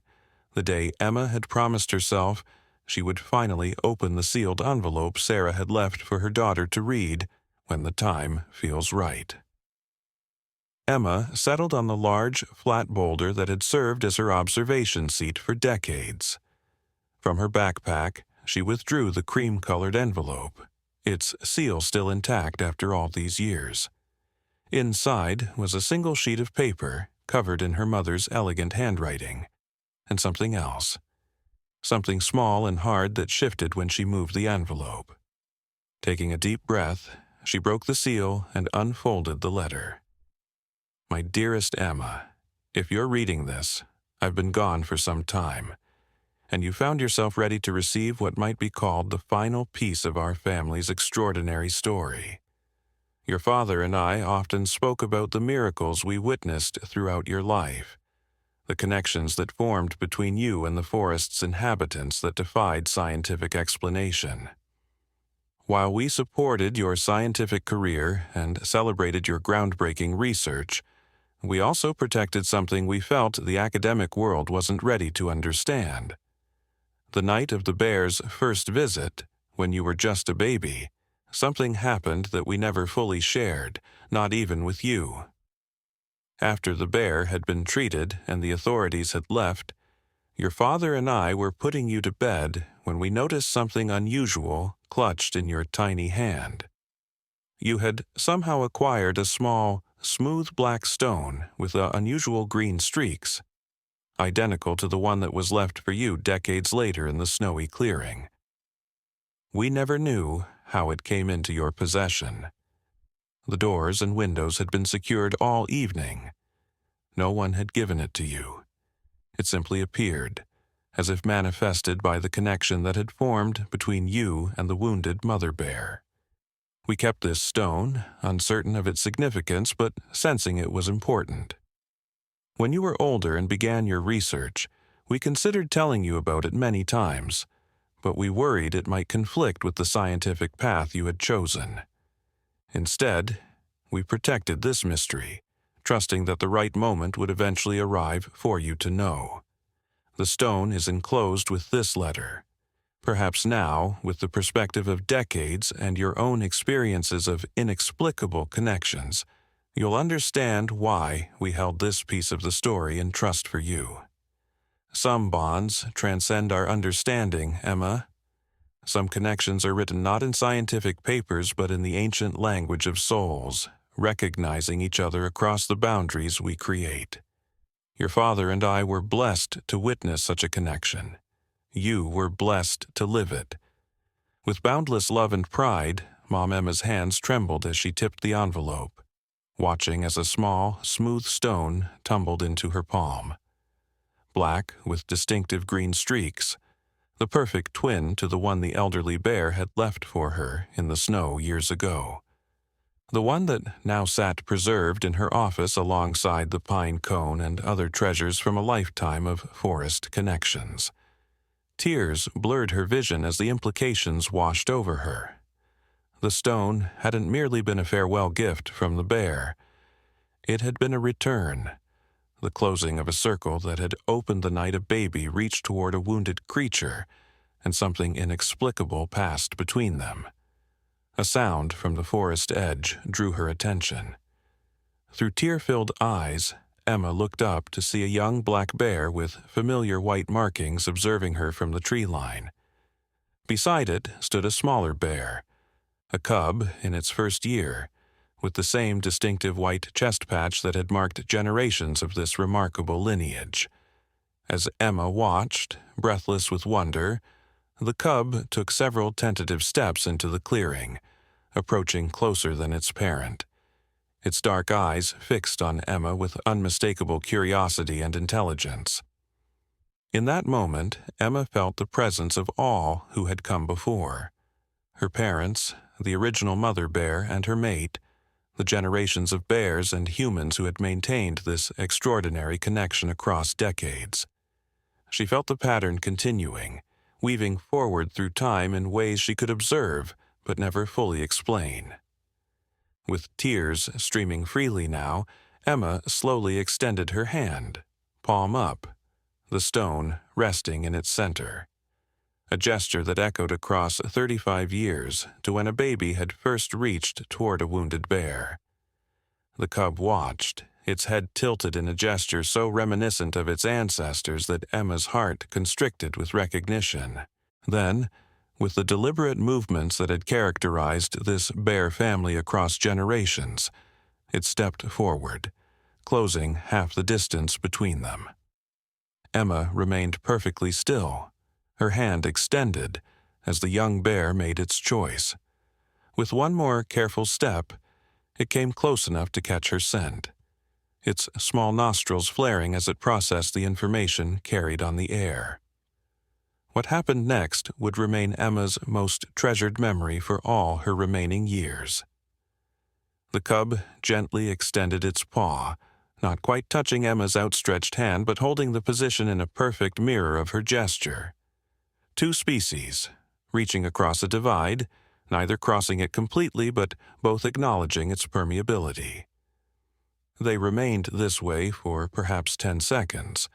the day Emma had promised herself she would finally open the sealed envelope Sarah had left for her daughter to read when the time feels right. Emma settled on the large, flat boulder that had served as her observation seat for decades. From her backpack, she withdrew the cream-colored envelope, its seal still intact after all these years. Inside was a single sheet of paper covered in her mother's elegant handwriting, and something else, something small and hard that shifted when she moved the envelope. Taking a deep breath, she broke the seal and unfolded the letter. My dearest Emma, if you're reading this, I've been gone for some time, and you found yourself ready to receive what might be called the final piece of our family's extraordinary story. Your father and I often spoke about the miracles we witnessed throughout your life, the connections that formed between you and the forest's inhabitants that defied scientific explanation. While we supported your scientific career and celebrated your groundbreaking research, we also protected something we felt the academic world wasn't ready to understand. The night of the bear's first visit, when you were just a baby, something happened that we never fully shared, not even with you. After the bear had been treated and the authorities had left, your father and I were putting you to bed when we noticed something unusual clutched in your tiny hand. You had somehow acquired a small, smooth black stone with unusual green streaks, identical to the one that was left for you decades later in the snowy clearing. We never knew how it came into your possession. The doors and windows had been secured all evening. No one had given it to you. It simply appeared, as if manifested by the connection that had formed between you and the wounded mother bear. We kept this stone, uncertain of its significance but sensing it was important. When you were older and began your research, we considered telling you about it many times, but we worried it might conflict with the scientific path you had chosen. Instead, we protected this mystery, trusting that the right moment would eventually arrive for you to know. The stone is enclosed with this letter. Perhaps now, with the perspective of decades and your own experiences of inexplicable connections, you'll understand why we held this piece of the story in trust for you. Some bonds transcend our understanding, Emma. Some connections are written not in scientific papers but in the ancient language of souls, recognizing each other across the boundaries we create. Your father and I were blessed to witness such a connection. You were blessed to live it. With boundless love and pride, Mom Emma's hands trembled as she tipped the envelope, watching as a small, smooth stone tumbled into her palm. Black with distinctive green streaks, the perfect twin to the one the elderly bear had left for her in the snow years ago. The one that now sat preserved in her office alongside the pine cone and other treasures from a lifetime of forest connections. Tears blurred her vision as the implications washed over her. The stone hadn't merely been a farewell gift from the bear. It had been a return, the closing of a circle that had opened the night a baby reached toward a wounded creature, and something inexplicable passed between them. A sound from the forest edge drew her attention. Through tear-filled eyes, Emma looked up to see a young black bear with familiar white markings observing her from the tree line. Beside it stood a smaller bear, a cub in its first year, with the same distinctive white chest patch that had marked generations of this remarkable lineage. As Emma watched, breathless with wonder, the cub took several tentative steps into the clearing, approaching closer than its parent, its dark eyes fixed on Emma with unmistakable curiosity and intelligence. In that moment, Emma felt the presence of all who had come before. Her parents, the original mother bear and her mate, the generations of bears and humans who had maintained this extraordinary connection across decades. She felt the pattern continuing, weaving forward through time in ways she could observe but never fully explain. With tears streaming freely now, Emma slowly extended her hand, palm up, the stone resting in its center. A gesture that echoed across 35 years to when a baby had first reached toward a wounded bear. The cub watched, its head tilted in a gesture so reminiscent of its ancestors that Emma's heart constricted with recognition. Then, with the deliberate movements that had characterized this bear family across generations, it stepped forward, closing half the distance between them. Emma remained perfectly still, her hand extended as the young bear made its choice. With one more careful step, it came close enough to catch her scent, its small nostrils flaring as it processed the information carried on the air. What happened next would remain Emma's most treasured memory for all her remaining years. The cub gently extended its paw, not quite touching Emma's outstretched hand but holding the position in a perfect mirror of her gesture. Two species, reaching across a divide, neither crossing it completely but both acknowledging its permeability. They remained this way for perhaps 10 seconds,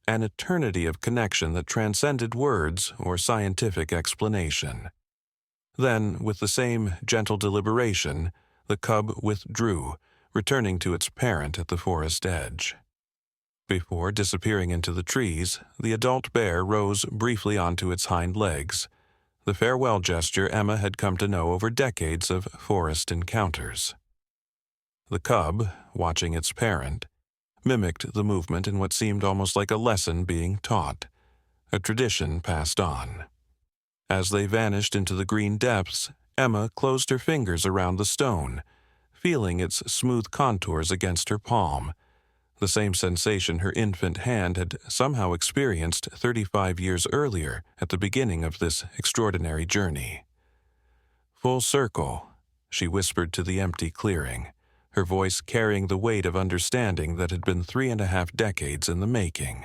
an eternity of connection that transcended words or scientific explanation. Then, with the same gentle deliberation, the cub withdrew, returning to its parent at the forest edge. Before disappearing into the trees, the adult bear rose briefly onto its hind legs, the farewell gesture Emma had come to know over decades of forest encounters. The cub, watching its parent, mimicked the movement in what seemed almost like a lesson being taught, a tradition passed on. As they vanished into the green depths, Emma closed her fingers around the stone, feeling its smooth contours against her palm, the same sensation her infant hand had somehow experienced 35 years earlier at the beginning of this extraordinary journey. Full circle, she whispered to the empty clearing, her voice carrying the weight of understanding that had been 3.5 decades in the making.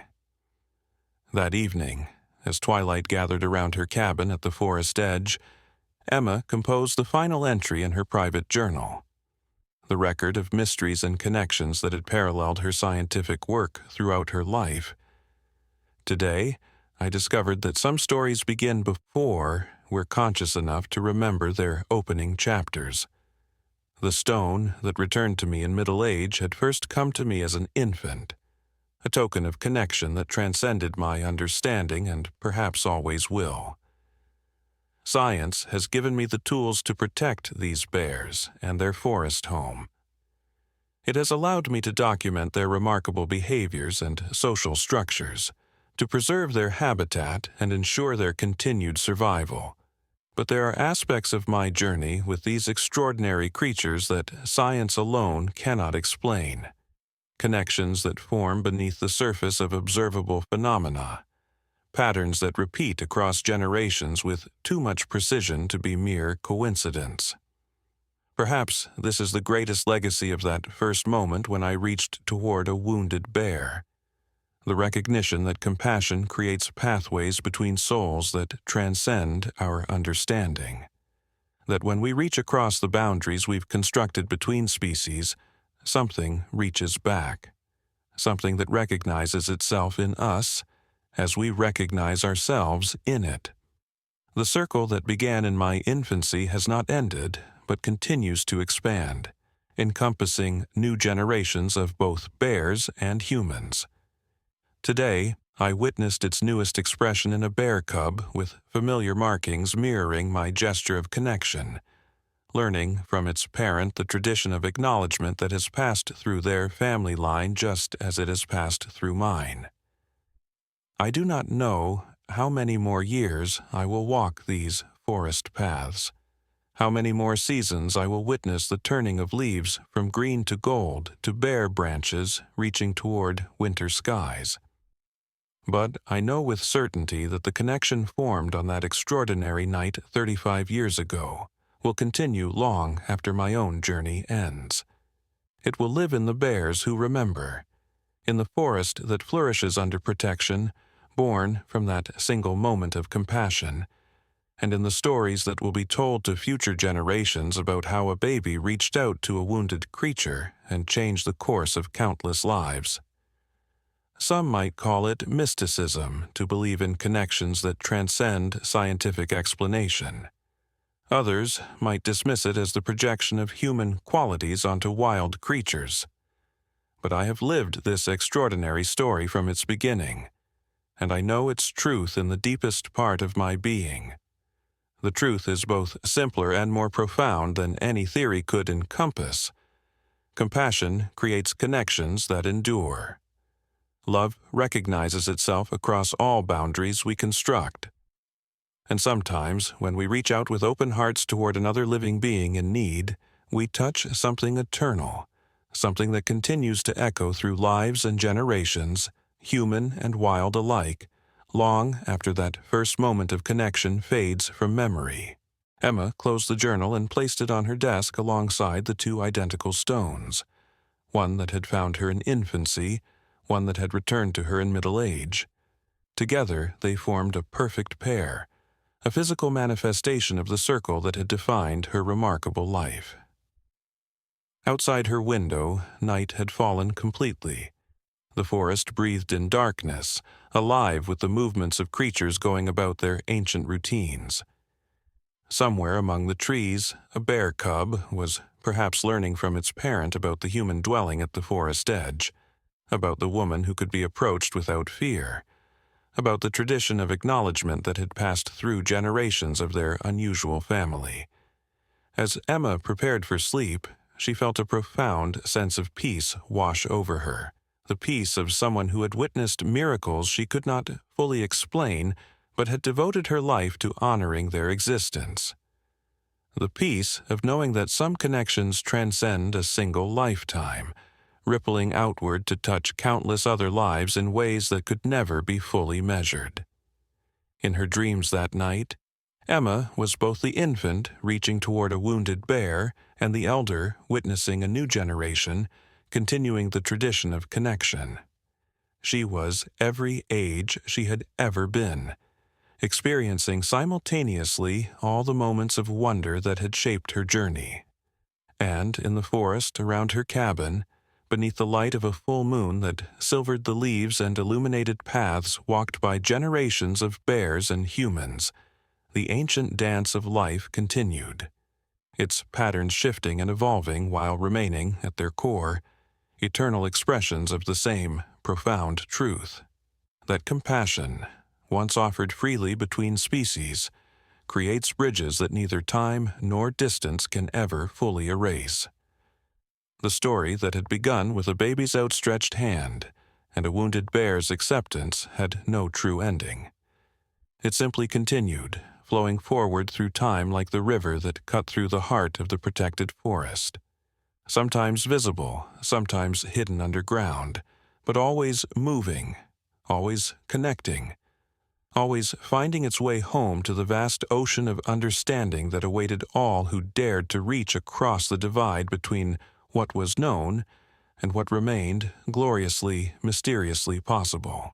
That evening, as twilight gathered around her cabin at the forest edge, Emma composed the final entry in her private journal, the record of mysteries and connections that had paralleled her scientific work throughout her life. Today, I discovered that some stories begin before we're conscious enough to remember their opening chapters. The stone that returned to me in middle age had first come to me as an infant, a token of connection that transcended my understanding and perhaps always will. Science has given me the tools to protect these bears and their forest home. It has allowed me to document their remarkable behaviors and social structures, to preserve their habitat and ensure their continued survival. But there are aspects of my journey with these extraordinary creatures that science alone cannot explain, connections that form beneath the surface of observable phenomena, patterns that repeat across generations with too much precision to be mere coincidence. Perhaps this is the greatest legacy of that first moment when I reached toward a wounded bear, the recognition that compassion creates pathways between souls that transcend our understanding, that when we reach across the boundaries we've constructed between species, something reaches back, something that recognizes itself in us as we recognize ourselves in it. The circle that began in my infancy has not ended, but continues to expand, encompassing new generations of both bears and humans. Today, I witnessed its newest expression in a bear cub with familiar markings mirroring my gesture of connection, learning from its parent the tradition of acknowledgement that has passed through their family line just as it has passed through mine. I do not know how many more years I will walk these forest paths, how many more seasons I will witness the turning of leaves from green to gold to bare branches reaching toward winter skies. But I know with certainty that the connection formed on that extraordinary night 35 years ago will continue long after my own journey ends. It will live in the bears who remember, in the forest that flourishes under protection, born from that single moment of compassion, and in the stories that will be told to future generations about how a baby reached out to a wounded creature and changed the course of countless lives. Some might call it mysticism to believe in connections that transcend scientific explanation. Others might dismiss it as the projection of human qualities onto wild creatures. But I have lived this extraordinary story from its beginning, and I know its truth in the deepest part of my being. The truth is both simpler and more profound than any theory could encompass. Compassion creates connections that endure. Love recognizes itself across all boundaries we construct. And sometimes, when we reach out with open hearts toward another living being in need, we touch something eternal, something that continues to echo through lives and generations, human and wild alike, long after that first moment of connection fades from memory. Emma closed the journal and placed it on her desk alongside the two identical stones, one that had found her in infancy, one that had returned to her in middle age. Together, they formed a perfect pair, a physical manifestation of the circle that had defined her remarkable life. Outside her window, night had fallen completely. The forest breathed in darkness, alive with the movements of creatures going about their ancient routines. Somewhere among the trees, a bear cub was perhaps learning from its parent about the human dwelling at the forest edge, about the woman who could be approached without fear, about the tradition of acknowledgement that had passed through generations of their unusual family. As Emma prepared for sleep, she felt a profound sense of peace wash over her, the peace of someone who had witnessed miracles she could not fully explain, but had devoted her life to honoring their existence. The peace of knowing that some connections transcend a single lifetime, rippling outward to touch countless other lives in ways that could never be fully measured. In her dreams that night, Emma was both the infant reaching toward a wounded bear and the elder witnessing a new generation continuing the tradition of connection. She was every age she had ever been, experiencing simultaneously all the moments of wonder that had shaped her journey. And in the forest around her cabin, beneath the light of a full moon that silvered the leaves and illuminated paths walked by generations of bears and humans, the ancient dance of life continued, its patterns shifting and evolving while remaining, at their core, eternal expressions of the same profound truth, that compassion, once offered freely between species, creates bridges that neither time nor distance can ever fully erase. The story that had begun with a baby's outstretched hand and a wounded bear's acceptance had no true ending. It simply continued, flowing forward through time like the river that cut through the heart of the protected forest. Sometimes visible, sometimes hidden underground, but always moving, always connecting, always finding its way home to the vast ocean of understanding that awaited all who dared to reach across the divide between what was known and what remained gloriously, mysteriously possible.